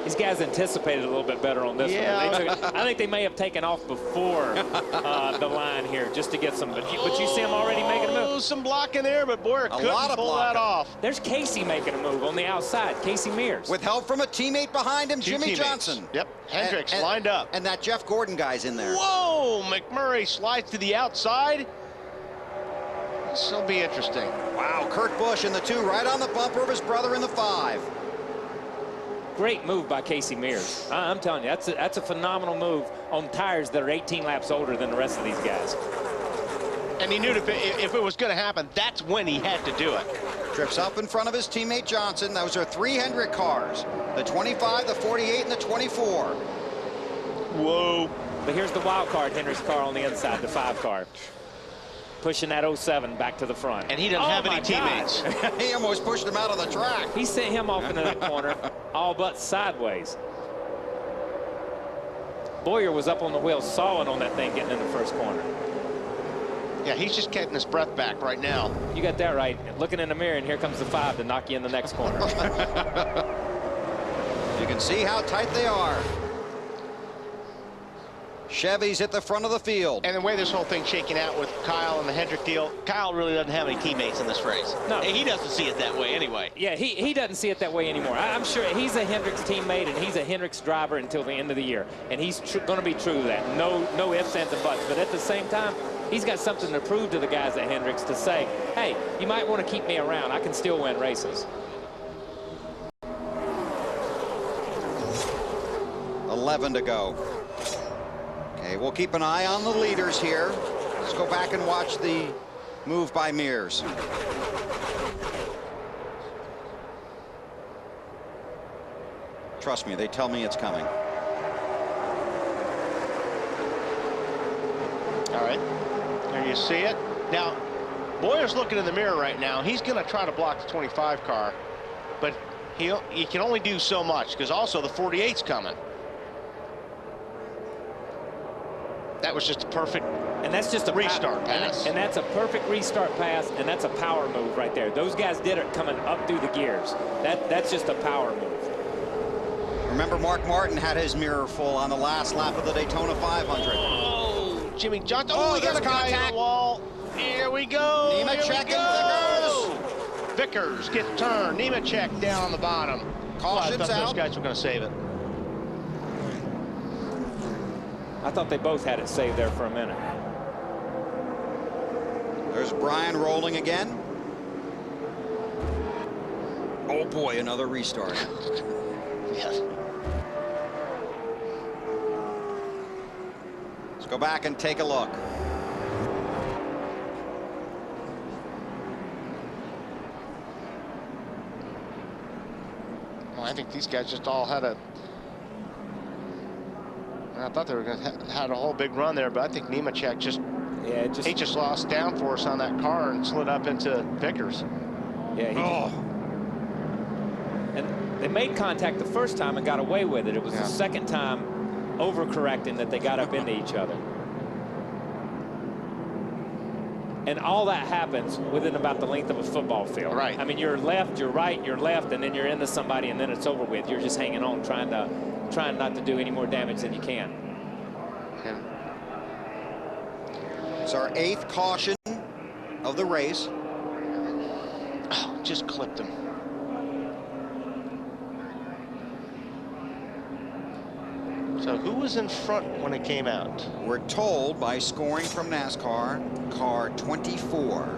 These guys anticipated a little bit better on this one. I think they may have taken off before the line here just to get some. But you see them already making a move. Some blocking there, but Boyer couldn't pull that off. There's Casey making a move on the outside. Casey Mears. With help from a teammate behind him, Jimmy Johnson. Yep, Hendricks lined up. And that Jeff Gordon guy's in there. Whoa, McMurray slides to the outside. This will be interesting. Wow, Kurt Busch in the 2, right on the bumper of his brother in the 5. Great move by Casey Mears. I'm telling you, that's a phenomenal move on tires that are 18 laps older than the rest of these guys. And he knew if it was going to happen, that's when he had to do it. Trips up in front of his teammate Johnson. Those are 3 Hendrick cars. The 25, the 48, and the 24. Whoa. But here's the wild card, Hendrick's car on the inside, the 5 car. Pushing that 07 back to the front. And he doesn't have any teammates. He almost pushed him out of the track. He sent him off into that corner, all but sideways. Boyer was up on the wheel, sawing on that thing getting in the first corner. Yeah, he's just getting his breath back right now. You got that right. Looking in the mirror, and here comes the 5 to knock you in the next corner. You can see how tight they are. Chevy's at the front of the field. And the way this whole thing's shaking out with Kyle and the Hendrick deal, Kyle really doesn't have any teammates in this race. No. He doesn't see it that way anyway. Yeah, he doesn't see it that way anymore. I'm sure he's a Hendricks teammate and he's a Hendricks driver until the end of the year. And he's going to be true to that. No ifs, ands, and buts. But at the same time, he's got something to prove to the guys at Hendricks to say, hey, you might want to keep me around. I can still win races. 11 to go. Okay, we'll keep an eye on the leaders here. Let's go back and watch the move by Mears. Trust me, they tell me it's coming. All right, there you see it. Now, Boyer's looking in the mirror right now. He's going to try to block the 25 car, but he can only do so much because also the 48's coming. That was just a perfect restart pass. And that's a perfect restart pass, and that's a power move right there. Those guys did it coming up through the gears. That's just a power move. Remember, Mark Martin had his mirror full on the last lap of the Daytona 500. Oh, Jimmy Johnson. Oh, he got a guy on the wall. Here we go. Nemechek and Vickers gets turned. Nemechek down on the bottom. Caution's I thought out. those guys were going to save it. I thought they both had it saved there for a minute. There's Brian rolling again. Oh boy, another restart. Yes. Let's go back and take a look. Well, I think these guys just all had a... I thought they were going to have a whole big run there, but I think Nemechek he just lost downforce on that car and slid up into Vickers. Yeah. And they made contact the first time and got away with it. It was the second time overcorrecting that they got up into each other. And all that happens within about the length of a football field. Right. I mean, you're left, you're right, you're left, and then you're into somebody, and then it's over with. You're just hanging on, trying not to do any more damage than you can. It's our 8th caution of the race. Oh, just clipped him. So who was in front when it came out? We're told by scoring from NASCAR, car 24.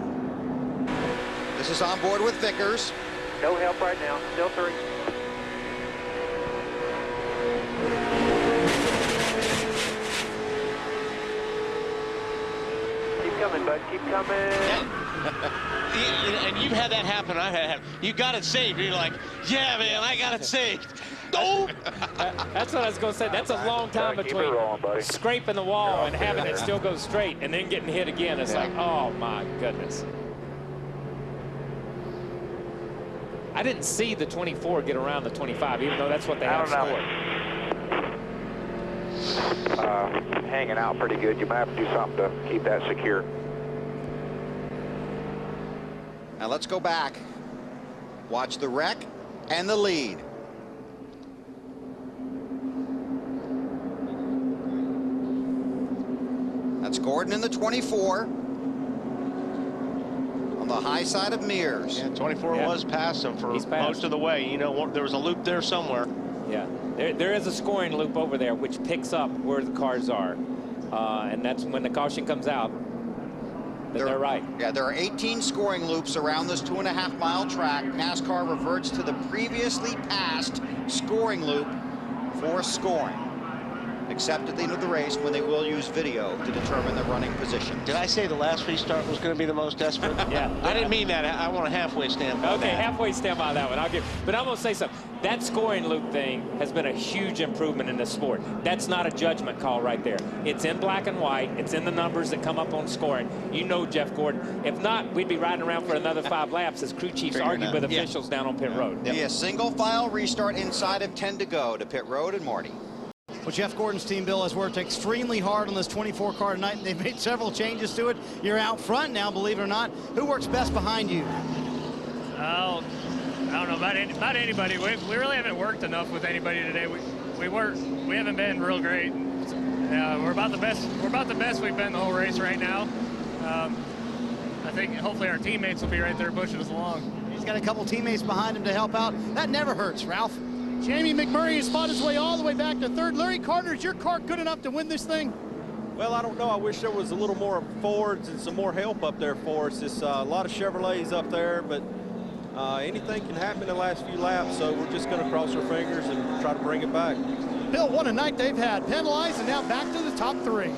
This is on board with Vickers. No help right now, still 3. keep coming. And you've had that happen. I've had it happen. You got it saved. You're like, yeah, man, I got it saved. No. That's what I was going to say. That's a long time between scraping the wall and having it still go straight and then getting hit again. It's like, oh, my goodness. I didn't see the 24 get around the 25, even though that's what they have scored. Hanging out pretty good. You might have to do something to keep that secure. Now let's go back. Watch the wreck and the lead. That's Gordon in the 24. On the high side of Mears. Yeah, 24 was past him for most of the way. You know, there was a loop there somewhere. Yeah, there is a scoring loop over there which picks up where the cars are. And that's when the caution comes out. They're right. Yeah, there are 18 scoring loops around this 2.5-mile track. NASCAR reverts to the previously passed scoring loop for scoring, except at the end of the race when they will use video to determine the running position. Did I say the last restart was going to be the most desperate? Yeah. I didn't mean that. I want a halfway stand by Okay, that. halfway stand by that one. But I'm going to say something. That scoring loop thing has been a huge improvement in this sport. That's not a judgment call right there. It's in black and white. It's in the numbers that come up on scoring. You know, Jeff Gordon. If not, we'd be riding around for another 5 laps as crew chiefs argue with officials down on pit road. Be a single file restart inside of 10 to go to pit road and Marty. Well, Jeff Gordon's team, Bill, has worked extremely hard on this 24 car tonight, and they've made several changes to it. You're out front now, believe it or not. Who works best behind you? I don't know about anybody. We really haven't worked enough with anybody today. We haven't been real great. We're about the best. We're about the best we've been the whole race right now. I think hopefully our teammates will be right there pushing us along. He's got a couple teammates behind him to help out. That never hurts, Ralph. Jamie McMurray has fought his way all the way back to third. Larry Carter, is your car good enough to win this thing? Well, I don't know. I wish there was a little more Fords and some more help up there for us. It's a lot of Chevrolets up there, but anything can happen in the last few laps, so we're just going to cross our fingers and try to bring it back. Bill, what a night they've had. Penalized and now back to the top 3.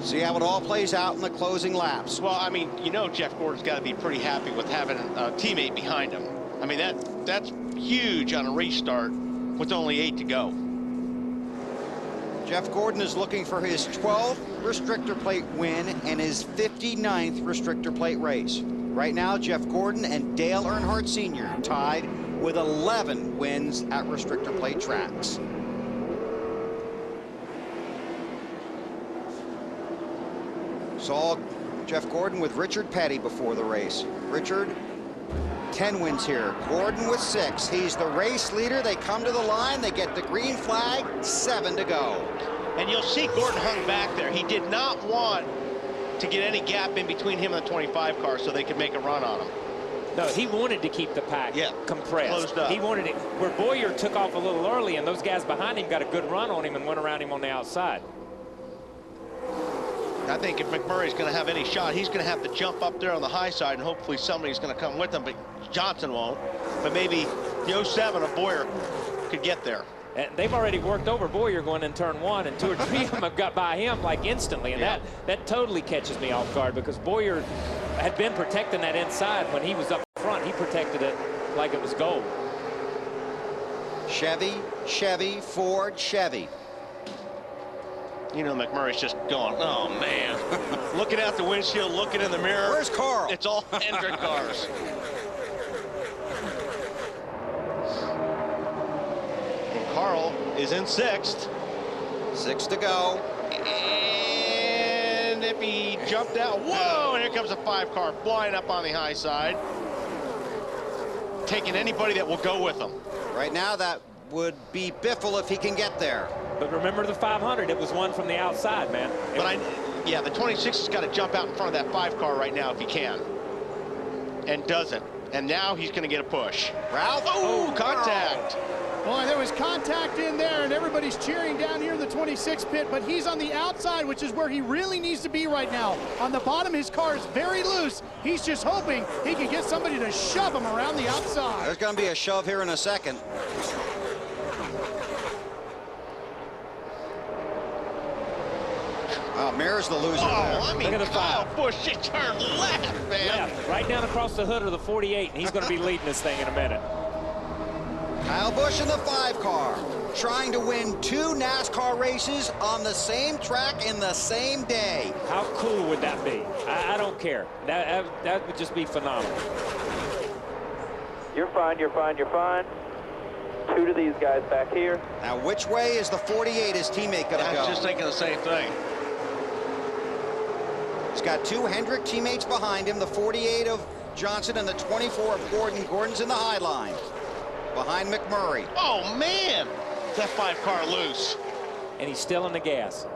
See how it all plays out in the closing laps. Well, I mean, you know Jeff Gordon's got to be pretty happy with having a teammate behind him. I mean, that's huge on a restart with only 8 to go. Jeff Gordon is looking for his 12th restrictor plate win and his 59th restrictor plate race. Right now, Jeff Gordon and Dale Earnhardt Sr. tied with 11 wins at restrictor plate tracks. Saw Jeff Gordon with Richard Petty before the race. Richard, 10 wins here. Gordon with 6. He's the race leader. They come to the line. They get the green flag. 7 to go. And you'll see Gordon hung back there. He did not want to get any gap in between him and the 25 car so they could make a run on him. No, he wanted to keep the pack compressed. Closed up. He wanted it where Boyer took off a little early, and those guys behind him got a good run on him and went around him on the outside. I think if McMurray's going to have any shot, he's going to have to jump up there on the high side, and hopefully somebody's going to come with him, but Johnson won't. But maybe the 07 of Boyer could get there. And they've already worked over Boyer going in turn 1, and 2 or 3 of them have got by him like instantly, and that totally catches me off guard because Boyer had been protecting that inside when he was up front. He protected it like it was gold. Chevy, Chevy, Ford, Chevy. You know, McMurray's just going, oh, man. Looking out the windshield, looking in the mirror. Where's Carl? It's all Hendrick cars. And Carl is in 6th. 6 to go. And if he jumped out, whoa, and here comes a 5 car flying up on the high side. Taking anybody that will go with him. Right now, that would be Biffle if he can get there. But remember the 500, it was one from the outside, man. But yeah, the 26 has got to jump out in front of that 5 car right now if he can. And doesn't. And now he's going to get a push. Ralph? Oh, contact. Boy, there was contact in there, and everybody's cheering down here in the 26 pit, but he's on the outside, which is where he really needs to be right now. On the bottom, his car is very loose. He's just hoping he can get somebody to shove him around the outside. There's going to be a shove here in a second. Mayor's the loser. I mean, Look at the Kyle 5. Busch, she turned left, man. Left, right down across the hood of the 48, and he's going to be leading this thing in a minute. Kyle Busch in the 5 car, trying to win 2 NASCAR races on the same track in the same day. How cool would that be? I don't care. That would just be phenomenal. You're fine, you're fine, you're fine. 2 to these guys back here. Now, which way is the 48 his teammate going to go? I was just thinking the same thing. He's got 2 Hendrick teammates behind him, the 48 of Johnson and the 24 of Gordon. Gordon's in the high line, behind McMurray. Oh, man. That 5 car loose. And he's still in the gas.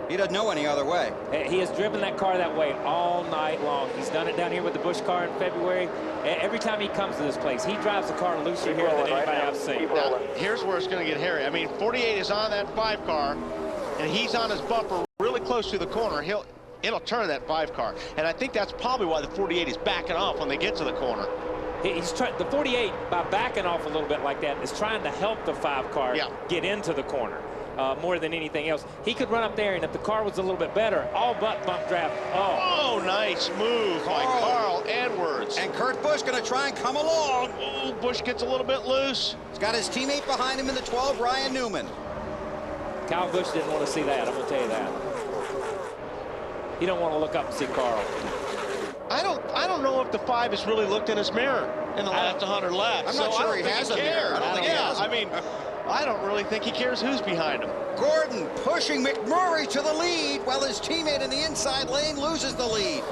He doesn't know any other way. He has driven that car that way all night long. He's done it down here with the Busch car in February. Every time he comes to this place, he drives the car looser here than anybody I've seen. Now, here's where it's going to get hairy. I mean, 48 is on that 5 car, and he's on his bumper really close to the corner. It'll turn that 5 car, and I think that's probably why the 48 is backing off when they get to the corner. He's trying. The 48, by backing off a little bit like that, is trying to help the 5 car get into the corner. More than anything else. He could run up there, and if the car was a little bit better, all but bump draft. Oh, nice move by Carl Edwards. And Kurt Busch going to try and come along. Oh, Busch gets a little bit loose. He's got his teammate behind him in the 12, Ryan Newman. Kyle Busch didn't want to see that. I'm going to tell you that. He don't want to look up and see Carl. I don't know if the 5 has really looked in his mirror in the last 100 laps. I'm not sure he has a mirror. I don't think he has. I mean, I don't really think he cares who's behind him. Gordon pushing McMurray to the lead while his teammate in the inside lane loses the lead.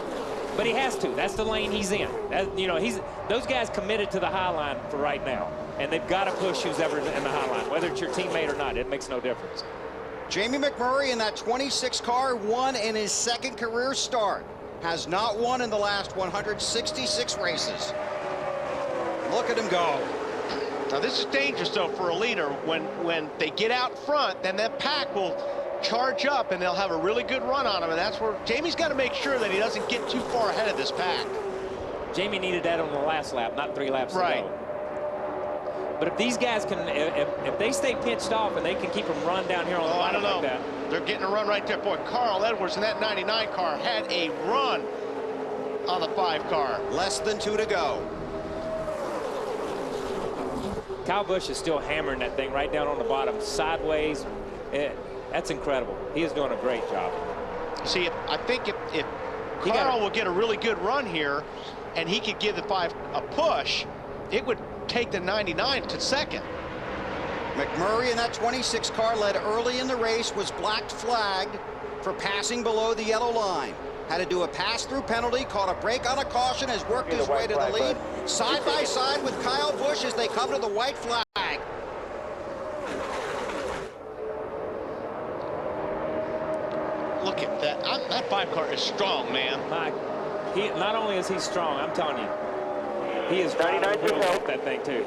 But he has to. That's the lane he's in. You know, those guys committed to the high line for right now, and they've got to push who's ever in the high line, whether it's your teammate or not. It makes no difference. Jamie McMurray in that 26 car won in his 2nd career start. Has not won in the last 166 races. Look at him go. Now this is dangerous though for a leader. When they get out front, then that pack will charge up and they'll have a really good run on him, and that's where Jamie's got to make sure that he doesn't get too far ahead of this pack. Jamie needed that on the last lap, not 3 laps ago. But if these guys can, if they stay pinched off and they can keep them run down here on the bottom like that. They're getting a run right there. Boy, Carl Edwards in that 99 car had a run on the 5 car. Less than 2 to go. Kyle Busch is still hammering that thing right down on the bottom, sideways. That's incredible. He is doing a great job. See, I think if Carl will get a really good run here and he could give the 5 a push, it would take the 99 to 2nd. McMurray in that 26 car led early in the race, was black flagged for passing below the yellow line. Had to do a pass-through penalty, caught a break on a caution, has worked his way to the lead. Side by side with Kyle Busch as they come to the white flag. Look at that. That 5 car is strong, man. Not only is he strong, I'm telling you, he is driving real up that thing too.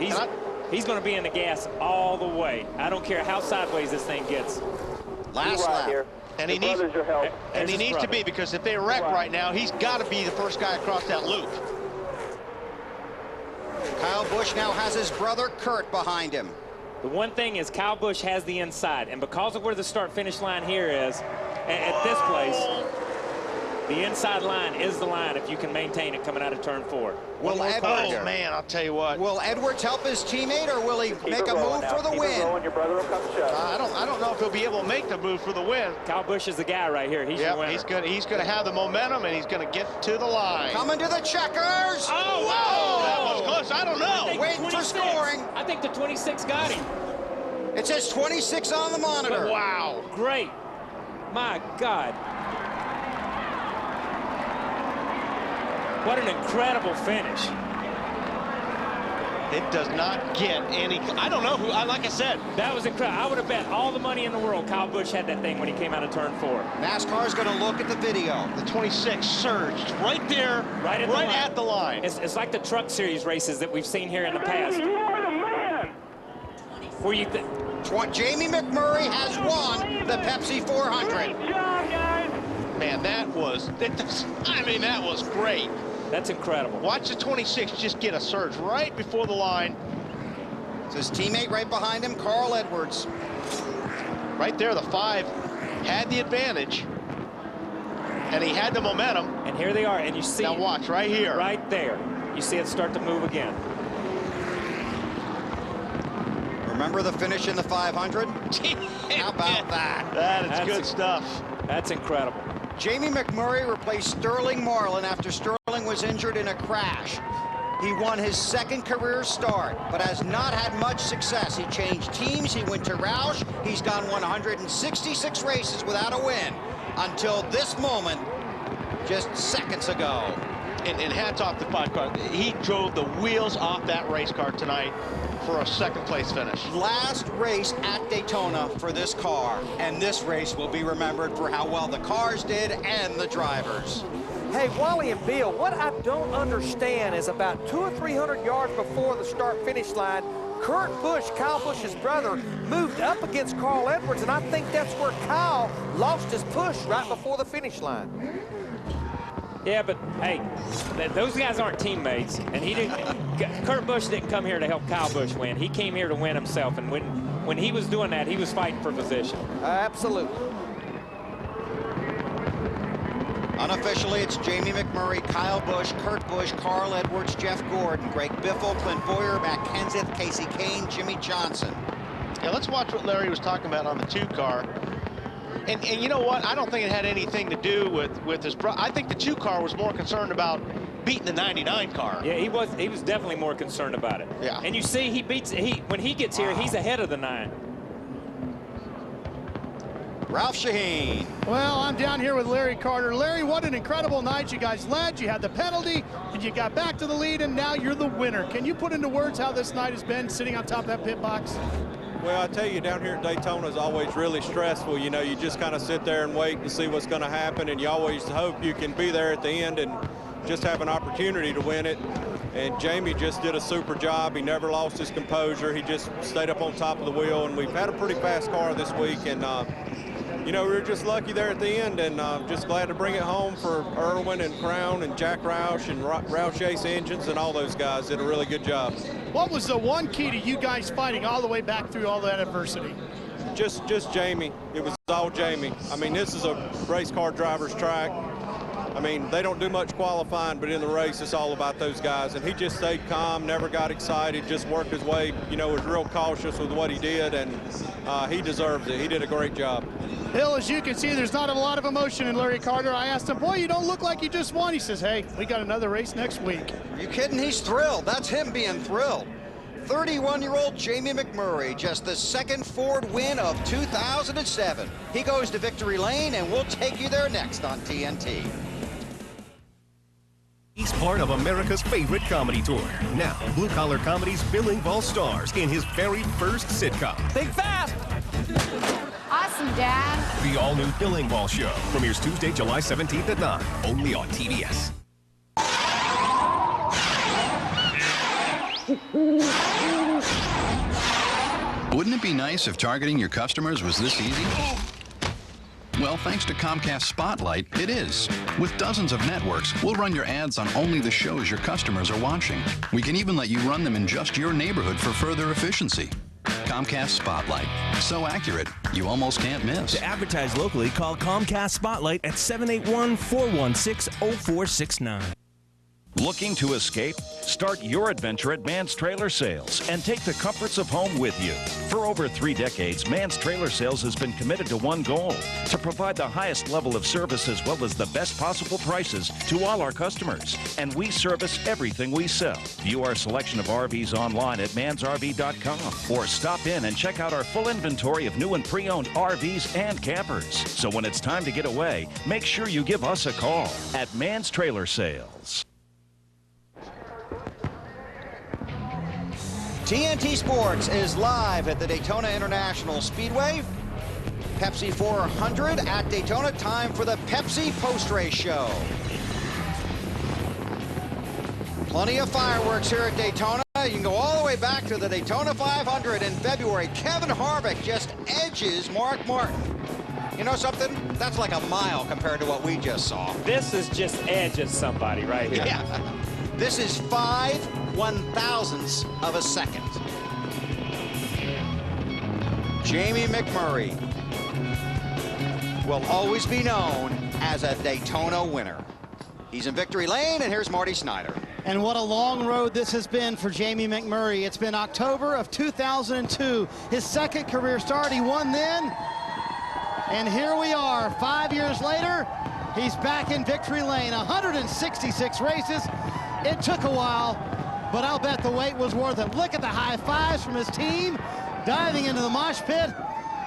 He's going to be in the gas all the way. I don't care how sideways this thing gets. Last lap. Here. And he needs to be, because if they wreck right now, he's got to be the first guy across that loop. Kyle Busch now has his brother Kurt behind him. The one thing is Kyle Busch has the inside, and because of where the start-finish line here is, at this place, the inside line is the line if you can maintain it coming out of turn 4. Will Edwards, man, I'll tell you what. Will Edwards help his teammate, or will he make a move for the win? I don't know if he'll be able to make the move for the win. Kyle Busch is the guy right here. He's your winner. He's going to have the momentum, and he's going to get to the line. Coming to the checkers. Oh, whoa! That was close. I don't know. Waiting for scoring. I think the 26 got him. It says 26 on the monitor. Wow. Great. My God. What an incredible finish. It does not get any. I don't know who. Like I said, that was incredible. I would have bet all the money in the world Kyle Busch had that thing when he came out of turn 4. NASCAR's going to look at the video. The 26 surged right there, right at the line. It's like the Truck Series races that we've seen here in the past. You are the man. Where you Jamie McMurray has won the Pepsi 400. Great job, guys. Man, that was great. That's incredible. Watch the 26 just get a surge right before the line. It's his teammate right behind him, Carl Edwards. Right there, the 5 had the advantage. And he had the momentum. And here they are, and you see. Now watch, right here. Right there. You see it start to move again. Remember the finish in the 500? How about that? That's good stuff. That's incredible. Jamie McMurray replaced Sterling Marlin after Sterling was injured in a crash. He won his second career start, but has not had much success. He changed teams, he went to Roush. He's gone 166 races without a win until this moment, just seconds ago. And hats off to Pod Car. He drove the wheels off that race car tonight for a second place finish. Last race at Daytona for this car, and this race will be remembered for how well the cars did and the drivers. Hey, Wally and Bill, what I don't understand is about 200 or 300 yards before the start-finish line, Kurt Busch, Kyle Busch's brother, moved up against Carl Edwards, and I think that's where Kyle lost his push right before the finish line. Yeah, but hey, those guys aren't teammates, and he didn't. Kurt Busch didn't come here to help Kyle Busch win. He came here to win himself, and when he was doing that, he was fighting for position. Absolutely. Unofficially, it's Jamie McMurray, Kyle Busch, Kurt Busch, Carl Edwards, Jeff Gordon, Greg Biffle, Clint Boyer, Matt Kenseth, Casey Kane, Jimmy Johnson. Yeah, let's watch what Larry was talking about on the 2 car. And you know what? I don't think it had anything to do with his I think the 2 car was more concerned about beating the 99 car. Yeah, he was definitely more concerned about it. Yeah. And you see when he gets here, he's ahead of the 9. Ralph Shaheen. Well, I'm down here with Larry Carter. Larry, what an incredible night. You guys led, you had the penalty, and you got back to the lead, and now you're the winner. Can you put into words how this night has been sitting on top of that pit box? Well, I tell you, down here at Daytona is always really stressful. You know, you just kind of sit there and wait and see what's going to happen, and you always hope you can be there at the end and just have an opportunity to win it. And Jamie just did a super job. He never lost his composure. He just stayed up on top of the wheel, and we've had a pretty fast car this week, and you know, we were just lucky there at the end, and just glad to bring it home for Irwin and Crown and Jack Roush and Roush Ace Engines and all those guys did a really good job. What was the one key to you guys fighting all the way back through all that adversity? Just Jamie. It was all Jamie. I mean, this is a race car driver's track. I mean, they don't do much qualifying, but in the race, it's all about those guys. And he just stayed calm, never got excited, just worked his way, you know, was real cautious with what he did, and he deserves it. He did a great job. Bill, as you can see, there's not a lot of emotion in Larry Carter. I asked him, boy, you don't look like you just won. He says, hey, we got another race next week. Are you kidding? He's thrilled. That's him being thrilled. 31-year-old Jamie McMurray, just the second Ford win of 2007. He goes to victory lane, and we'll take you there next on TNT. He's part of America's favorite comedy tour. Now, Blue Collar Comedy's Bill Engvall stars in his very first sitcom. Think fast! Awesome, Dad. The all-new Bill Engvall Show premieres Tuesday, July 17th at 9, only on TBS. Wouldn't it be nice if targeting your customers was this easy? Well, thanks to Comcast Spotlight, it is. With dozens of networks, we'll run your ads on only the shows your customers are watching. We can even let you run them in just your neighborhood for further efficiency. Comcast Spotlight. So accurate, you almost can't miss. To advertise locally, call Comcast Spotlight at 781-416-0469. Looking to escape? Start your adventure at Mann's Trailer Sales and take the comforts of home with you. For over 3 decades, Mann's Trailer Sales has been committed to one goal, to provide the highest level of service as well as the best possible prices to all our customers. And we service everything we sell. View our selection of RVs online at mansrv.com or stop in and check out our full inventory of new and pre-owned RVs and campers. So when it's time to get away, make sure you give us a call at Mann's Trailer Sales. TNT Sports is live at the Daytona International Speedway. Pepsi 400 at Daytona. Time for the Pepsi post-race show. Plenty of fireworks here at Daytona. You can go all the way back to the Daytona 500 in February. Kevin Harvick just edges Mark Martin. You know something? That's like a mile compared to what we just saw. This is just edges somebody right here. Yeah. This is 5/1000ths of a second. Jamie McMurray will always be known as a Daytona winner. He's in victory lane, and here's Marty Snyder. And what a long road this has been for Jamie McMurray. It's been October of 2002, his second career start. He won then, and here we are 5 years later. He's back in victory lane. 166 races. It took a while, but I'll bet the wait was worth it. Look at the high fives from his team diving into the mosh pit.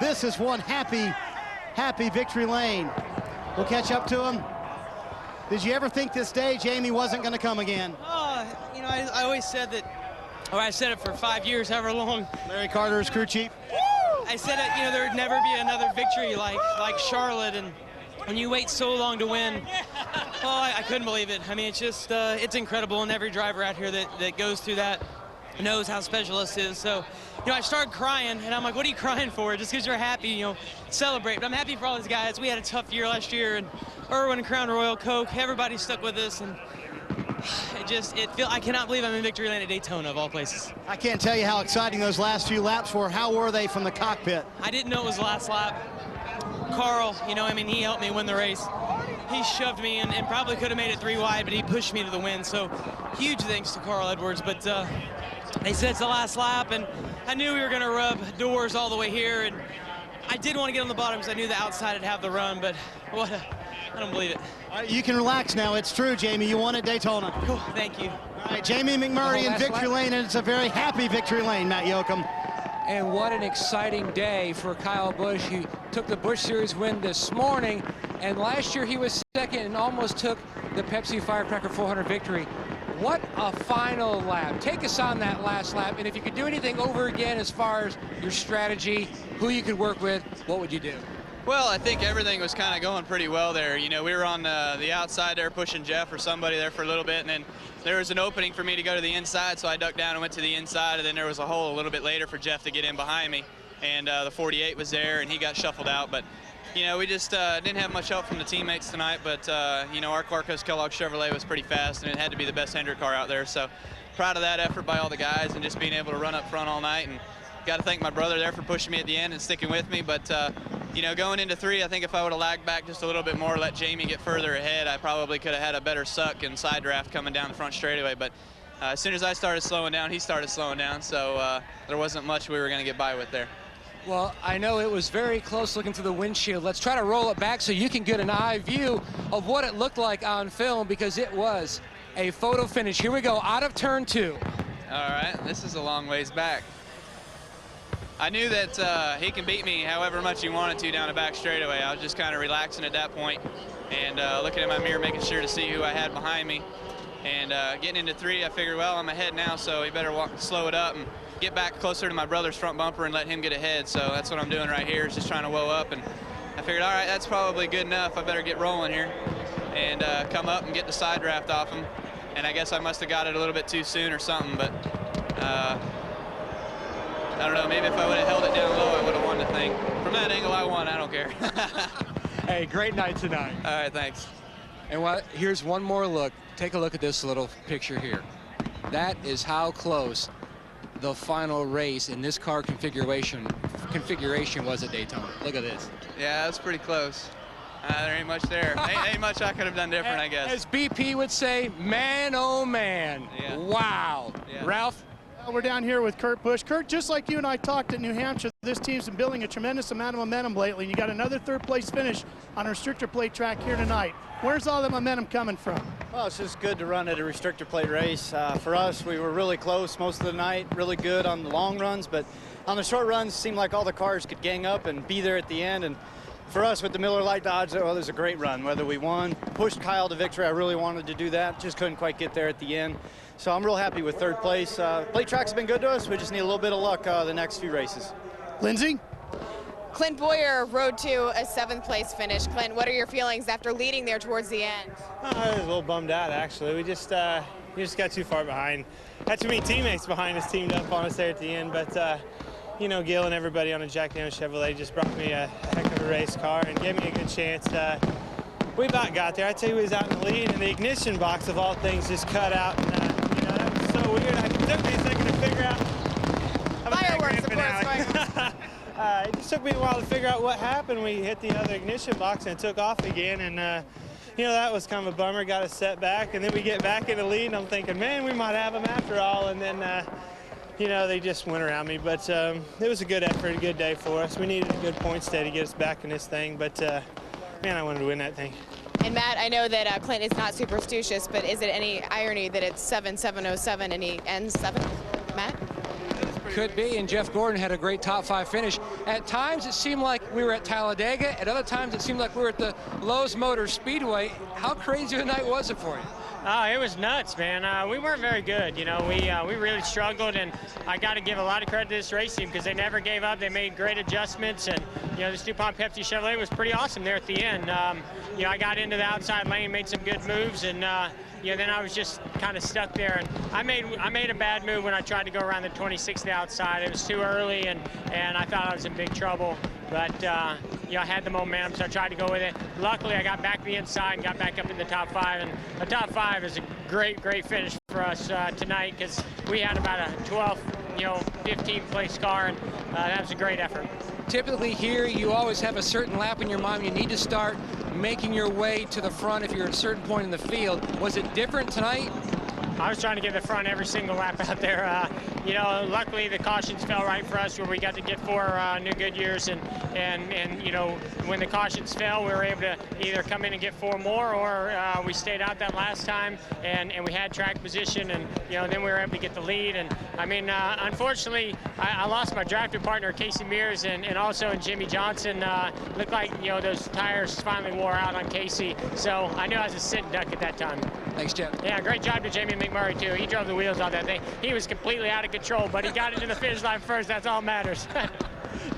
This is one happy, happy victory lane. We'll catch up to him. Did you ever think this day Jamie wasn't going to come again? You know, I always said that, or I said it for 5 years, however long. Larry Carter's crew chief. I said it, you know, there would never be another victory like Charlotte, and when you wait so long to win, I couldn't believe it. I mean, it's just, it's incredible, and every driver out here that goes through that knows how special this is. So, you know, I started crying, and I'm like, what are you crying for? Just because you're happy, you know, celebrate. But I'm happy for all these guys. We had a tough year last year, and Irwin, Crown Royal, Coke, everybody stuck with us, and I cannot believe I'm in victory lane at Daytona, of all places. I can't tell you how exciting those last few laps were. How were they from the cockpit? I didn't know it was the last lap. Carl, you know, I mean, he helped me win the race. He shoved me and probably could have made it 3 wide, but he pushed me to the win. So huge thanks to Carl Edwards. But they said it's the last lap, and I knew we were going to rub doors all the way here. And I did want to get on the bottom because I knew the outside would have the run, but I don't believe it. You can relax now. It's true, Jamie. You won at Daytona. Cool. Thank you. All right, Jamie McMurray in victory lane, and it's a very happy victory lane, Matt Yoakum. And what an exciting day for Kyle Busch. He took the Busch Series win this morning, and last year he was second and almost took the Pepsi Firecracker 400 victory. What a final lap. Take us on that last lap, and if you could do anything over again as far as your strategy, who you could work with, what would you do? Well, I think everything was kind of going pretty well there. You know, we were on the outside there pushing Jeff or somebody there for a little bit, and then there was an opening for me to go to the inside, so I ducked down and went to the inside, and then there was a hole a little bit later for Jeff to get in behind me, and the 48 was there, and he got shuffled out. But, you know, we just didn't have much help from the teammates tonight, but, you know, our Clarkos Kellogg Chevrolet was pretty fast, and it had to be the best Hendrick car out there. So proud of that effort by all the guys and just being able to run up front all night. And got to thank my brother there for pushing me at the end and sticking with me. But, you know, going into 3, I think if I would have lagged back just a little bit more, let Jamie get further ahead, I probably could have had a better suck and side draft coming down the front straightaway. But as soon as I started slowing down, he started slowing down. So there wasn't much we were going to get by with there. Well, I know it was very close looking through the windshield. Let's try to roll it back so you can get an eye view of what it looked like on film, because it was a photo finish. Here we go, out of turn 2. All right, this is a long ways back. I knew that he can beat me however much he wanted to down the back straightaway. I was just kind of relaxing at that point and looking at my mirror, making sure to see who I had behind me. And getting into 3, I figured, well, I'm ahead now, so he better slow it up and get back closer to my brother's front bumper and let him get ahead. So that's what I'm doing right here, is just trying to whoa up. And I figured, all right, that's probably good enough. I better get rolling here and come up and get the side draft off him. And I guess I must have got it a little bit too soon or something, but I don't know, maybe if I would have held it down low, I would have won the thing. From that angle, I won, I don't care. Hey, great night tonight. All right, thanks. And here's one more look. Take a look at this little picture here. That is how close the final race in this car configuration was at Daytona. Look at this. Yeah, that's pretty close. There ain't much there. ain't much I could have done different, I guess. As BP would say, man, oh man. Yeah. Wow. Yeah. Ralph? We're down here with Kurt Busch. Kurt, just like you and I talked at New Hampshire, this team's been building a tremendous amount of momentum lately. And you got another third-place finish on a restrictor plate track here tonight. Where's all the momentum coming from? Well, it's just good to run at a restrictor plate race. For us, we were really close most of the night, really good on the long runs, but on the short runs, it seemed like all the cars could gang up and be there at the end. And for us, with the Miller Lite Dodge, well, it was a great run. Whether we won, pushed Kyle to victory, I really wanted to do that, just couldn't quite get there at the end. So I'm real happy with third place. Plate track's been good to us. We just need a little bit of luck the next few races. Lindsay? Clint Boyer rode to a 7th place finish. Clint, what are your feelings after leading there towards the end? I was a little bummed out, actually. We just got too far behind. Had too many teammates behind us teamed up on us there at the end, but you know, Gil and everybody on a Jack Daniels Chevrolet just brought me a heck of a race car and gave me a good chance. We about got there. I'd say we was out in the lead, and the ignition box of all things just cut out. And, you know, that was so weird. It took me a second to figure out. Fireworks, of course, going on. It just took me a while to figure out what happened. We hit the other ignition box and it took off again, and you know, that was kind of a bummer. Got us set back, and then we get back in the lead, and I'm thinking, man, we might have them after all. And then, you know, they just went around me. But it was a good effort, a good day for us. We needed a good points day to get us back in this thing. But man, I wanted to win that thing. And Matt, I know that Clint is not superstitious, but is it any irony that it's 7-7-0-7 and he ends 7th? Matt? Could be, and Jeff Gordon had a great top 5 finish. At times it seemed like we were at Talladega. At other times it seemed like we were at the Lowe's Motor Speedway. How crazy a night was it for you? It was nuts, man. We weren't very good. You know, we really struggled, and I got to give a lot of credit to this race team because they never gave up. They made great adjustments, and you know, this DuPont Pepsi Chevrolet was pretty awesome there at the end. You know, I got into the outside lane, made some good moves, and you know, then I was just kind of stuck there. And I made a bad move when I tried to go around the 26th outside. It was too early, and I thought I was in big trouble. But you know, I had the momentum, so I tried to go with it. Luckily, I got back to the inside and got back up in the top 5. And the top 5 is a great finish for us tonight because we had about a 12th, you know, 15th place car, and that was a great effort. Typically here, you always have a certain lap in your mind. You need to start making your way to the front if you're at a certain point in the field. Was it different tonight? I was trying to get the front every single lap out there. You know, luckily the cautions fell right for us where we got to get 4 new Goodyears, and you know, when the cautions fell, we were able to either come in and get 4 more, or we stayed out that last time, and we had track position, and you know, then we were able to get the lead. And I mean, unfortunately, I lost my drafting partner, Casey Mears, and also in Jimmy Johnson. Looked like, you know, those tires finally wore out on Casey, so I knew I was a sitting duck at that time. Thanks, Jeff. Yeah, great job to Jamie McMurray, too. He drove the wheels on that thing. He was completely out of control, but he got into the finish line first. That's all matters.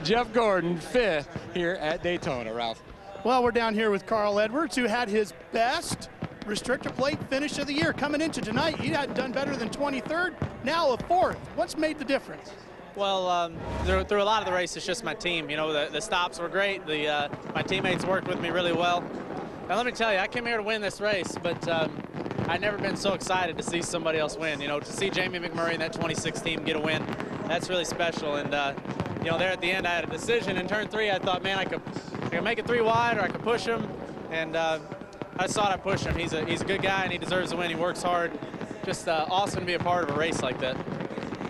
Jeff Gordon, 5th here at Daytona, Ralph. Well, we're down here with Carl Edwards, who had his best restrictor plate finish of the year. Coming into tonight, he hadn't done better than 23rd, now a 4th. What's made the difference? Well, through a lot of the race, it's just my team. You know, the stops were great. My teammates worked with me really well. Now, let me tell you, I came here to win this race, but I've never been so excited to see somebody else win. You know, to see Jamie McMurray and that 26 team get a win, that's really special. And, you know, there at the end, I had a decision. In turn 3, I thought, man, I could make it 3 wide, or I could push him. And I just thought I'd push him. He's a good guy, and he deserves the win. He works hard. Just awesome to be a part of a race like that.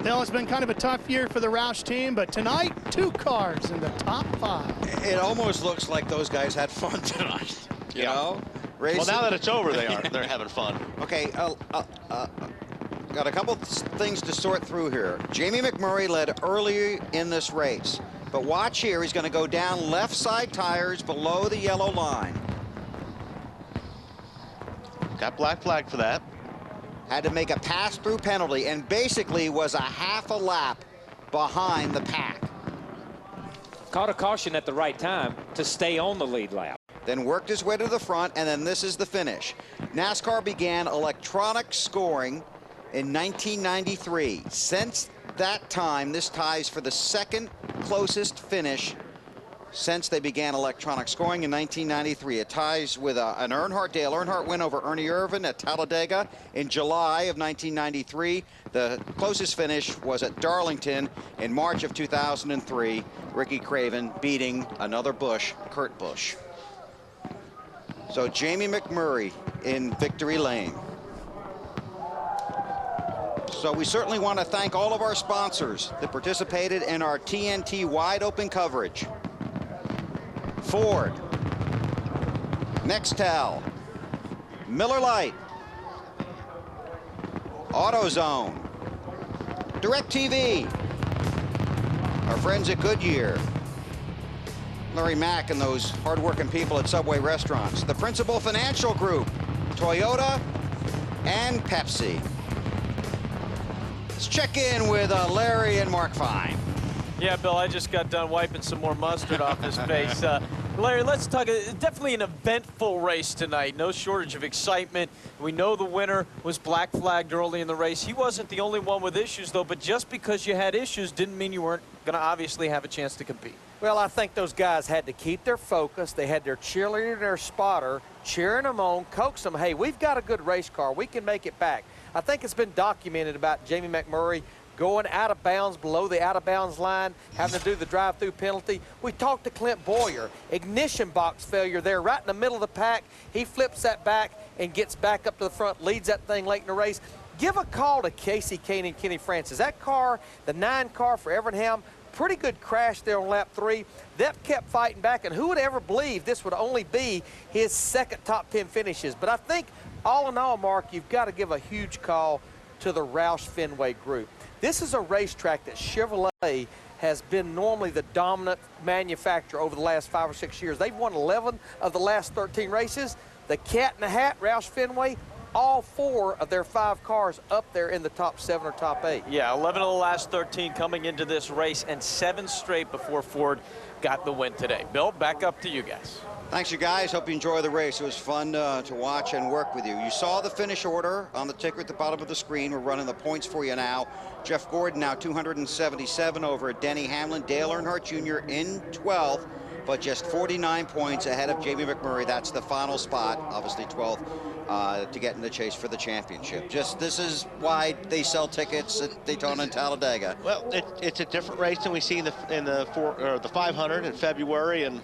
Dale, it's been kind of a tough year for the Roush team, but tonight, 2 cars in the top 5. It almost looks like those guys had fun tonight. You know? Well, now that it's over, they're having fun. Okay, got a couple things to sort through here. Jamie McMurray led early in this race, but watch here, he's going to go down left side tires below the yellow line. Got black flag for that. Had to make a pass-through penalty, and basically was a half a lap behind the pack. Caught a caution at the right time to stay on the lead lap. Then worked his way to the front, and then this is the finish. NASCAR began electronic scoring in 1993. Since that time, this ties for the 2nd closest finish since they began electronic scoring in 1993. It ties with an Earnhardt. Dale Earnhardt win over Ernie Irvan at Talladega in July of 1993. The closest finish was at Darlington in March of 2003. Ricky Craven beating another Busch, Kurt Busch. So Jamie McMurray in victory lane. So we certainly want to thank all of our sponsors that participated in our TNT wide open coverage. Ford, Nextel, Miller Lite, AutoZone, DirecTV, our friends at Goodyear, Larry Mack and those hardworking people at Subway restaurants, the Principal Financial Group, Toyota, and Pepsi. Let's check in with Larry and Mark Fine. Yeah, Bill, I just got done wiping some more mustard off his face. Larry, let's talk. Definitely an eventful race tonight. No shortage of excitement. We know the winner was black flagged early in the race. He wasn't the only one with issues, though, but just because you had issues didn't mean you weren't going to obviously have a chance to compete. Well, I think those guys had to keep their focus. They had their cheerleader and their spotter cheering them on, coax them. Hey, we've got a good race car. We can make it back. I think it's been documented about Jamie McMurray going out of bounds below the out-of-bounds line, having to do the drive-through penalty. We talked to Clint Boyer. Ignition box failure there right in the middle of the pack. He flips that back and gets back up to the front, leads that thing late in the race. Give a call to Casey Kane and Kenny Francis. That car, the 9 car for Evernham, pretty good crash there on lap 3. That kept fighting back, and who would ever believe this would only be his second top 10 finishes? But I think, all in all, Mark, you've got to give a huge call to the Roush Fenway group. This is a racetrack that Chevrolet has been normally the dominant manufacturer over the last 5 or 6 years. They've won 11 of the last 13 races. The Cat in the Hat, Roush Fenway, all 4 of their 5 cars up there in the top 7 or top 8. Yeah, 11 of the last 13 coming into this race, and 7 straight before Ford got the win today. Bill, back up to you guys. Thanks, you guys. Hope you enjoy the race. It was fun to watch and work with you. You saw the finish order on the ticker at the bottom of the screen. We're running the points for you now. Jeff Gordon now 277 over Denny Hamlin. Dale Earnhardt Jr. in 12th, but just 49 points ahead of Jamie McMurray. That's the final spot, obviously 12th, to get in the chase for the championship. This is why they sell tickets at Daytona and Talladega. Well, it's a different race than we see in the 500 in February, and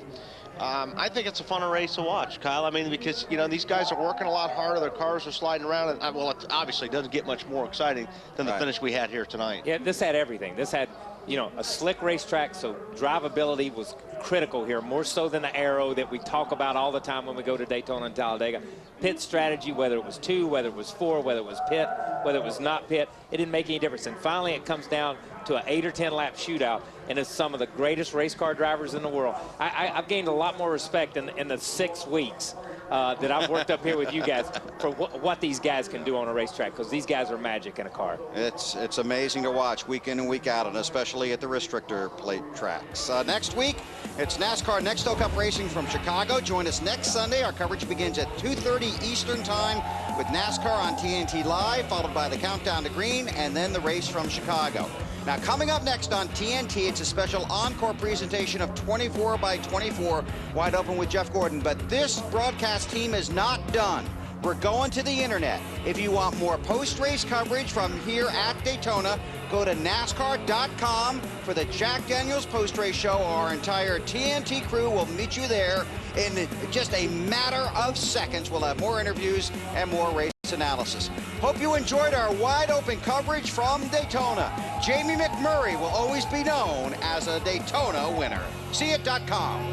I think it's a funner race to watch, Kyle. I mean, because, you know, these guys are working a lot harder. Their cars are sliding around. And, well, it obviously doesn't get much more exciting than the finish we had here tonight. Yeah, this had everything. This had, you know, a slick racetrack, so drivability was critical here, more so than the aero that we talk about all the time when we go to Daytona and Talladega. Pit strategy, whether it was 2, whether it was 4, whether it was pit, whether it was not pit, it didn't make any difference. And finally, it comes down to an 8 or 10 lap shootout, and it's some of the greatest race car drivers in the world. I've gained a lot more respect in the 6 weeks that I've worked up here with you guys for what these guys can do on a racetrack, because these guys are magic in a car. It's amazing to watch week in and week out, and especially at the restrictor plate tracks. Next week, it's NASCAR Nextel Cup Racing from Chicago. Join us next Sunday. Our coverage begins at 2:30 Eastern Time with NASCAR on TNT Live, followed by the Countdown to Green, and then the race from Chicago. Now, coming up next on TNT, it's a special encore presentation of 24 by 24, wide open with Jeff Gordon. But this broadcast team is not done. We're going to the internet. If you want more post-race coverage from here at Daytona, go to NASCAR.com for the Jack Daniels post-race show. Our entire TNT crew will meet you there in just a matter of seconds. We'll have more interviews and more race analysis. Hope you enjoyed our wide open coverage from Daytona. Jamie McMurray will always be known as a Daytona winner. SeeIt.com.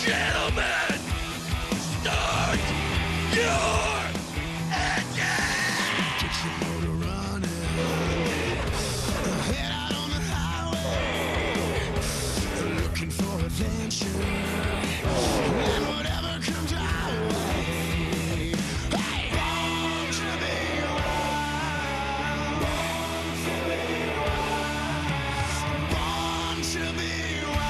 Gentlemen, start your engine! Get your motor running. Head out on the highway, looking for adventure. And whatever comes our way, hey, born to be wild, born to be wild.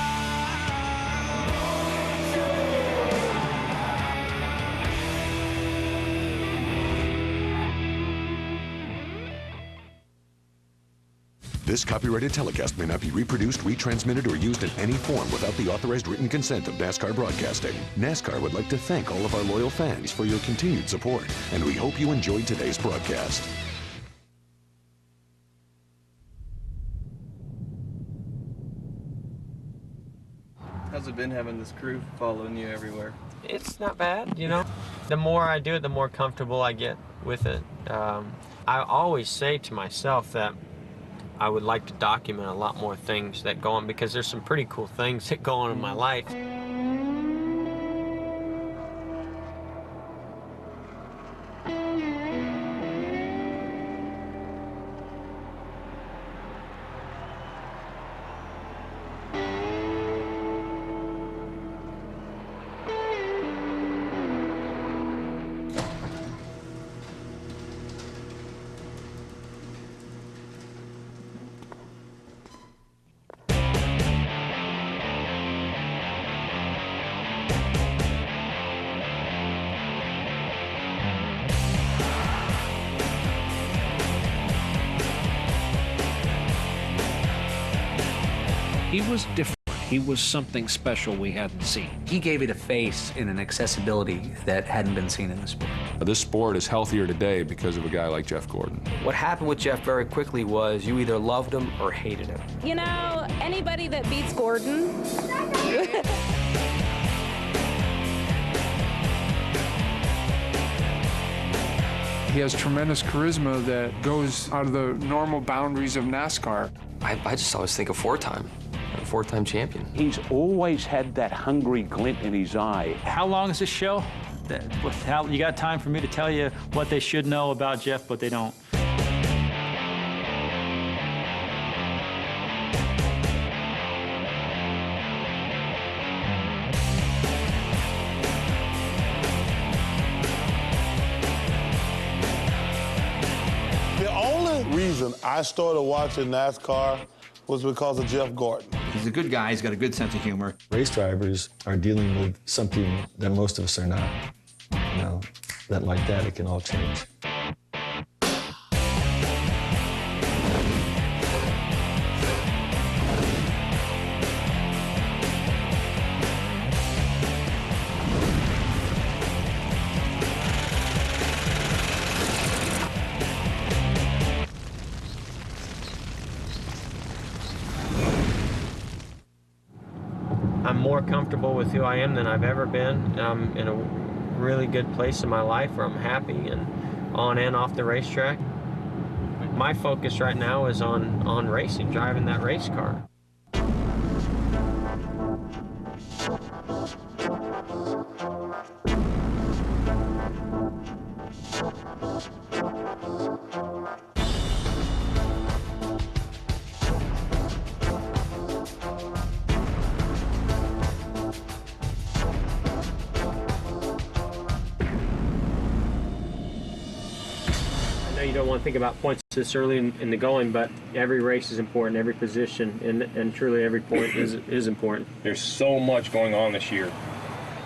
This copyrighted telecast may not be reproduced, retransmitted, or used in any form without the authorized written consent of NASCAR Broadcasting. NASCAR would like to thank all of our loyal fans for your continued support, and we hope you enjoyed today's broadcast. How's it been having this crew following you everywhere? It's not bad, you know. The more I do it, the more comfortable I get with it. I always say to myself that I would like to document a lot more things that go on, because there's some pretty cool things that go on in my life. He was different. He was something special we hadn't seen. He gave it a face and an accessibility that hadn't been seen in the sport. This sport is healthier today because of a guy like Jeff Gordon. What happened with Jeff very quickly was you either loved him or hated him. You know, anybody that beats Gordon. He has tremendous charisma that goes out of the normal boundaries of NASCAR. I just always think of four-time champion. He's always had that hungry glint in his eye. How long is this show? You got time for me to tell you what they should know about Jeff, but they don't. The only reason I started watching NASCAR was because of Jeff Gordon. He's a good guy. He's got a good sense of humor. Race drivers are dealing with something that most of us are not. You know, that like that, it can all change. I'm more comfortable with who I am than I've ever been. I'm in a really good place in my life where I'm happy and on and off the racetrack. My focus right now is on racing, driving that race car. You don't want to think about points this early in the going, but every race is important, every position, and truly every point is important. There's so much going on this year.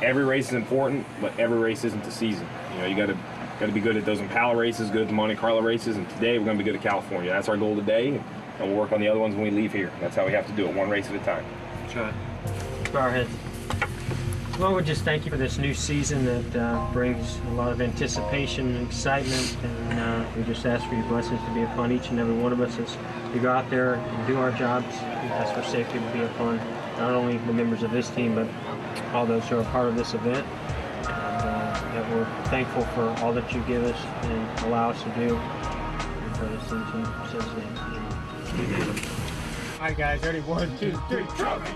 Every race is important, but every race isn't the season. You know, you got to be good at those Impala races, good at the Monte Carlo races, and today we're going to be good at California. That's our goal today, and we'll work on the other ones when we leave here. That's how we have to do it, one race at a time. That's right. Bow our heads. Well, we just thank you for this new season that brings a lot of anticipation and excitement, and we just ask for your blessings to be upon each and every one of us as we go out there and do our jobs. We ask for safety to be upon not only the members of this team, but all those who are part of this event. And that we're thankful for all that you give us and allow us to do. And for this in Jesus' name. Amen. All right, guys, ready? 1, 2, 3, trophy!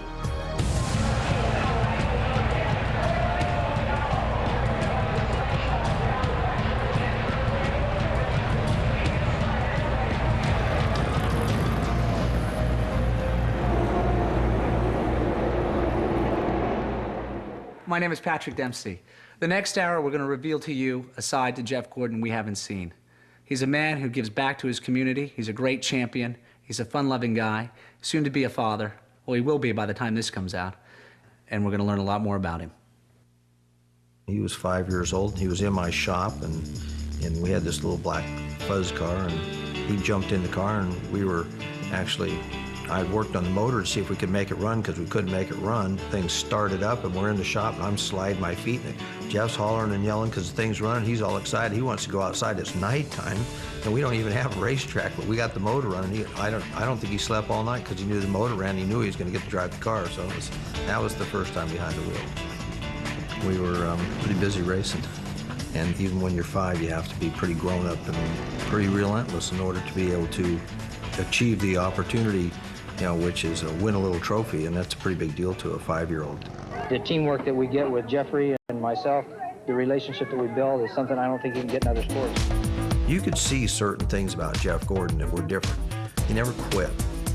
My name is Patrick Dempsey. The next hour, we're going to reveal to you a side to Jeff Gordon we haven't seen. He's a man who gives back to his community. He's a great champion. He's a fun-loving guy, soon to be a father. Well, he will be by the time this comes out. And we're going to learn a lot more about him. He was 5 years old. He was in my shop, and we had this little black fuzz car, and he jumped in the car, and we were actually, I had worked on the motor to see if we could make it run, because we couldn't make it run. Things started up, and we're in the shop, and I'm sliding my feet, and Jeff's hollering and yelling because the thing's running. He's all excited. He wants to go outside. It's nighttime, and we don't even have a racetrack, but we got the motor running. I don't think he slept all night because he knew the motor ran. He knew he was going to get to drive the car, so that was the first time behind the wheel. We were pretty busy racing, and even when you're 5, you have to be pretty grown up and pretty relentless in order to be able to achieve the opportunity, you know, which is win a little trophy, and that's a pretty big deal to a 5-year-old. The teamwork that we get with Jeffrey and myself, the relationship that we build is something I don't think you can get in other sports. You could see certain things about Jeff Gordon that were different. He never quit,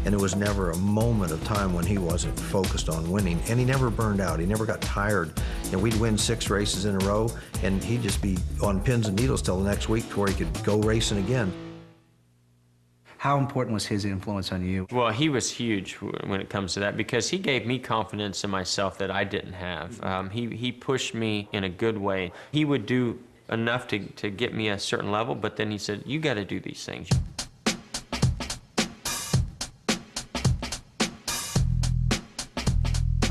and there was never a moment of time when he wasn't focused on winning, and he never burned out. He never got tired. And we'd win 6 races in a row, and he'd just be on pins and needles till the next week to where he could go racing again. How important was his influence on you? Well, he was huge when it comes to that because he gave me confidence in myself that I didn't have. He pushed me in a good way. He would do enough to get me a certain level, but then he said, you got to do these things.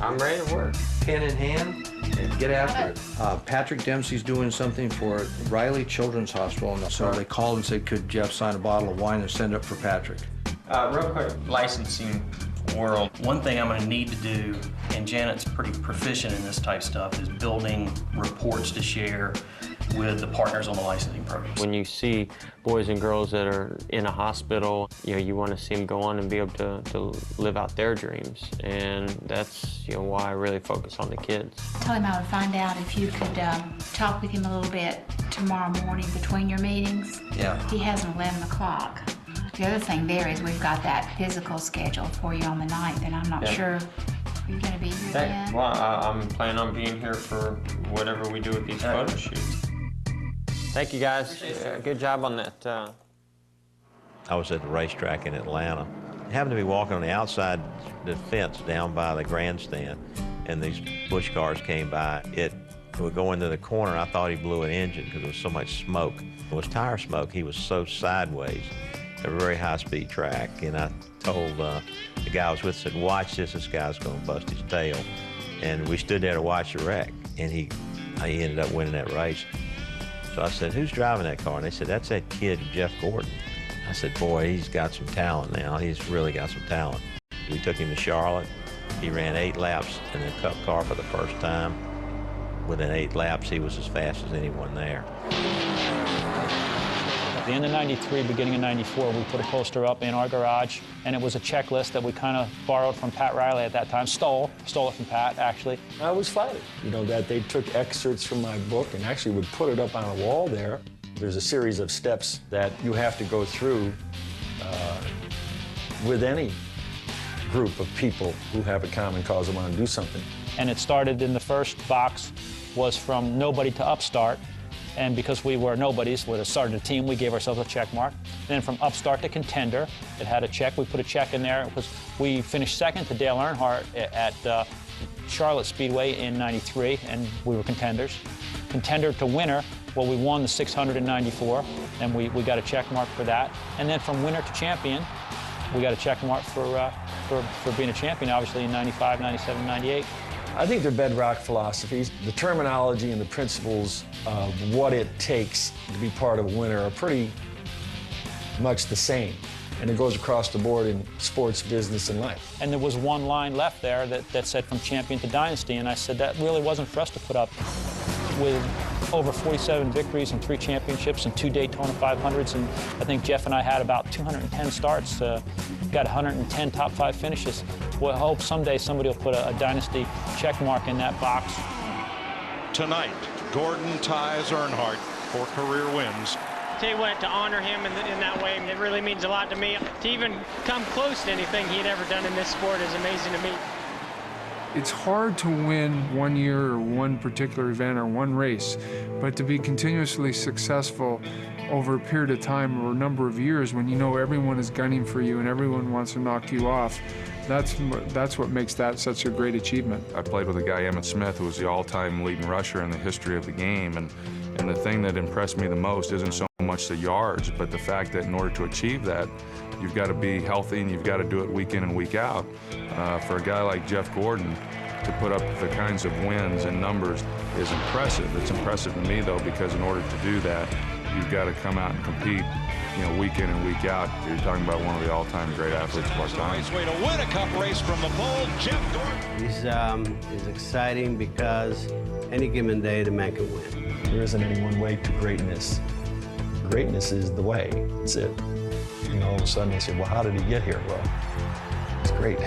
I'm ready to work. pen in hand, and get after it. Patrick Dempsey's doing something for Riley Children's Hospital, so they called and said, could Jeff sign a bottle of wine and send it for Patrick? Real quick, licensing world. One thing I'm going to need to do, and Janet's pretty proficient in this type stuff, is building reports to share with the partners on the licensing program. When you see boys and girls that are in a hospital, you want to see them go on and be able to live out their dreams. And that's why I really focus on the kids. Tell him I would find out if you could talk with him a little bit tomorrow morning between your meetings. Yeah. He has an 11 o'clock. The other thing there is we've got that physical schedule for you on the 9th, and I'm not sure. Are you going to be here then? Well, I'm planning on being here for whatever we do with these photo shoots. Thank you, guys. Good job on that. I was at the racetrack in Atlanta. I happened to be walking on the outside the fence down by the grandstand, and these bush cars came by. It would go into the corner. I thought he blew an engine because there was so much smoke. It was tire smoke. He was so sideways. A very high-speed track, and I told the guy I was with, said, watch this guy's going to bust his tail. And we stood there to watch the wreck, and he ended up winning that race. So I said, who's driving that car? And they said, that's that kid, Jeff Gordon. I said, boy, he's got some talent now. He's really got some talent. We took him to Charlotte. He ran 8 laps in the Cup car for the first time. Within 8 laps, he was as fast as anyone there. At the end of '93, beginning of '94, we put a poster up in our garage, and it was a checklist that we kind of borrowed from Pat Riley at that time. Stole it from Pat, actually. I was flattered, that they took excerpts from my book and actually would put it up on a wall there. There's a series of steps that you have to go through with any group of people who have a common cause and want to do something. And it started in the first box was from nobody to upstart. And because we were nobodies, we started a team, we gave ourselves a check mark. Then from upstart to contender, it had a check. We put a check in there. We finished second to Dale Earnhardt at Charlotte Speedway in '93, and we were contenders. Contender to winner, well, we won the 600 in '94, and we got a check mark for that. And then from winner to champion, we got a check mark for being a champion, obviously, in '95, '97, '98. I think they're bedrock philosophies. The terminology and the principles of what it takes to be part of a winner are pretty much the same. And it goes across the board in sports, business, and life. And there was one line left there that said from champion to dynasty, and I said that really wasn't for us to put up. With over 47 victories and 3 championships and 2 Daytona 500s, and I think Jeff and I had about 210 starts, got 110 top 5 finishes. We'll hope someday somebody will put a dynasty check mark in that box. Tonight, Gordon ties Earnhardt for career wins. Tell you what, to honor him in that way, it really means a lot to me. To even come close to anything he had ever done in this sport is amazing to me. It's hard to win one year or one particular event or one race, but to be continuously successful over a period of time or a number of years when you know everyone is gunning for you and everyone wants to knock you off, that's what makes that such a great achievement. I played with a guy, Emmett Smith, who was the all-time leading rusher in the history of the game, and the thing that impressed me the most isn't so much the yards, but the fact that in order to achieve that, you've got to be healthy and you've got to do it week in and week out. For a guy like Jeff Gordon to put up the kinds of wins and numbers is impressive. It's impressive to me, though, because in order to do that, you've got to come out and compete, week in and week out. You're talking about one of the all-time great athletes of our time. Nice way to win a cup race from the pole, Jeff Gordon. It's exciting because any given day the man can win. There isn't any one way to greatness. Greatness is the way. That's it. All of a sudden they say, well, how did he get here? Well, it's great.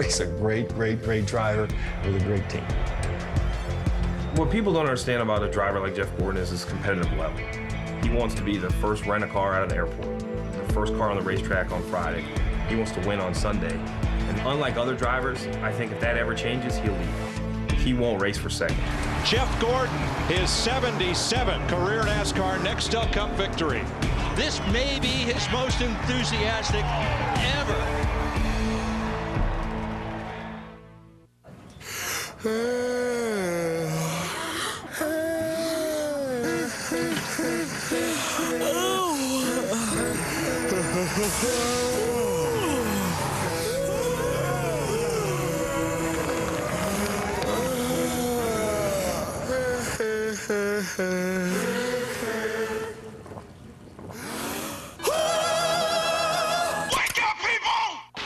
He's a great, great, great driver with a great team. What people don't understand about a driver like Jeff Gordon is his competitive level. He wants to be the first rent-a-car out of the airport, the first car on the racetrack on Friday. He wants to win on Sunday. And unlike other drivers, I think if that ever changes, he'll leave. He won't race for second. Jeff Gordon, his 77th career NASCAR Nextel Cup victory. This may be his most enthusiastic ever.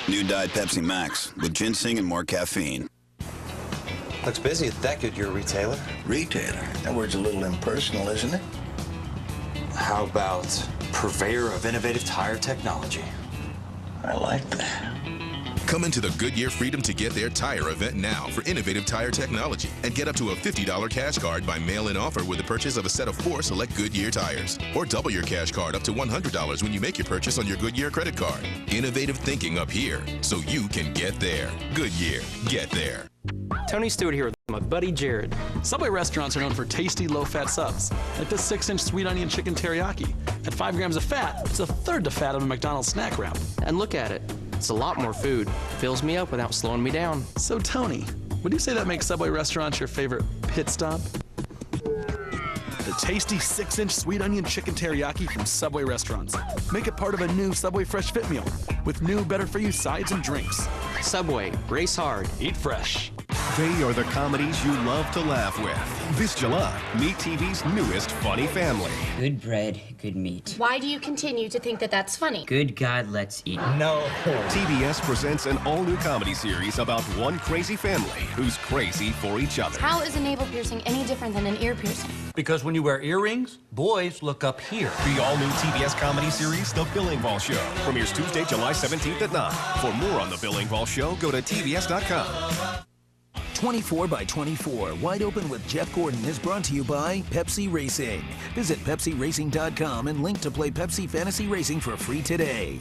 New Diet Pepsi Max with ginseng and more caffeine. Looks busy at that Goodyear retailer. Retailer? That word's a little impersonal, isn't it? How about purveyor of innovative tire technology? I like that. Come into the Goodyear Freedom to Get There tire event now for innovative tire technology and get up to a $50 cash card by mail-in offer with the purchase of a set of 4 select Goodyear tires. Or double your cash card up to $100 when you make your purchase on your Goodyear credit card. Innovative thinking up here so you can get there. Goodyear, get there. Tony Stewart here with my buddy Jared. Subway restaurants are known for tasty, low-fat subs, like this 6-inch sweet onion chicken teriyaki. At 5 grams of fat, it's a third the fat of a McDonald's snack wrap. And look at it. It's a lot more food. Fills me up without slowing me down. So, Tony, would you say that makes Subway restaurants your favorite pit stop? The tasty 6-inch sweet onion chicken teriyaki from Subway restaurants. Make it part of a new Subway Fresh Fit meal with new, better-for-you sides and drinks. Subway, race hard, eat fresh. They are the comedies you love to laugh with. This July, meet TV's newest funny family. Good bread, good meat. Why do you continue to think that that's funny? Good God, let's eat. No. TBS presents an all-new comedy series about one crazy family who's crazy for each other. How is a navel piercing any different than an ear piercing? Because when you wear earrings, boys look up here. The all-new TBS comedy series, The Bill Engvall Show, premieres Tuesday, July 17th at 9. For more on The Bill Engvall Show, go to TBS.com. 24 by 24, Wide Open with Jeff Gordon is brought to you by Pepsi Racing. Visit PepsiRacing.com and link to play Pepsi Fantasy Racing for free today.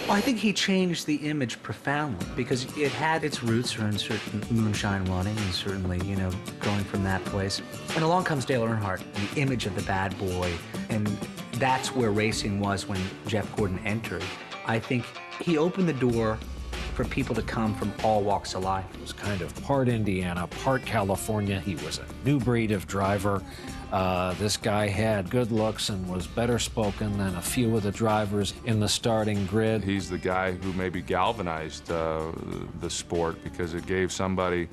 Well, I think he changed the image profoundly because it had its roots in certain moonshine running and certainly, you know, going from that place. And along comes Dale Earnhardt, the image of the bad boy, and that's where racing was when Jeff Gordon entered. I think he opened the door for people to come from all walks of life. It was kind of part Indiana, part California. He was a new breed of driver. This guy had good looks and was better spoken than a few of the drivers in the starting grid. He's the guy who maybe galvanized the sport because it gave somebody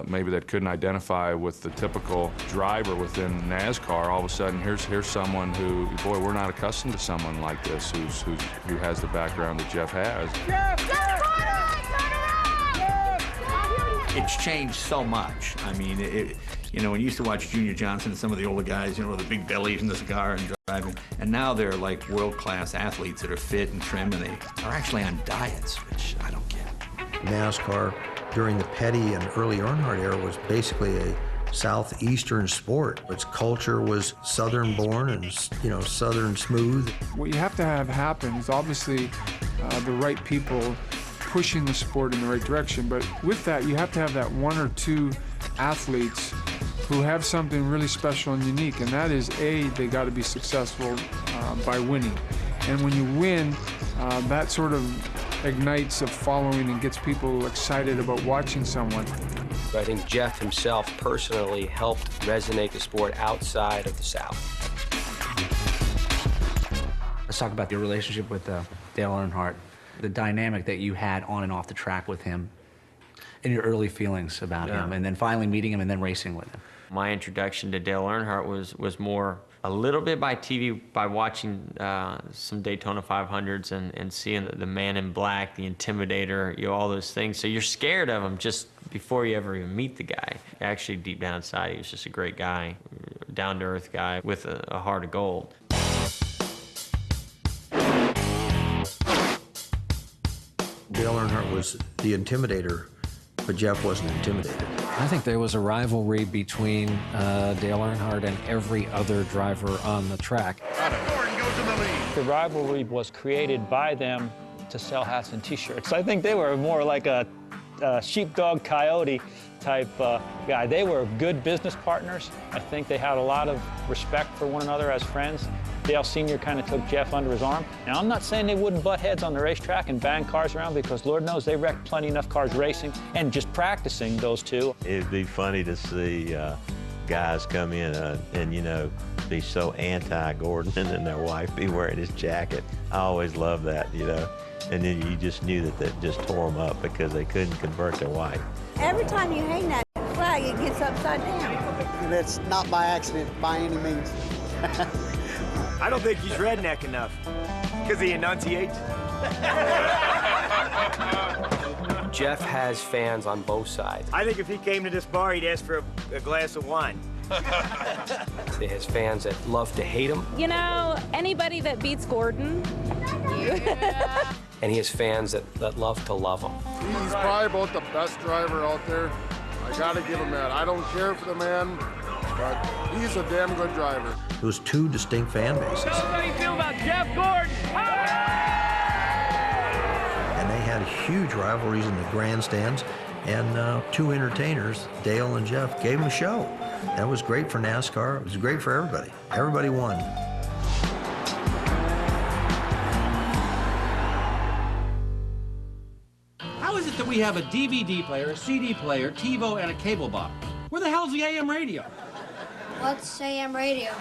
maybe that couldn't identify with the typical driver within NASCAR. All of a sudden, here's someone who, boy, we're not accustomed to someone like this who has the background that Jeff has. It's changed so much. I mean, you know, when you used to watch Junior Johnson and some of the older guys, you know, the big bellies in the cigar and driving, and now they're like world-class athletes that are fit and trim, and they are actually on diets, which I don't get. NASCAR during the Petty and early Earnhardt era was basically a southeastern sport. Its culture was southern born and, you know, southern smooth. What you have to have happen is obviously the right people pushing the sport in the right direction, but with that you have to have that 1 or 2 athletes who have something really special and unique, and that is they got to be successful by winning. And when you win, that sort of ignites a following and gets people excited about watching someone. I think Jeff himself personally helped resonate the sport outside of the South. Let's talk about your relationship with Dale Earnhardt, the dynamic that you had on and off the track with him, and your early feelings about him, and then finally meeting him and then racing with him. My introduction to Dale Earnhardt was more a little bit by TV, by watching some Daytona 500s and seeing the man in black, the intimidator, you know, all those things. So you're scared of him just before you ever even meet the guy. Actually, deep down inside, he was just a great guy, down-to-earth guy with a heart of gold. Dale Earnhardt was the intimidator, but Jeff wasn't intimidated. I think there was a rivalry between Dale Earnhardt and every other driver on the track. The rivalry was created by them to sell hats and T-shirts. I think they were more like a sheepdog coyote type guy. They were good business partners. I think they had a lot of respect for one another as friends. Dale Sr. kind of took Jeff under his arm. Now, I'm not saying they wouldn't butt heads on the racetrack and bang cars around, because Lord knows they wrecked plenty enough cars racing and just practicing, those two. It'd be funny to see guys come in and, you know, be so anti-Gordon and then their wife be wearing his jacket. I always love that, you know. And then you just knew that that just tore them up because they couldn't convert to white. Every time you hang that flag, it gets upside down. That's not by accident, by any means. I don't think he's redneck enough, because he enunciates. Jeff has fans on both sides. I think if he came to this bar, he'd ask for a glass of wine. He has fans that love to hate him. You know, anybody that beats Gordon. And he has fans that love to love him. He's probably about the best driver out there. I gotta give him that. I don't care for the man, but he's a damn good driver. It was two distinct fan bases. How do you feel about Jeff Gordon? And they had huge rivalries in the grandstands, and two entertainers, Dale and Jeff, gave them a show. That was great for NASCAR. It was great for everybody. Everybody won. How is it that we have a DVD player, a CD player, TiVo, and a cable box? Where the hell's the AM radio? What's AM radio?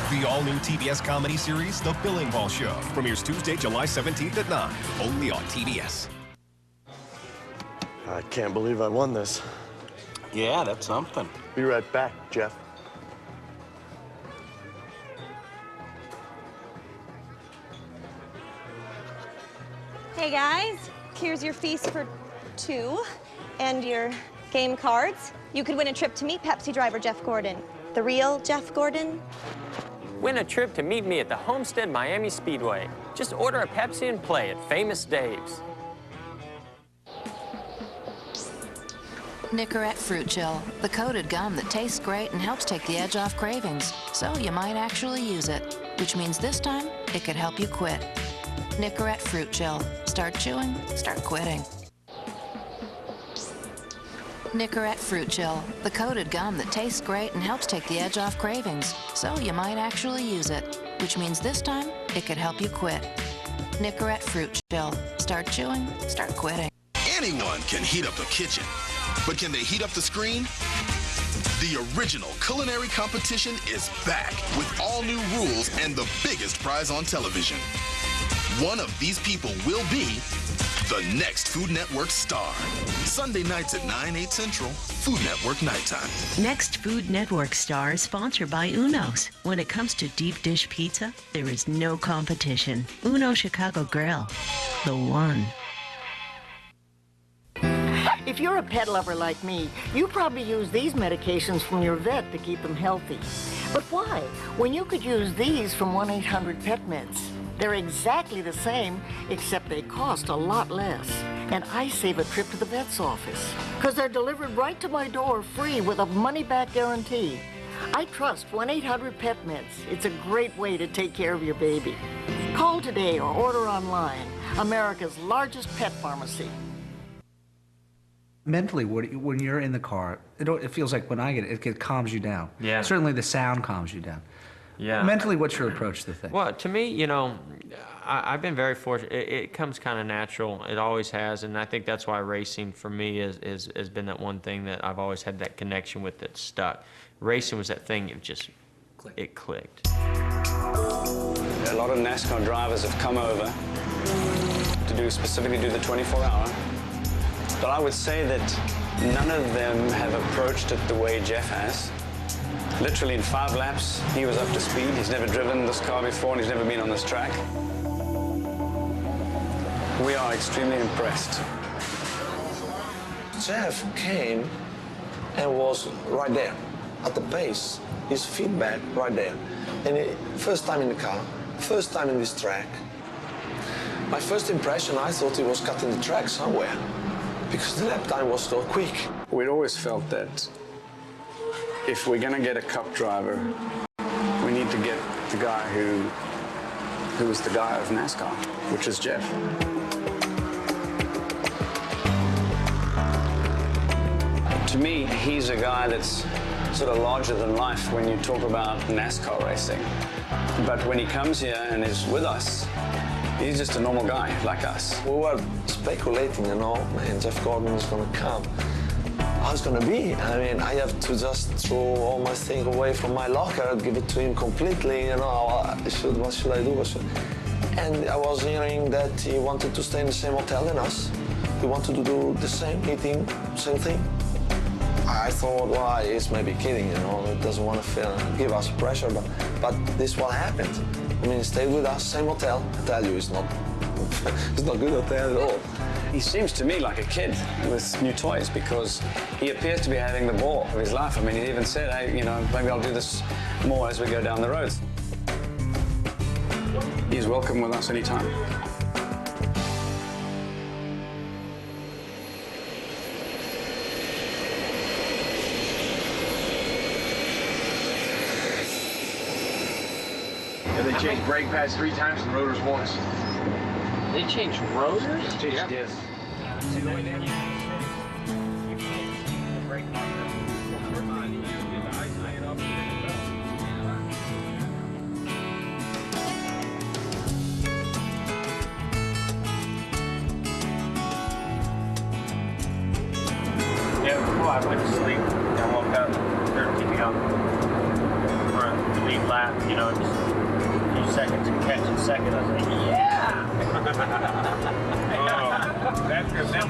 The all-new TBS comedy series, The Billing Ball Show, premieres Tuesday, July 17th at 9, only on TBS. I can't believe I won this. Yeah, that's something. Be right back, Jeff. Hey guys, here's your feast for two and your game cards. You could win a trip to meet Pepsi driver Jeff Gordon. The real Jeff Gordon. Win a trip to meet me at the Homestead Miami Speedway. Just order a Pepsi and play at Famous Dave's. Nicorette Fruit Gel, the coated gum that tastes great and helps take the edge off cravings. So you might actually use it, which means this time it could help you quit. Nicorette Fruit Gel. Start chewing, start quitting. Nicorette Fruit Gel, the coated gum that tastes great and helps take the edge off cravings. So you might actually use it, which means this time it could help you quit. Nicorette Fruit Gel. Start chewing, start quitting. Anyone can heat up a kitchen, but can they heat up the screen? The original culinary competition is back with all new rules and the biggest prize on television. One of these people will be the next Food Network star. Sunday nights at 9, 8 Central, Food Network Nighttime. Next Food Network star is sponsored by Uno's. When it comes to deep dish pizza, there is no competition. Uno Chicago Grill, the one. If you're a pet lover like me, you probably use these medications from your vet to keep them healthy. But why? When you could use these from 1-800-PET-MEDS. They're exactly the same, except they cost a lot less. And I save a trip to the vet's office, because they're delivered right to my door free with a money-back guarantee. I trust 1-800-PET-MEDS. It's a great way to take care of your baby. Call today or order online. America's largest pet pharmacy. Mentally, when you're in the car, it feels like when I get it, it calms you down. Yeah. Certainly the sound calms you down. Yeah. Mentally, what's your approach to the thing? Well, to me, you know, I've been very fortunate. It comes kind of natural. It always has, and I think that's why racing for me has been that one thing that I've always had that connection with that stuck. Racing was that thing, it clicked. A lot of NASCAR drivers have come over to specifically do the 24-hour. But I would say that none of them have approached it the way Jeff has. Literally in 5 laps, he was up to speed. He's never driven this car before, and he's never been on this track. We are extremely impressed. Jeff came and was right there at the base. His feedback right there. And first time in the car, first time in this track. My first impression, I thought he was cutting the track somewhere because the lap time was so quick. We'd always felt that if we're going to get a cup driver, we need to get the guy who is the guy of NASCAR, which is Jeff. To me, he's a guy that's sort of larger than life when you talk about NASCAR racing. But when he comes here and is with us, he's just a normal guy like us. We were speculating, man, Jeff Gordon is going to come. how's it gonna be? I mean, I have to just throw all my things away from my locker, give it to him completely, you know, what should I do? And I was hearing that he wanted to stay in the same hotel as us. He wanted to do the same, eating, same thing. I thought, well, he's maybe kidding, you know, he doesn't want to give us pressure, but this is what happened. I mean, he stayed with us, same hotel. I tell you, it's not good hotel at all. He seems to me like a kid with new toys because he appears to be having the ball of his life. I mean, he even said, hey, you know, maybe I'll do this more as we go down the road. He's welcome with us anytime. Yeah, they changed brake pads 3 times and rotors once. They changed rotors? Changed discs. Yeah, before I went to sleep, I woke up, they're keeping up for a lead lap, you know, just a few seconds and catch a second. I was like, yeah! Oh, that's good. That's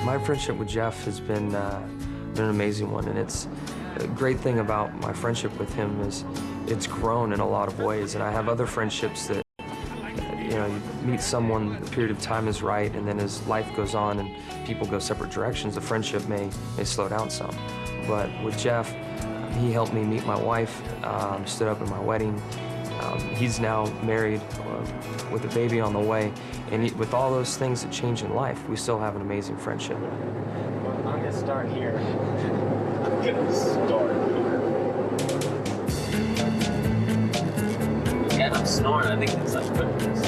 My friendship with Jeff has been an amazing one, and it's a great thing about my friendship with him is it's grown in a lot of ways, and I have other friendships that, you know, you meet someone, the period of time is right, and then as life goes on and people go separate directions, the friendship may slow down some. But with Jeff, he helped me meet my wife, stood up at my wedding. He's now married with a baby on the way, and with all those things that change in life, we still have an amazing friendship. I'm gonna start here. I'm gonna start here. Yeah, I'm snoring. I think it's like putting this.